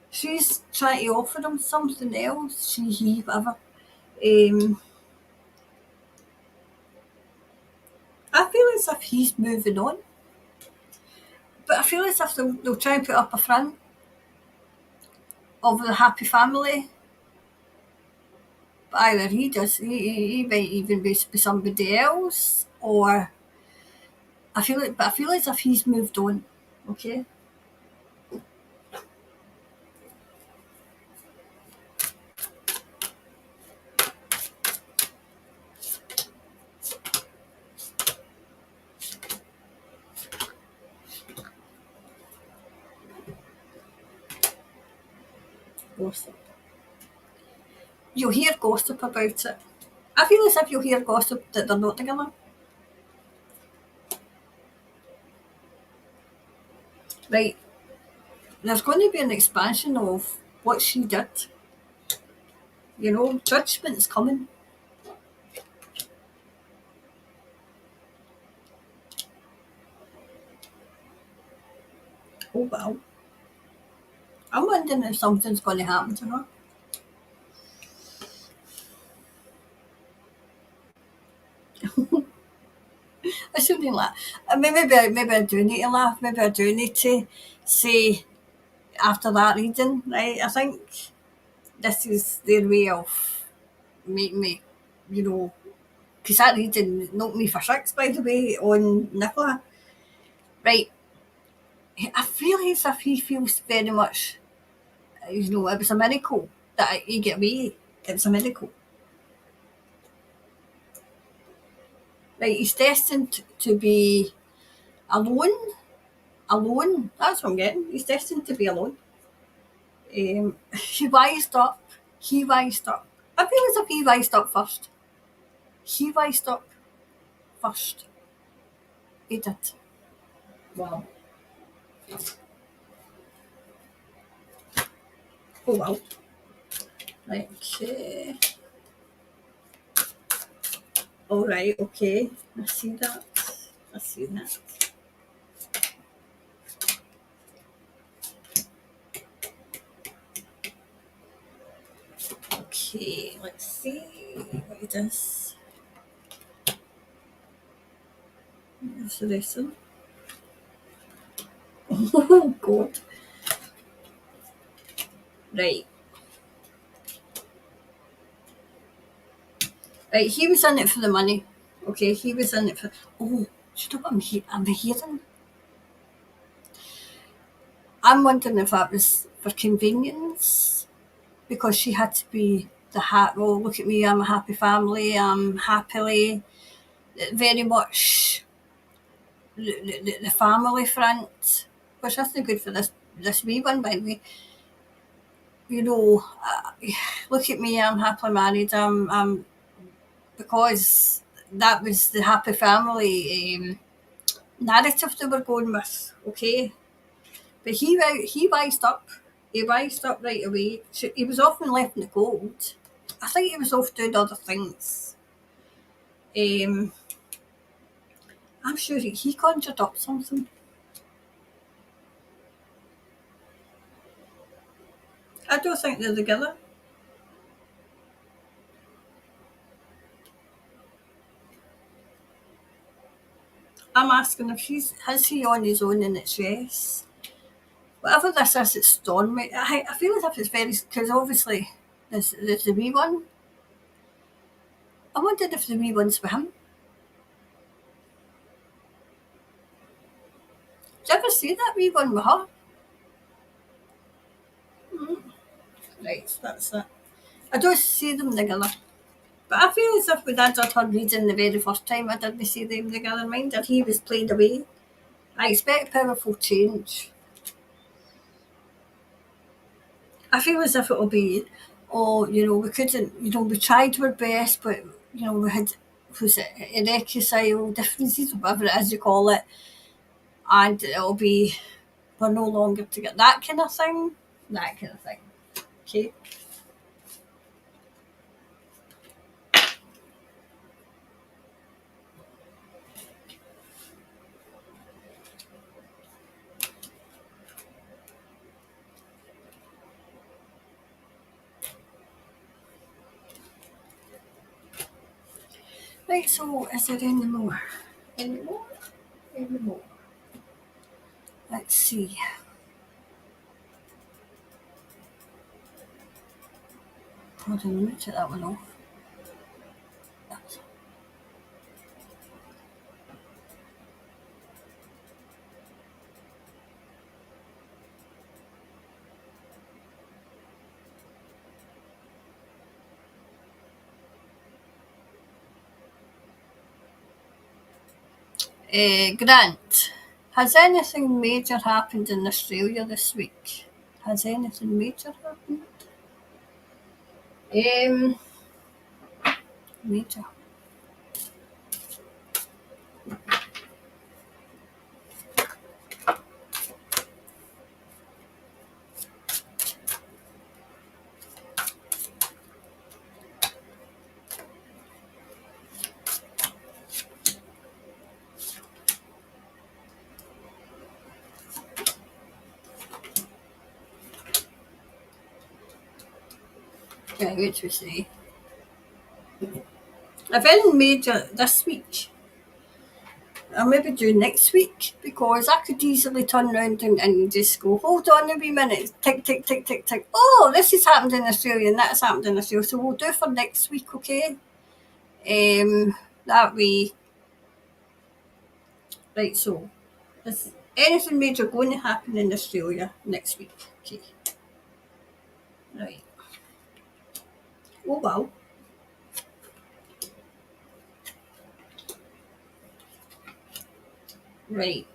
She's trying to offer him something else. He, whatever. I feel as if he's moving on. But I feel as if they'll try and put up a front of the happy family. But either he does, he might even be somebody else, or I feel as if he's moved on. Okay. Gossip. You'll hear gossip about it. I feel as if you'll hear gossip that they're not together. Right. There's going to be an expansion of what she did. You know, judgment's coming. Oh well. I'm wondering if something's going to happen to her. I shouldn't laugh. Maybe I do need to laugh. Maybe I do need to say after that reading, right? I think this is their way of making me, you know, because that reading knocked me for six, by the way, on Nicola. Right. I feel as if he feels very much, you know, it was a miracle that he get away. It was a miracle. Right. He's destined to be alone. Alone. That's what I'm getting. He's destined to be alone. He wised up. He wised up. I feel as if he wised up first. He wised up first. He did. Wow. Oh wow. Like, all right, okay. I see that. I see that. Okay, let's see what it is. What's the rest of them? Oh God. Right. Right, he was in it for the money. Okay, he was in it for. Oh, should I I'm hearing? I'm wondering if that was for convenience because she had to be the oh, look at me, I'm a happy family, I'm happily, very much the family front, which isn't good for this wee one, by the way. You know, look at me, I'm happily married, because that was the happy family narrative they were going with, okay? But he wised up. He wised up right away. He was often left in the cold. I think he was off doing other things. I'm sure he conjured up something. I don't think they're together. I'm asking if has he on his own and it's yes. Whatever this is, it's Stormy. I feel as if it's very, because obviously there's the wee one. I wondered if the wee one's with him. Did you ever see that wee one with her? Right, so that's it. I don't see them together. But I feel as if when I did her reading the very first time, I didn't see them together. Mind that he was played away. I expect powerful change. I feel as if it'll be, oh, you know, we couldn't, you know, we tried our best, but, you know, we had, was it, irreconcilable differences, whatever it is you call it, and it'll be, we're no longer together. That kind of thing. That kind of thing. Okay. Right, so is there any more? Any more? Any more? Let's see. Hold on, let me take that one off. Grant, has anything major happened in Australia this week? Has anything major happened? Major. Yeah, which we say. If anything major this week, I'll maybe do next week because I could easily turn around and just go, hold on a wee minute, tick, tick, tick, tick, tick. Oh, this has happened in Australia and that's happened in Australia. So we'll do for next week, okay? That way. Right, so is anything major going to happen in Australia next week? Okay. Right. Oh, well. Right.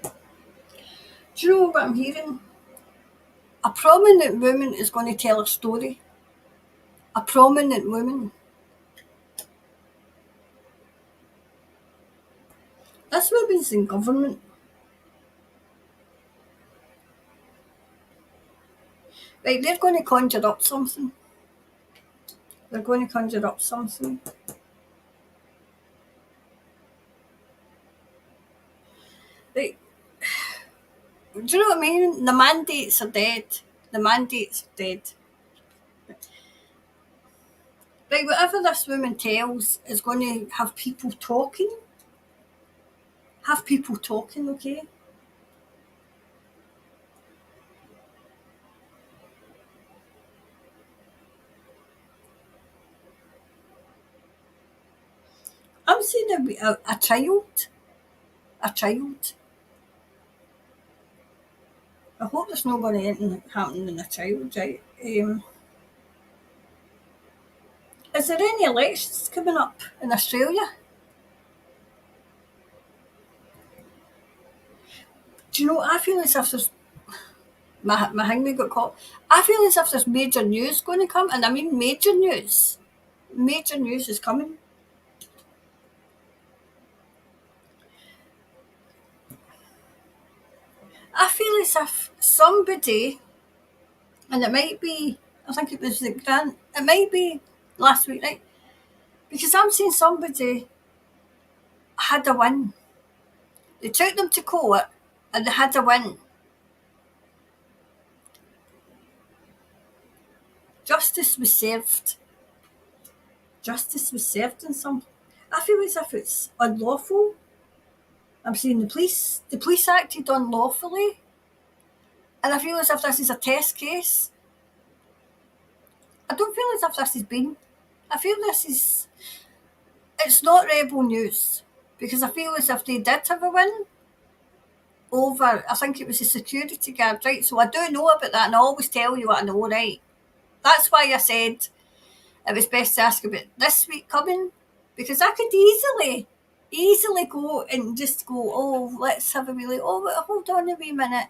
Do you know what I'm hearing? A prominent woman is going to tell a story. A prominent woman. This woman's in government. Right, they're going to conjure up something. They're going to conjure up something. Right. Do you know what I mean? The mandates are dead. The mandates are dead. Right, whatever this woman tells is going to have people talking. Have people talking, okay? I'm seeing a child. A child. I hope there's not going to anything happening in a child, right? Is there any elections coming up in Australia? Do you know, I feel as if there's my hangman got caught. I feel as if there's major news going to come, and I mean major news. Major news is coming. I feel as if somebody, and it might be, I think it was the Grant, it might be last week, right? Because I'm seeing somebody had a win. They took them to court and they had a win. Justice was served. Justice was served in some. I feel as if it's unlawful. I'm saying the police acted unlawfully. And I feel as if this is a test case. I don't feel as if this has been. I feel it's not Rebel News. Because I feel as if they did have a win over, I think it was a security guard, right? So I do know about that and I always tell you what I know, right? That's why I said it was best to ask about this week coming. Because I could easily go and just go, oh, let's have a wee hold on a wee minute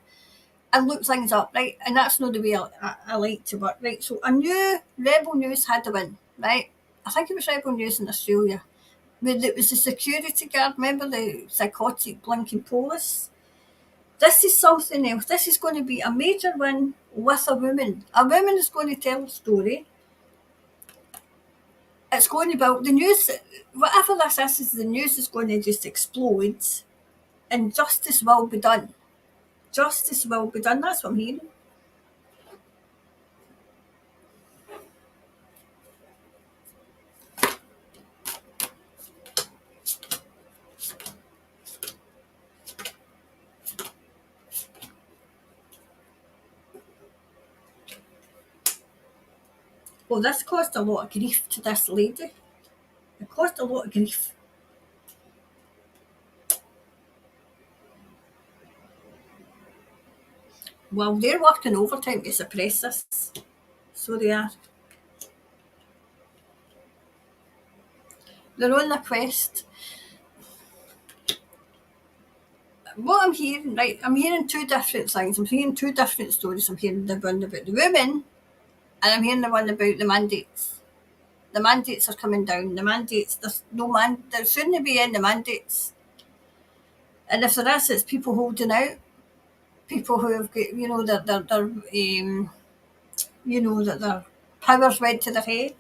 and look things up, right? And that's not the way I like to work, right? So I knew Rebel News had to win, right? I think it was Rebel News in Australia. Where it was the security guard, remember the psychotic blinking police? This is something else. This is going to be a major win with a woman. A woman is going to tell a story. It's going to build the news. Whatever this is the news is going to just explode and justice will be done. Justice will be done. That's what I'm hearing. Well, this caused a lot of grief to this lady. It caused a lot of grief. Well, they're working overtime to suppress this. So they are. They're on a quest. What I'm hearing, right, I'm hearing two different things. I'm hearing two different stories. I'm hearing the one about the women, and I'm hearing the one about the mandates. The mandates are coming down. The mandates, there shouldn't be any mandates. And if there is, it's people holding out. People who have got, that their powers went to their head.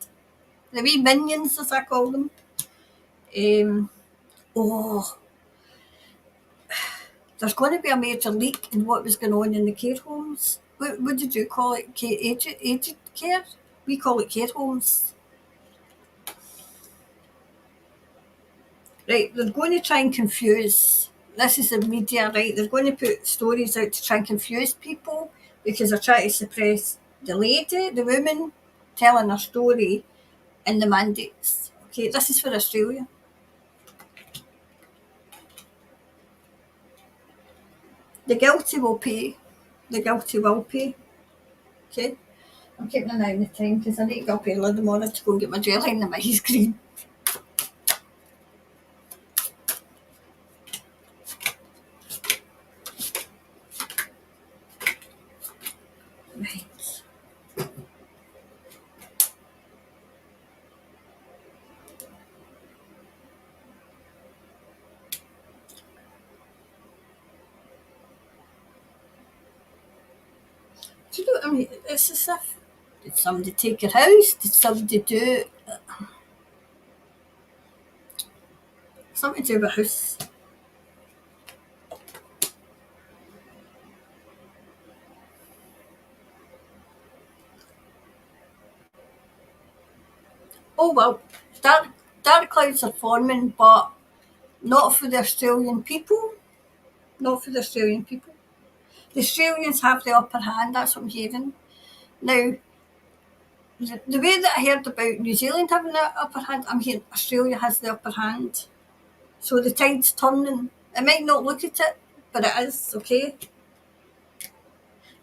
The wee minions, as I call them. Oh, there's going to be a major leak in what was going on in the care homes. What did you call it? Aged care? We call it care homes. Right, they're going to try and confuse. This is the media, right? They're going to put stories out to try and confuse people because they're trying to suppress the lady, the woman telling her story, and the mandates. Okay, this is for Australia. The guilty will pay. The guilty will pay. Okay? I'm keeping an eye on the time because I need to go up early in the morning to go and get my jelly and my ice cream. Right. Do you know what I mean? It's as if, did somebody take your house? Did somebody do something to do with a house? Oh well, dark clouds are forming, but not for the Australian people. Not for the Australian people. The Australians have the upper hand, that's what I'm hearing. Now, the way that I heard about New Zealand having the upper hand, I'm hearing Australia has the upper hand. So the tide's turning. It might not look at it, but it is, okay?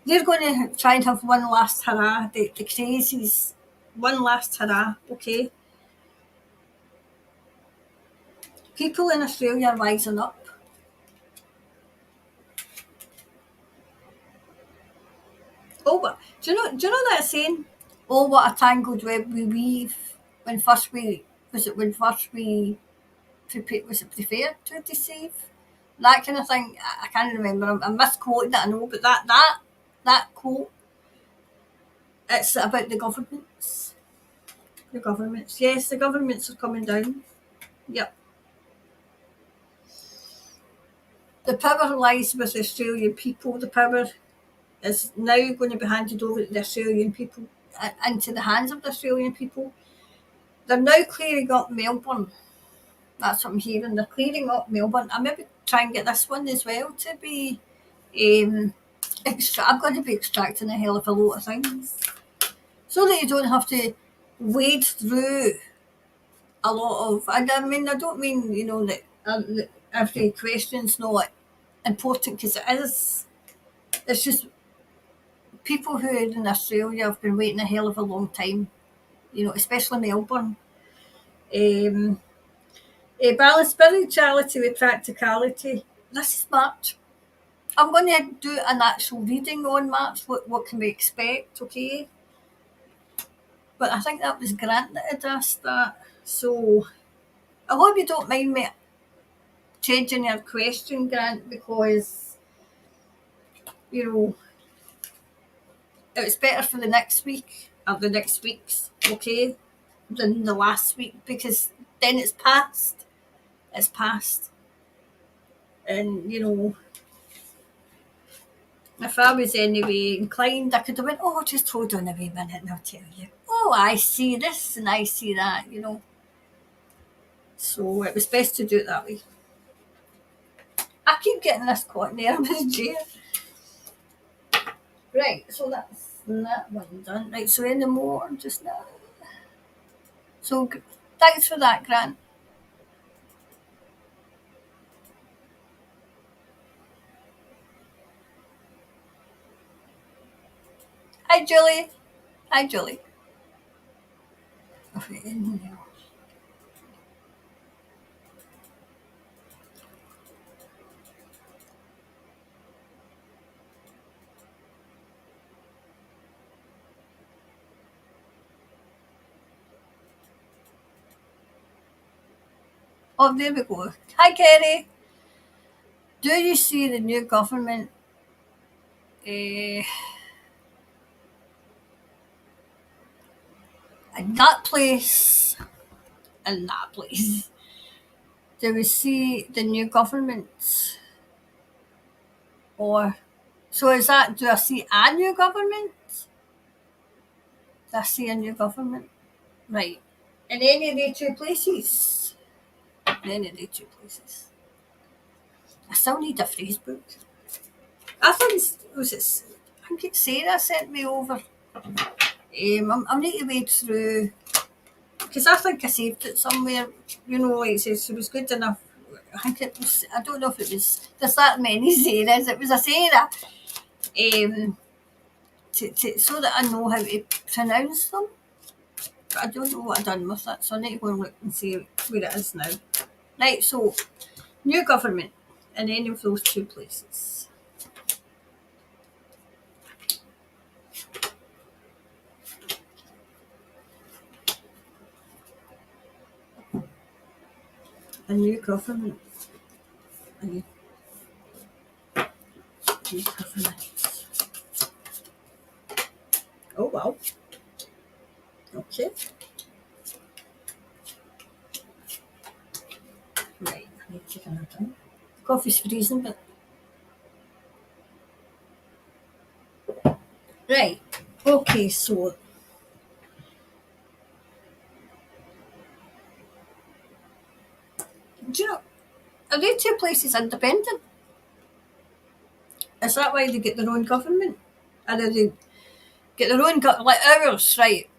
They're going to try and have one last hurrah, the crazies. One last hurrah, okay? People in Australia are rising up. Oh, but do you know that saying? Oh, what a tangled web we weave. When first we was prepared to deceive? That kind of thing. I can't remember. I'm misquoting it. I know, but that quote. It's about the governments. The governments. Yes, the governments are coming down. Yep. The power lies with the Australian people. The power is now going to be handed over to the Australian people, into the hands of the Australian people. They're now clearing up Melbourne. That's what I'm hearing. They're clearing up Melbourne. I maybe try and get this one as well to be I'm going to be extracting a hell of a lot of things so that you don't have to wade through a lot of. And I mean, I don't mean that every question's not important because it is. It's just people who are in Australia have been waiting a hell of a long time. Especially Melbourne. Balance spirituality with practicality. This is March. I'm going to do an actual reading on March. What can we expect? Okay. But I think that was Grant that had asked that. So I hope you don't mind me changing your question, Grant, because it was better for the next week or the next weeks, okay, than the last week because then it's past. It's past. And if I was anyway inclined, I could have went, oh, just hold on a wee minute and I'll tell you. Oh, I see this and I see that, So it was best to do it that way. I keep getting this caught in the air with Jay. Right, so that's that one done. Right, so any more just now? So thanks for that, Grant. Hi, Julie. Hi, Julie. Oh, there we go. Hi, Kerry. Do you see the new government? Uh, in that place and that place. Do we see the new government? Or so is that? Do I see a new government? Do I see a new government? Right. In any of the two places. In any of the two places. I still need a phrase book. I think I think it's Sarah sent me over. I need to wade through because I think I saved it somewhere. You know, like it says it was good enough. I think it was. I don't know if it was. There's that many Sarahs. It was a Sarah. So that I know how to pronounce them. But I don't know what I've done with it, so I need to go and look and see where it is now. Right, so new government in any of those two places. A new government. A new government. Oh wow. Okay. Right, I need to take another drink. Coffee's freezing, but right. Okay, so do you know are they two places independent? Is that why they get their own government? Or do they get their own like ours, right?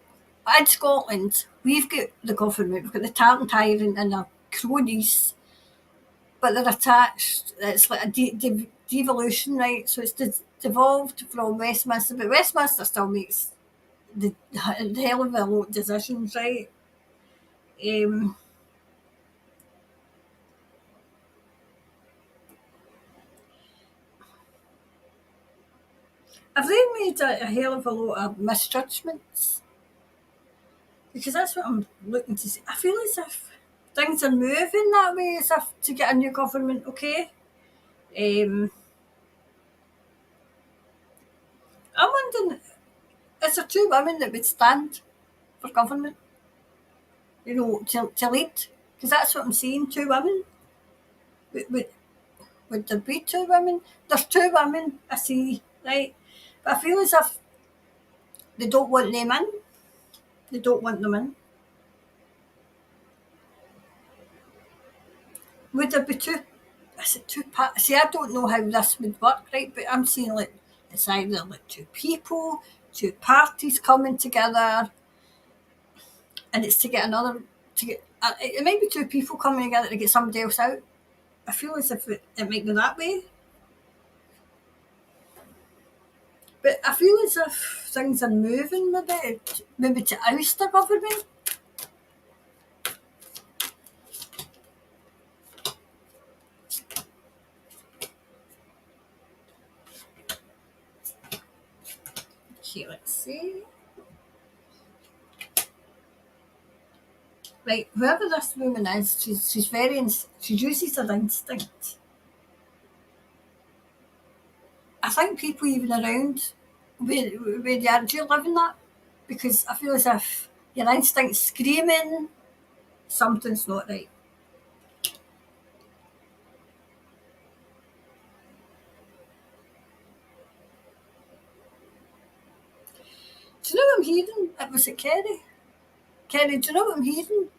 In Scotland, we've got the government, we've got the Tartan Tyrant and the cronies, but they're attached. It's like a devolution, right? So it's devolved from Westminster, but Westminster still makes the hell of a lot of decisions, right? Um, have they made a hell of a lot of misjudgments? Because that's what I'm looking to see. I feel as if things are moving that way, as if to get a new government, okay? I'm wondering, is there two women that would stand for government? You know, to lead? Because that's what I'm seeing, two women. Would, would there be two women? There's two women I see, right? But I feel as if they don't want them in. They don't want them in. Would there be two? Is it two parts? See, I don't know how this would work, right? But I'm seeing like it's either like two people, two parties coming together, and it's to get another to get. It might be two people coming together to get somebody else out. I feel as if it might go that way. But I feel as if things are moving maybe to oust the government. Okay, let's see. Right, whoever this woman is, she's very she uses her instinct. I think people even around where they are, do you live in that? Because I feel as if your instinct's screaming something's not right. Do you know what I'm hearing? It was at Kerry. Kerry, do you know what I'm hearing?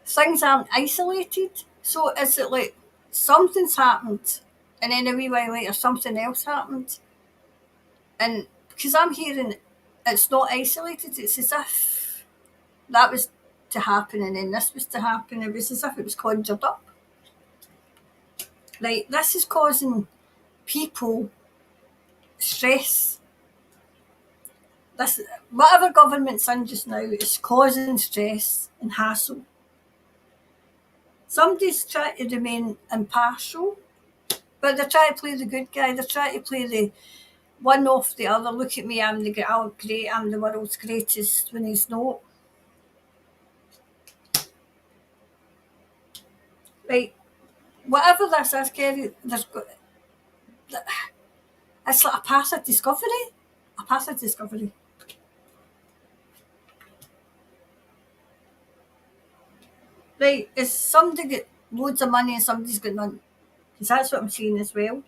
Things aren't isolated. So is it like something's happened and then a wee while later something else happened? And because I'm hearing it's not isolated, it's as if that was to happen and then this was to happen. It was as if it was conjured up. Like, this is causing people stress. This, whatever government's in just now is causing stress and hassle. Somebody's trying to remain impartial, but they're trying to play the good guy. They're trying to play the one off the other. Look at me, I'm great, I'm the world's greatest, when he's not. Like, whatever this is, Kerry, it's like a passive discovery. A passive discovery. Right, is somebody got loads of money and somebody's got none? Because that's what I'm seeing as well.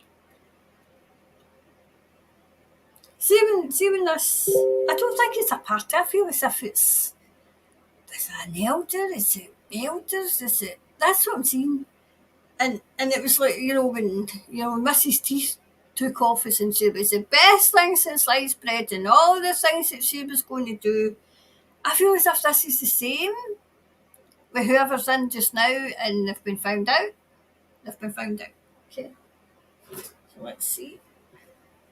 See when this, I don't think it's a party. I feel as if is it an elder? Is it elders? Is it? That's what I'm seeing. And it was like, when Mrs. T took office and she was the best thing since sliced bread and all the things that she was going to do. I feel as if this is the same with whoever's in just now, and they've been found out. Okay. So let's see.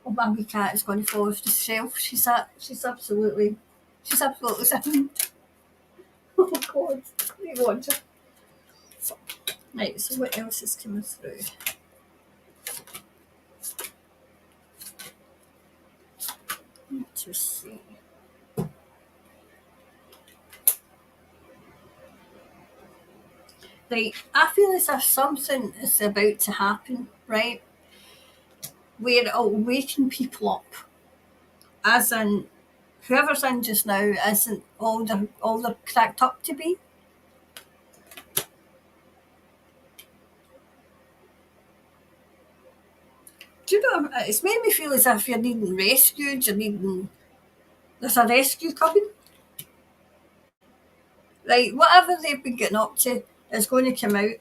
Oh, my wee cat is going to fall off the shelf. She's absolutely sound. Oh God, we watch her. Right, so what else is coming through? Let's see. Right, I feel as if something is about to happen, right? Where it'll waken people up. As in, whoever's in just now isn't all they're cracked up to be. Do you know, it's made me feel as if you're needing rescued, there's a rescue coming. Right, whatever they've been getting up to is going to come out.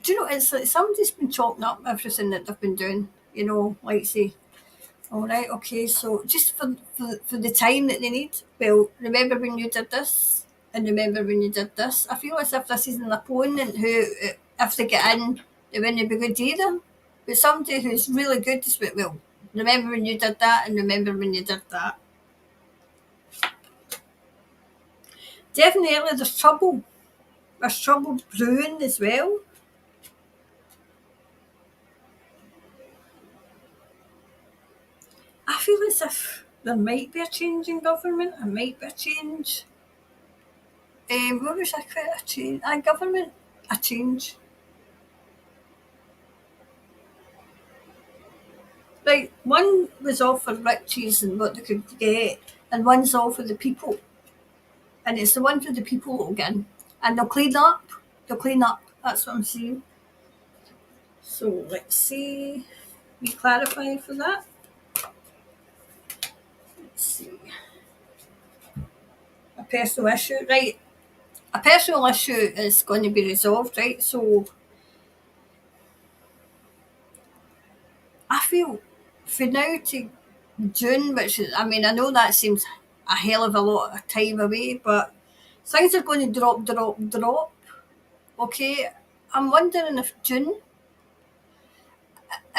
Do you know, it's like somebody's been chalking up everything that they've been doing, like say, all right, okay, so just for the time that they need, well, remember when you did this, and remember when you did this. I feel as if this is an opponent who, if they get in, they wouldn't be good either. But somebody who's really good is, well, remember when you did that, and remember when you did that. Definitely there's trouble. There's trouble brewing as well. I feel as if there might be a change in government. There might be a change. What was I quite a change? Government, a change. Right, one was all for riches and what they could get, and one's all for the people. And it's the one for the people that'll get in. And they'll clean up. That's what I'm saying. So let's see. We clarify for that. Let's see. A personal issue, right? A personal issue is going to be resolved, right? So I feel for now to June, which is, I know that seems a hell of a lot of time away, but things are going to drop. Okay, I'm wondering if June,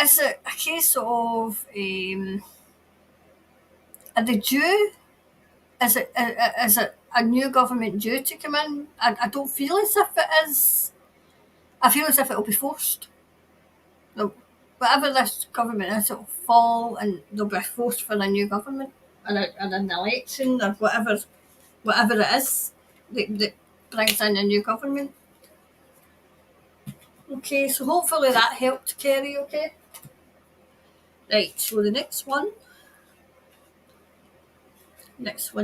is it a case of, are they due? Is it a new government due to come in? I don't feel as if it is. I feel as if it'll be forced. Whatever this government is, it'll fall and they'll be forced for a new government and an election or whatever it is that brings in a new government. Okay, so hopefully that helped, Kerry, okay? Right, so the next one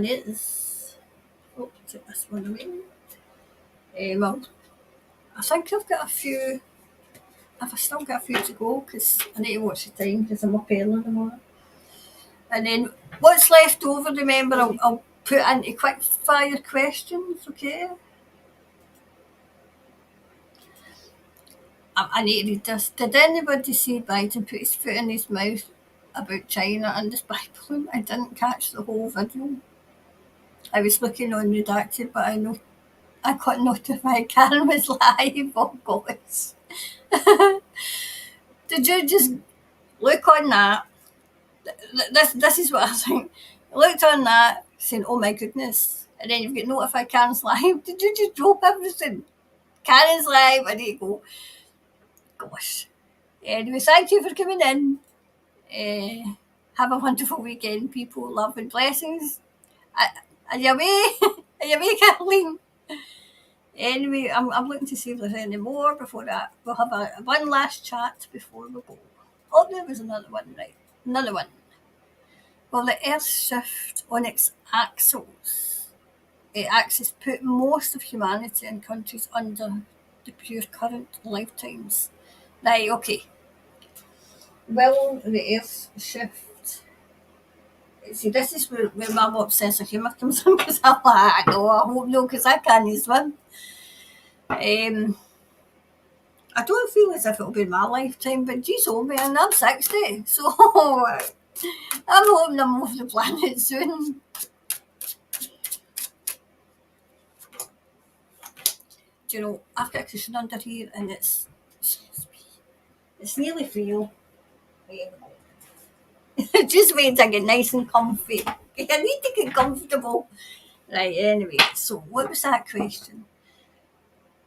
is, take this one away. Well, I think I've still got a few to go because I need to watch the time because I'm up early in the morning. And then what's left over, remember, I'll put into quick fire questions, okay? I need to read this. Did anybody see Biden put his foot in his mouth about China and the spy balloon? I didn't catch the whole video. I was looking on Redacted, but I got notified Karen was live. Oh gosh. Did you just look on that? This is what I think. I looked on that, saying, "Oh my goodness!" And then you get notified Karen's live. Did you just drop everything? Karen's live. I need to go. Gosh. Anyway, thank you for coming in. Have a wonderful weekend, people. Love and blessings. Are you away? Are you away, Kathleen? Anyway, I'm looking to see if there's any more before that. We'll have one last chat before we go. Oh, there was another one, right? Another one. Will the Earth shift on its axis put most of humanity and countries under the pure current lifetimes? Right, okay. Will the Earth shift? See, this is where my sense of humour comes from, because I'm like, no, I hope no, because I can't swim. I don't feel as if it'll be my lifetime, but geez, oh man, I'm 60, so I'm hoping I'm off the planet soon. Do you know, I've got a cushion under here, and it's nearly full. Just wait till I get nice and comfy. I need to get comfortable. Right, anyway, so what was that question?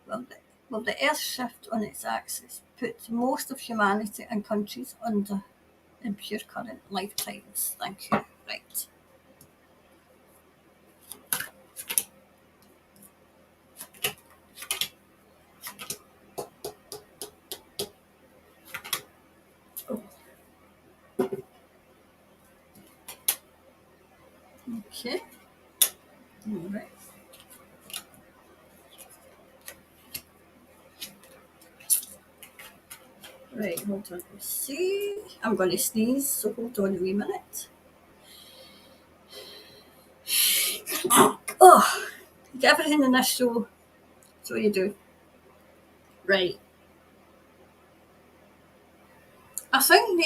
Will the Earth shift on its axis put most of humanity and countries under in pure current lifetimes? Thank you. Right. Okay. All right. Right, hold on. Let's see. I'm going to sneeze, so hold on a wee minute. Oh, you get everything in this show. That's what you do. Right. I think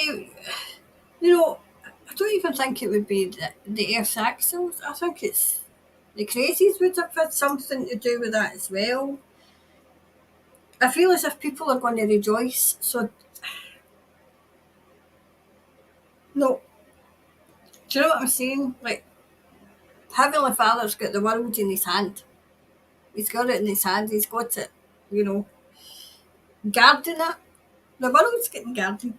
I don't even think it would be the Earth's axles. I think it's the crazies would have had something to do with that as well. I feel as if people are going to rejoice. So, no, do you know what I'm saying? Like, Heavenly Father's got the world in his hand. He's got it in his hand. He's got it, guarding it. The world's getting guarded.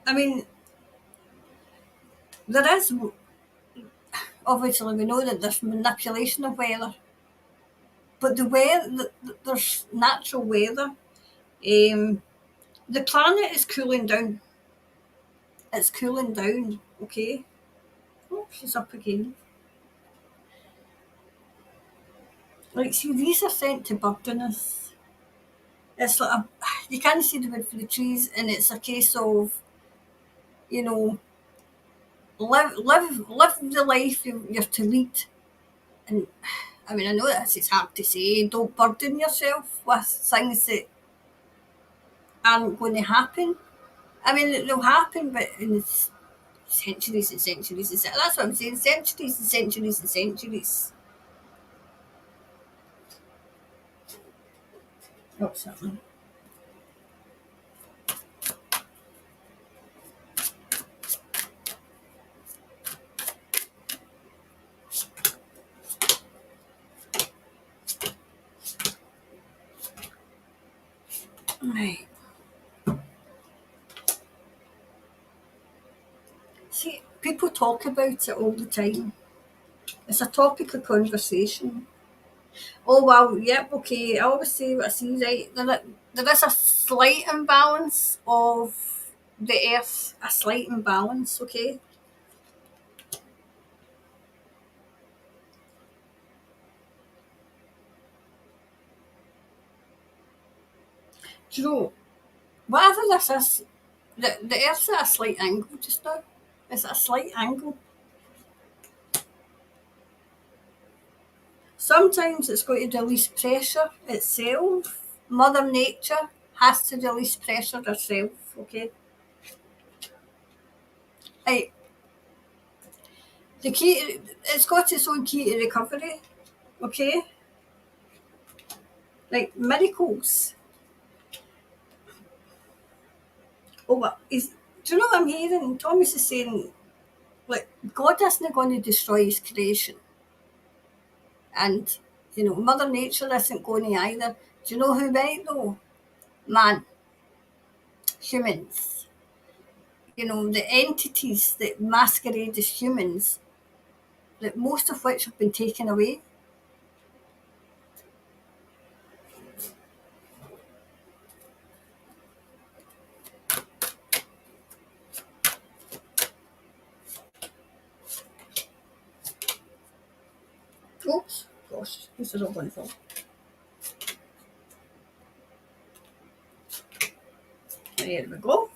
I mean, there is, obviously, we know that there's manipulation of weather, but there's natural weather. The planet is cooling down. It's cooling down, okay? Oh, she's up again. Like, see, these are sent to burden us. It's like you can't see the wood for the trees, and it's a case of, you know, live the life you're to lead. And I mean, I know this is hard to say. Don't burden yourself with things that aren't going to happen. I mean, they'll happen, but in centuries and centuries and centuries. That's what I'm saying. Centuries and centuries and centuries. What's something? Right. See, people talk about it all the time. It's a topic of conversation. Oh wow, yep, okay. I always say what I see, right? There is a slight imbalance of the earth, a slight imbalance, okay? Do you know, whatever this is, the earth's at a slight angle just now. It's at a slight angle. Sometimes it's going to release pressure itself. Mother Nature has to release pressure herself, okay? I the key, it's got its own key to recovery, okay? Like miracles. Oh, what is? Do you know what I'm hearing? Thomas is saying, like, God isn't going to destroy His creation, and Mother Nature isn't going to either. Do you know who might though? Man, humans. The entities that masquerade as humans, that most of which have been taken away. Oops, gosh, this is all going to fall. There we go.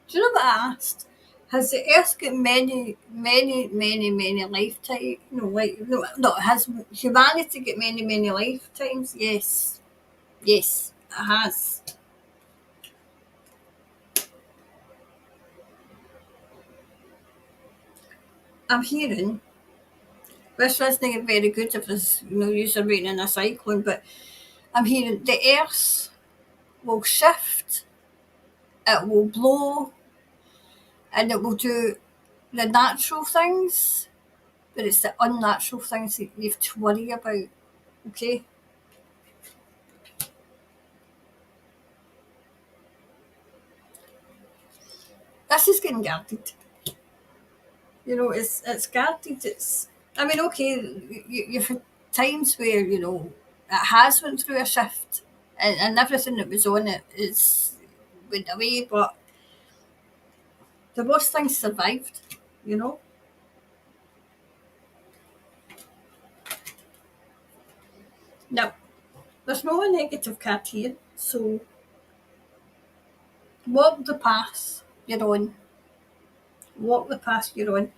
Do you know what I asked? Has the Earth got many, many, many, many lifetimes? No, has humanity got many, many lifetimes? Yes. Yes, it has. I'm hearing, this isn't very good if there's, you're reading in a cyclone, but I'm hearing the Earth will shift, it will blow, and it will do the natural things, but it's the unnatural things that you have to worry about, okay? This is getting guarded. It's guarded. I mean, okay, you've had times where, it has went through a shift and everything that was on it is went away, but the worst things survived, you know? Now, there's no a negative card here, so walk the path you're on. Walk the path you're on.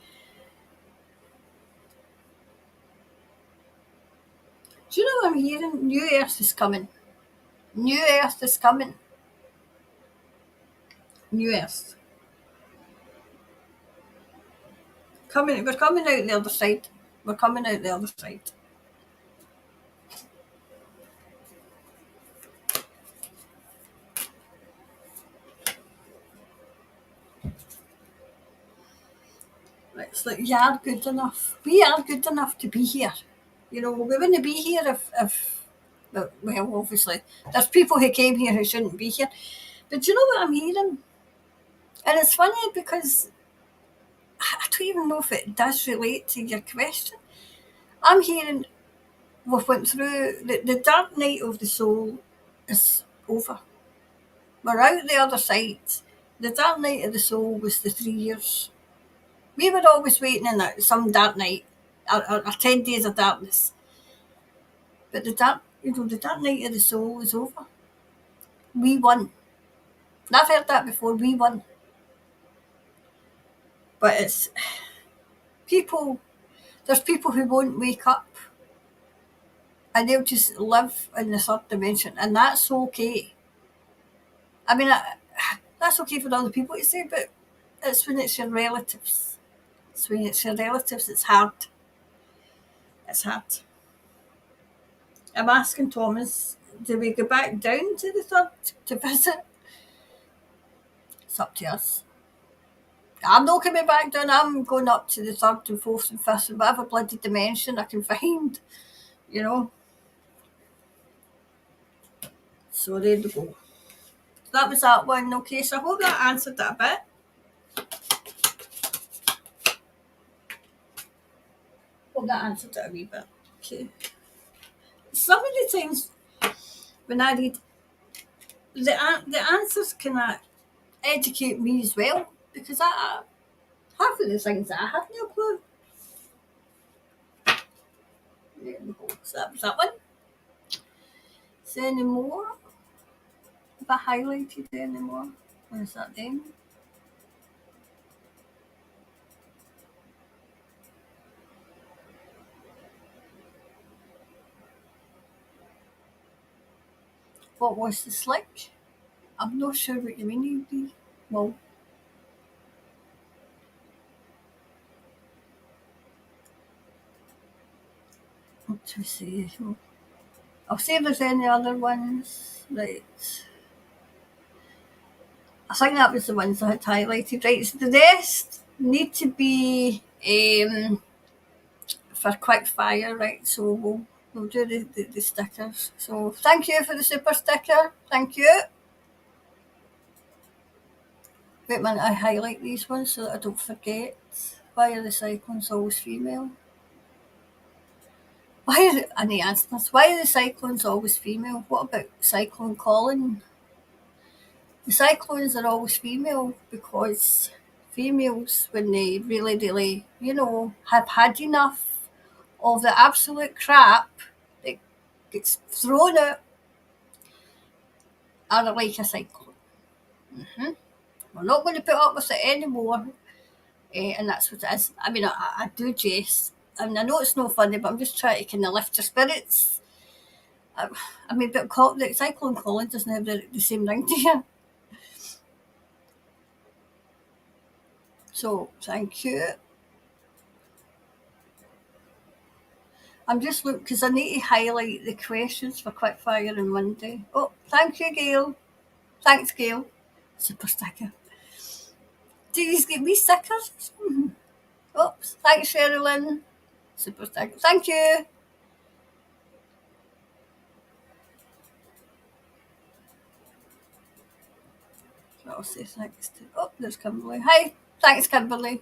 Do you know what I'm hearing? New Earth is coming. New Earth is coming. New Earth. We're coming out the other side. We're coming out the other side. It's like, you are good enough. We are good enough to be here. We wouldn't be here if well, obviously, there's people who came here who shouldn't be here. But do you know what I'm hearing? And it's funny because I don't even know if it does relate to your question. I'm hearing we've went through the dark night of the soul is over. We're out the other side. The dark night of the soul was the 3 years. We were always waiting in some dark night, or 10 days of darkness. But the dark night of the soul is over. We won. And I've heard that before. We won. But it's people. There's people who won't wake up, and they'll just live in the third dimension, and that's okay. I mean, that's okay for other people to say, but it's when it's your relatives. It's when it's your relatives. It's hard. It's hard. I'm asking Thomas, do we go back down to the third to visit? It's up to us. I'm not coming back down. I'm going up to the third and fourth and fifth and whatever bloody dimension I can find, you know. So there you go. That was that one. Okay, so I hope that answered that a bit. Hope that answered it a wee bit. Okay. Some of the times when I read, the answers kind of educate me as well, because I half of the things I had no clue. There we go. So that was that one. Is there any more? Have I highlighted any more? Or is that them? What was the slick? I'm not sure what you mean, EB. Well, what to say? I'll see if there's any other ones. Right. I think that was the ones I had highlighted. Right, so the rest need to be for quick fire, right? So we'll do the stickers. So thank you for the super sticker. Thank you. Wait a minute, I highlight these ones so that I don't forget. Why are the cyclones always female? I need to answer this. Why are the cyclones always female? What about Cyclone Colin? The cyclones are always female because females, when they really, have had enough of the absolute crap that gets thrown out, are like a cyclone. We're not going to put up with it anymore. And that's what it is. I mean, I do jest. I mean, I know it's no funny, but I'm just trying to kind of lift your spirits. I mean, but the Cyclone Colin doesn't have the same ring to you. So, thank you. I'm just looking because I need to highlight the questions for Quickfire on Monday. Oh, thank you, Gail. Thanks, Gail. Super sticker. Do you get me stickers? Oops. Thanks, Sherilyn. Super sticker. Thank you. So I'll say thanks to. Oh, there's Kimberly. Hi. Thanks, Kimberly.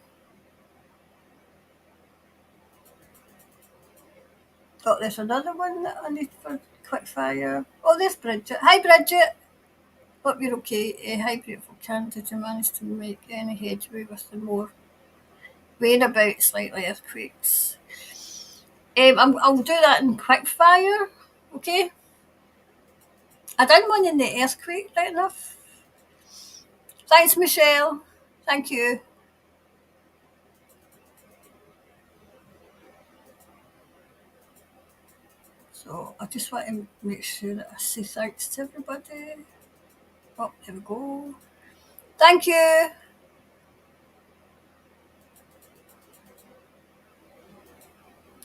Oh, there's another one that I need for Quickfire. Oh, there's Bridget. Hi, Bridget. Hope you're okay. Hi, beautiful Karen. Did you manage to make any headway with the more weighing about slightly earthquakes? I'll do that in Quickfire. Okay. I done one in the earthquake, right enough. Thanks, Michelle. Thank you. So I just want to make sure that I say thanks to everybody. Oh, there we go. Thank you.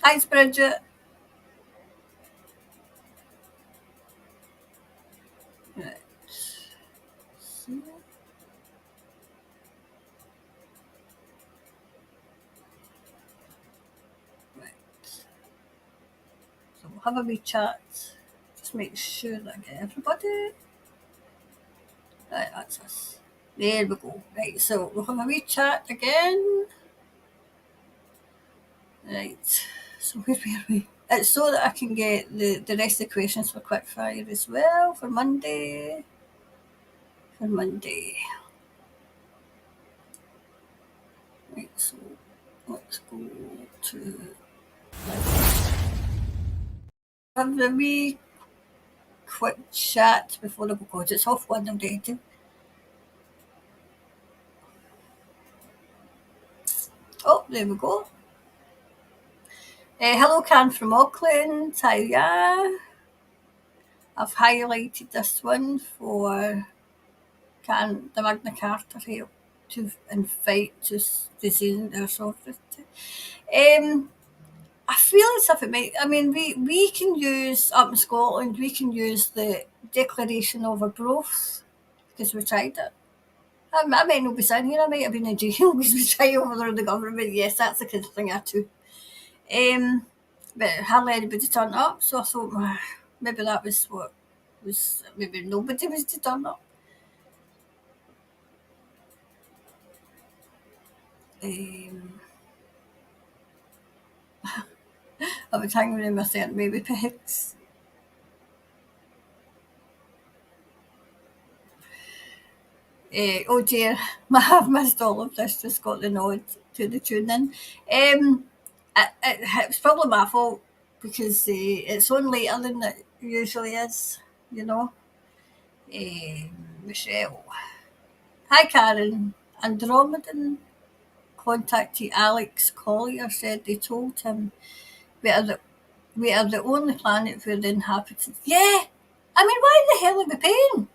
Thanks, Bridget. Right. Right. So we'll have a wee chat. Just make sure that I get everybody. Right, that's us. There we go. Right, so we'll have a wee chat again. Right, so where were we? It's so that I can get the rest of the questions for Quickfire as well for Monday. For Monday. Right, so let's go to have a wee quick chat before I go because it's off one already. Oh, there we go. Hello, Karen from Auckland. Hiya. I've highlighted this one for the Magna Carta help to and fight to the their sovereignty. I feel as if it might. I mean, we can use up in Scotland. We can use the Declaration of Arbroath because we tried it. I might not be sitting here. I might have been in jail because we tried over the government. Yes, that's the kind of thing I do. But hardly anybody turned up, so I thought maybe that was what was. Maybe nobody was to turn up. I was hanging around with certain baby pigs. Oh dear, I've missed all of this, just got the nod to the tune in. It's probably my fault because it's on later than it usually is, you know. Michelle. Hi Karen. Andromedan contacted Alex Collier, said they told him we are the only planet where the inhabitants. Yeah, I mean, why the hell are we paying?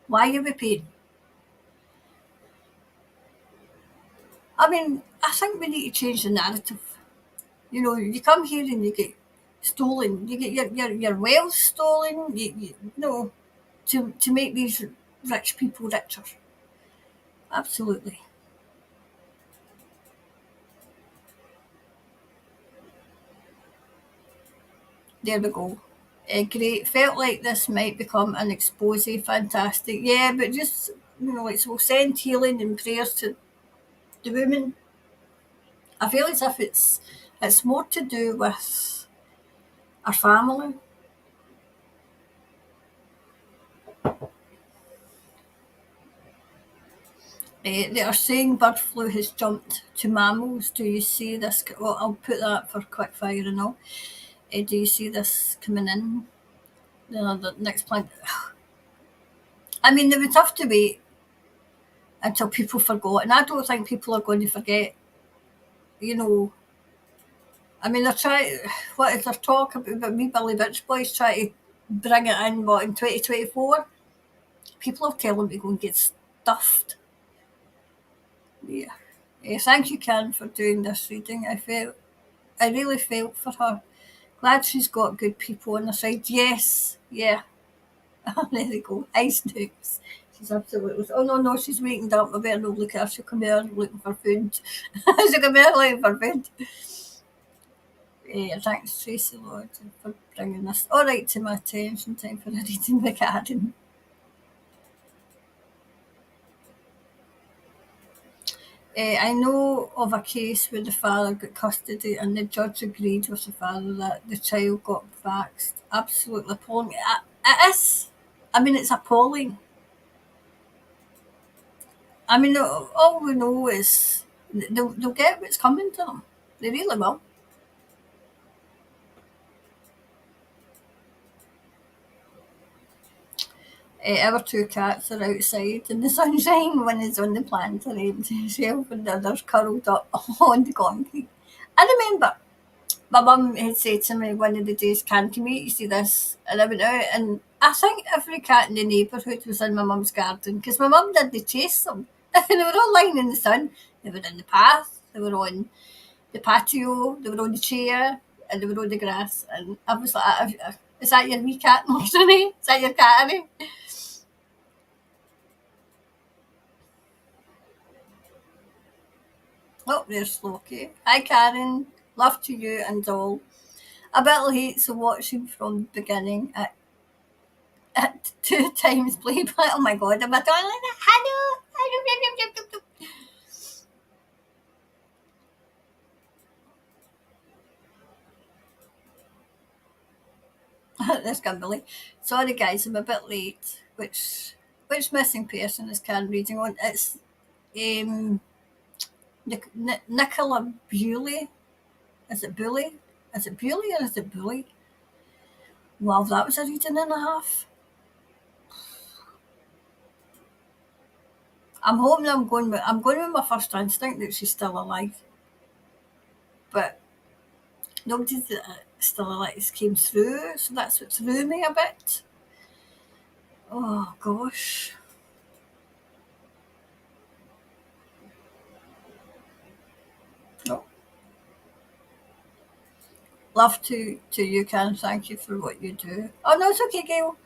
Why are we paying? I mean, I think we need to change the narrative. You know, you come here and you get stolen. You get your wealth stolen. To make these rich people richer. Absolutely. There we go. Great. Felt like this might become an expose. Fantastic. Yeah, but just, like, so we'll send healing and prayers to the women. I feel as if it's more to do with our family. They are saying bird flu has jumped to mammals. Do you see this? Well, I'll put that for quick fire and all. Do you see this coming in? The next plant. I mean, they would have to wait until people forgot, and I don't think people are going to forget. You know, I mean, they're trying. What is there talk about me, Billy Bitch Boys, trying to bring it in, what, in 2024? People are telling me to go and get stuffed. Yeah. Thank you, Karen, for doing this reading. I really felt for her. Glad she's got good people on the side. Yes, yeah. There you go. Ice Nukes. She's absolutely. Oh no, no, she's waking up. I better not look at her. She'll come here looking for food. She'll come here looking for food. Thanks, Tracy Lord, for bringing this all right to my attention. Time for a reading the garden. I know of a case where the father got custody and the judge agreed with the father that the child got vaxxed. Absolutely appalling. It is. I mean, it's appalling. I mean, all we know is they'll get what's coming to them. They really will. Our two cats are outside in the sunshine. One is on the planter shelf and the other's curled up on the concrete. I remember my mum had said to me one of the days, "Can come out, you see this?" And I went out, and I think every cat in the neighbourhood was in my mum's garden because my mum didn't chase them. They were all lying in the sun. They were in the path. They were on the patio. They were on the chair, and they were on the grass. And I was like, "Is that your wee cat, Annie? Is that your cat, Annie?" Oh, there's Loki. Hi, Karen. Love to you and all. A bit late, so watching from the beginning at 2 times playback. Oh my god, am I doing like that? Hello. Hello. This Kimberly. Sorry guys, I'm a bit late. Which missing person is Karen reading on? It's um Nicola Bewley. Is it Bully? Is it Bewley or is it Bully? Well, that was a reading and a half. I'm hoping I'm going with my first instinct that she's still alive. But nobody that still alive came through, so that's what threw me a bit. Oh gosh. No. Love to you, Karen. Thank you for what you do. Oh no, it's okay, Gail.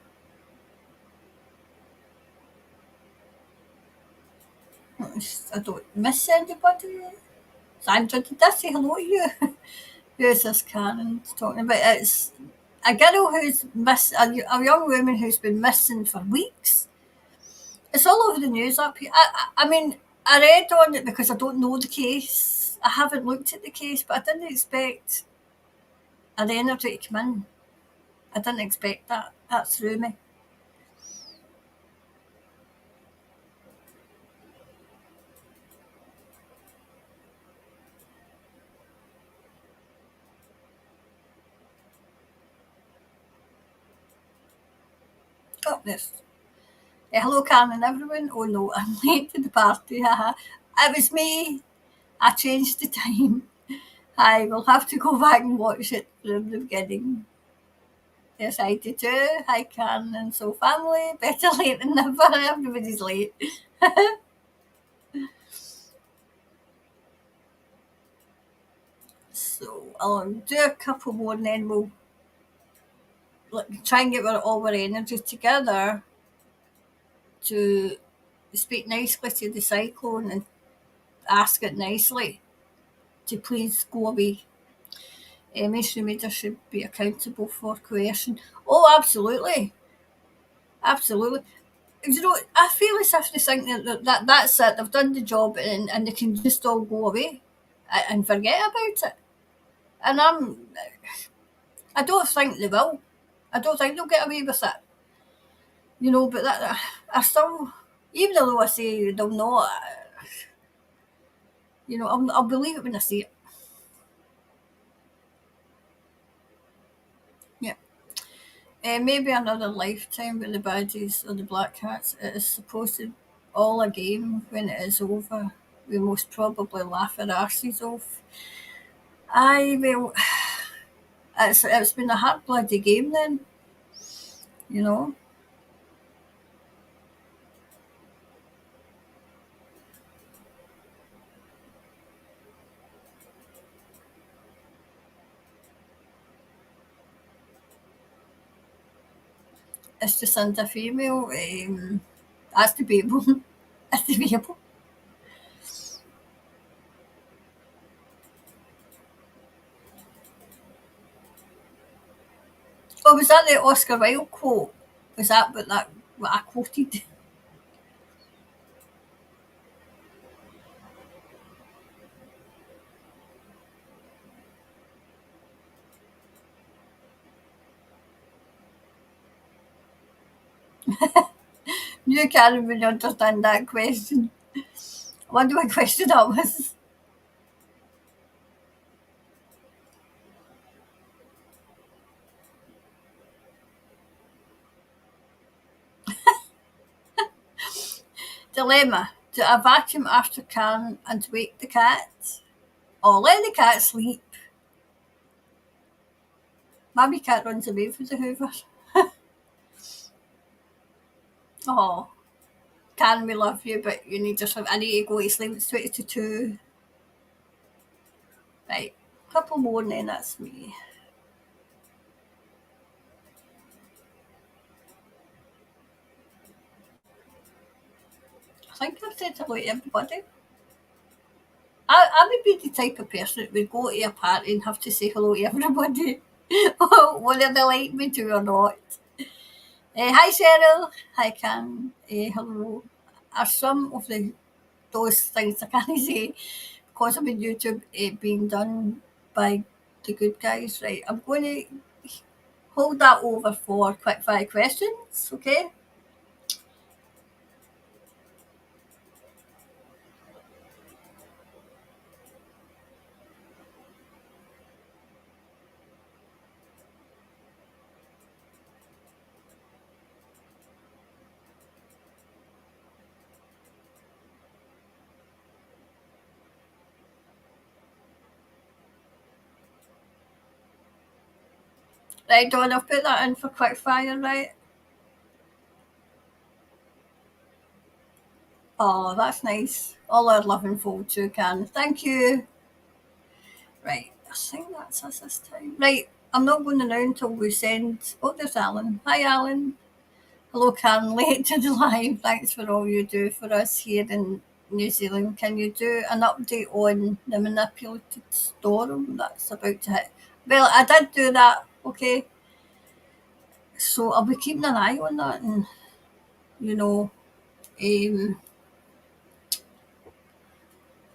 I don't miss anybody. Sandra, did I say hello to you? Who is this Karen talking about? It's a girl who's a young woman who's been missing for weeks. It's all over the news up here. I mean, I read on it because I don't know the case. I haven't looked at the case, but I didn't expect an energy to come in. I didn't expect that. That threw me. Oh, this. Hello, Karen and everyone. Oh no, I'm late to the party. Haha. It was me. I changed the time. I will have to go back and watch it from the beginning. Yes, I do too. Hi, Karen and so family. Better late than never. Everybody's late. So I'll do a couple more and then we'll try and get all our energy together to speak nicely to the cyclone and ask it nicely to please go away. Mainstream media should be accountable for coercion. Oh, absolutely. Absolutely. You know, I feel as if they think that's it, they've done the job and they can just all go away and forget about it. And I don't think they will. I don't think they'll get away with it. You know, but I still, even though I say they'll not, you know, I'll believe it when I see it. Yeah. Maybe another lifetime with the badges or the black hats. It is supposed to all a game. When it is over, we most probably laugh our arses off. I will. It's been a hard bloody game then, you know. It's just under female. That's debatable. That's debatable. Oh, was that the Oscar Wilde quote? Was that what I quoted? You can't even understand that question. I wonder what question that was. Dilemma. Do I vacuum after can and wake the cat? Or let the cat sleep? My wee cat runs away from the Hoover. Oh, Karen, we love you, but you need to. I need to go to sleep. It's 20 to 2. Right, couple more and then that's me. I think I've said hello to everybody. I would be the type of person that would go to a party and have to say hello to everybody, whether they like me to or not. Hi Cheryl, hi Cam, hello. Are some of those things I can't say because of YouTube being done by the good guys, right? I'm going to hold that over for quick fire questions, okay? Right, Dawn, I'll put that in for quick fire, right? Oh, that's nice. All our love and fold too, Can. Thank you. Right, I think that's us this time. Right, I'm not going to now until we send. Oh, there's Alan. Hi, Alan. Hello, Karen. Late to the live. Thanks for all you do for us here in New Zealand. Can you do an update on the manipulated storm that's about to hit? Well, I did do that. Okay, so I'll be keeping an eye on that, and you know, um,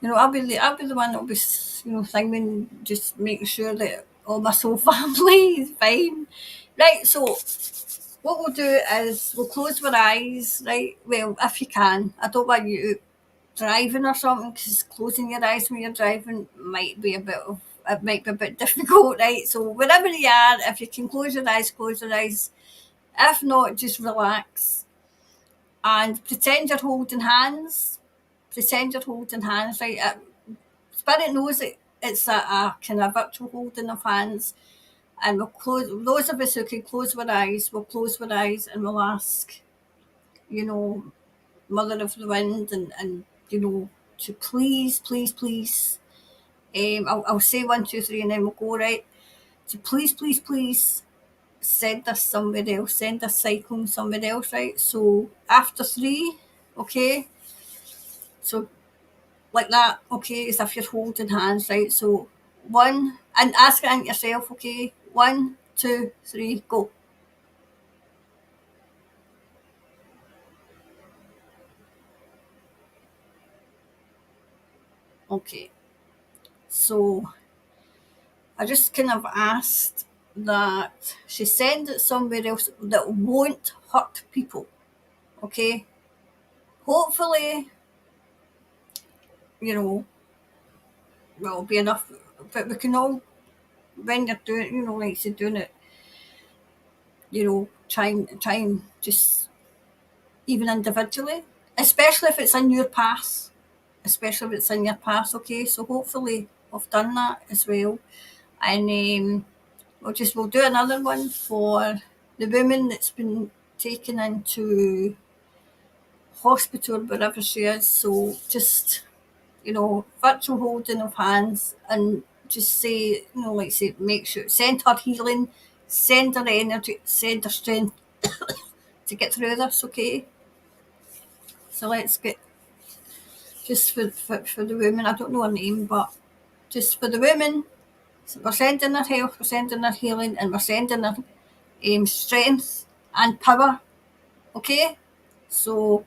I'll be the one that'll be thinking, just making sure that all my soul family is fine. Right, so what we'll do is we'll close our eyes, right? Well, if you can. I don't want you driving or something because closing your eyes when you're driving might be a bit of it might be a bit difficult, right? So wherever you are, if you can close your eyes, close your eyes. If not, just relax and pretend you're holding hands. Pretend you're holding hands, right? Spirit knows it's a kind of virtual holding of hands, And we'll close, those of us who can close our eyes, we'll close our eyes and we'll ask, Mother of the Wind and to please, please, please. I'll say 1, 2, 3, and then we'll go, right? To please, please, please send us somewhere else, send us cycling somewhere else, right? So after 3, okay? So like that, okay, as if you're holding hands, right? So 1, and ask it yourself, okay? 1, 2, 3, go. Okay. So I just kind of asked that she send it somewhere else that won't hurt people, okay? Hopefully, will be enough, but we can all, when you're doing, like you're doing it, try and just, even individually, especially if it's in your path, okay? So hopefully we've done that as well. And we'll do another one for the woman that's been taken into hospital, wherever she is. So just, virtual holding of hands and just say, like say, make sure, send her healing, send her energy, send her strength to get through this, okay? So let's get, just for the woman, I don't know her name, but just for the women, so we're sending her health, we're sending her healing, and we're sending her strength and power, okay? So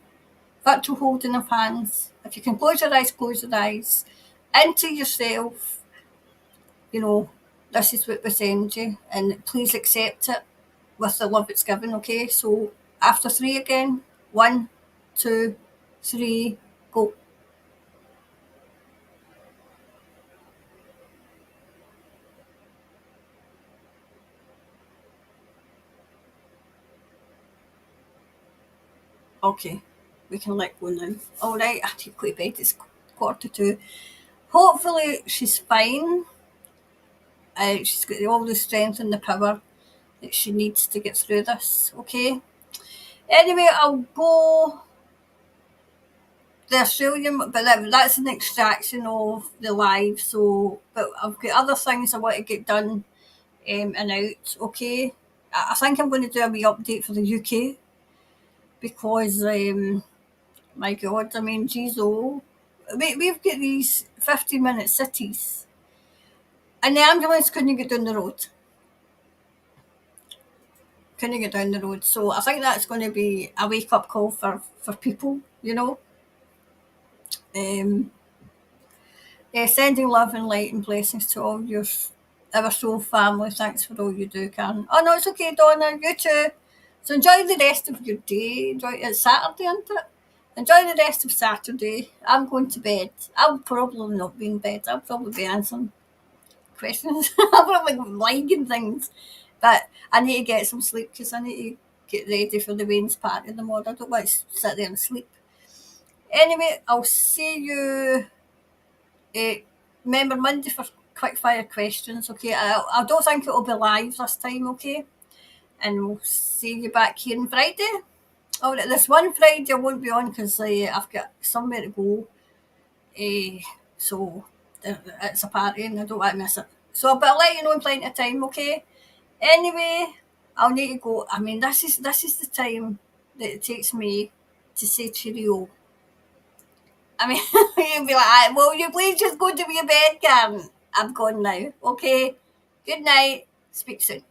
virtual holding of hands. If you can close your eyes, close your eyes. Into yourself, this is what we send you, and please accept it with the love it's given, okay? So after 3 again, 1, 2, 3, go. Okay, we can let go now. All right, I have to go to bed. It's 1:45. Hopefully she's fine. She's got all the strength and the power that she needs to get through this, okay? Anyway, I'll go the Australian, but that's an extraction of the live, so, but I've got other things I want to get done and out, okay? I think I'm going to do a wee update for the UK because, my God, I mean, geez, we've got these 15-minute cities and the ambulance couldn't get down the road. So I think that's going to be a wake-up call for people, Um, yeah, sending love and light and blessings to all our soul family. Thanks for all you do, Karen. Oh no, it's okay, Donna. You too. So enjoy the rest of your day. It's Saturday, isn't it? Enjoy the rest of Saturday. I'm going to bed. I'll probably not be in bed. I'll probably be answering questions. I'll probably be liking things. But I need to get some sleep because I need to get ready for the Wayne's party in the morning. I don't want to sit there and sleep. Anyway, I'll see you. Remember Monday for quick fire questions, okay? I don't think it'll be live this time, okay? And we'll see you back here on Friday. Oh, this one Friday I won't be on because I've got somewhere to go. So it's a party and I don't want to miss it. So, but I'll let you know in plenty of time, okay? Anyway, I'll need to go. I mean, this is the time that it takes me to say cheerio. I mean, you'd be like, will you please just go to your bed, Karen? I'm gone now, okay? Good night. Speak soon.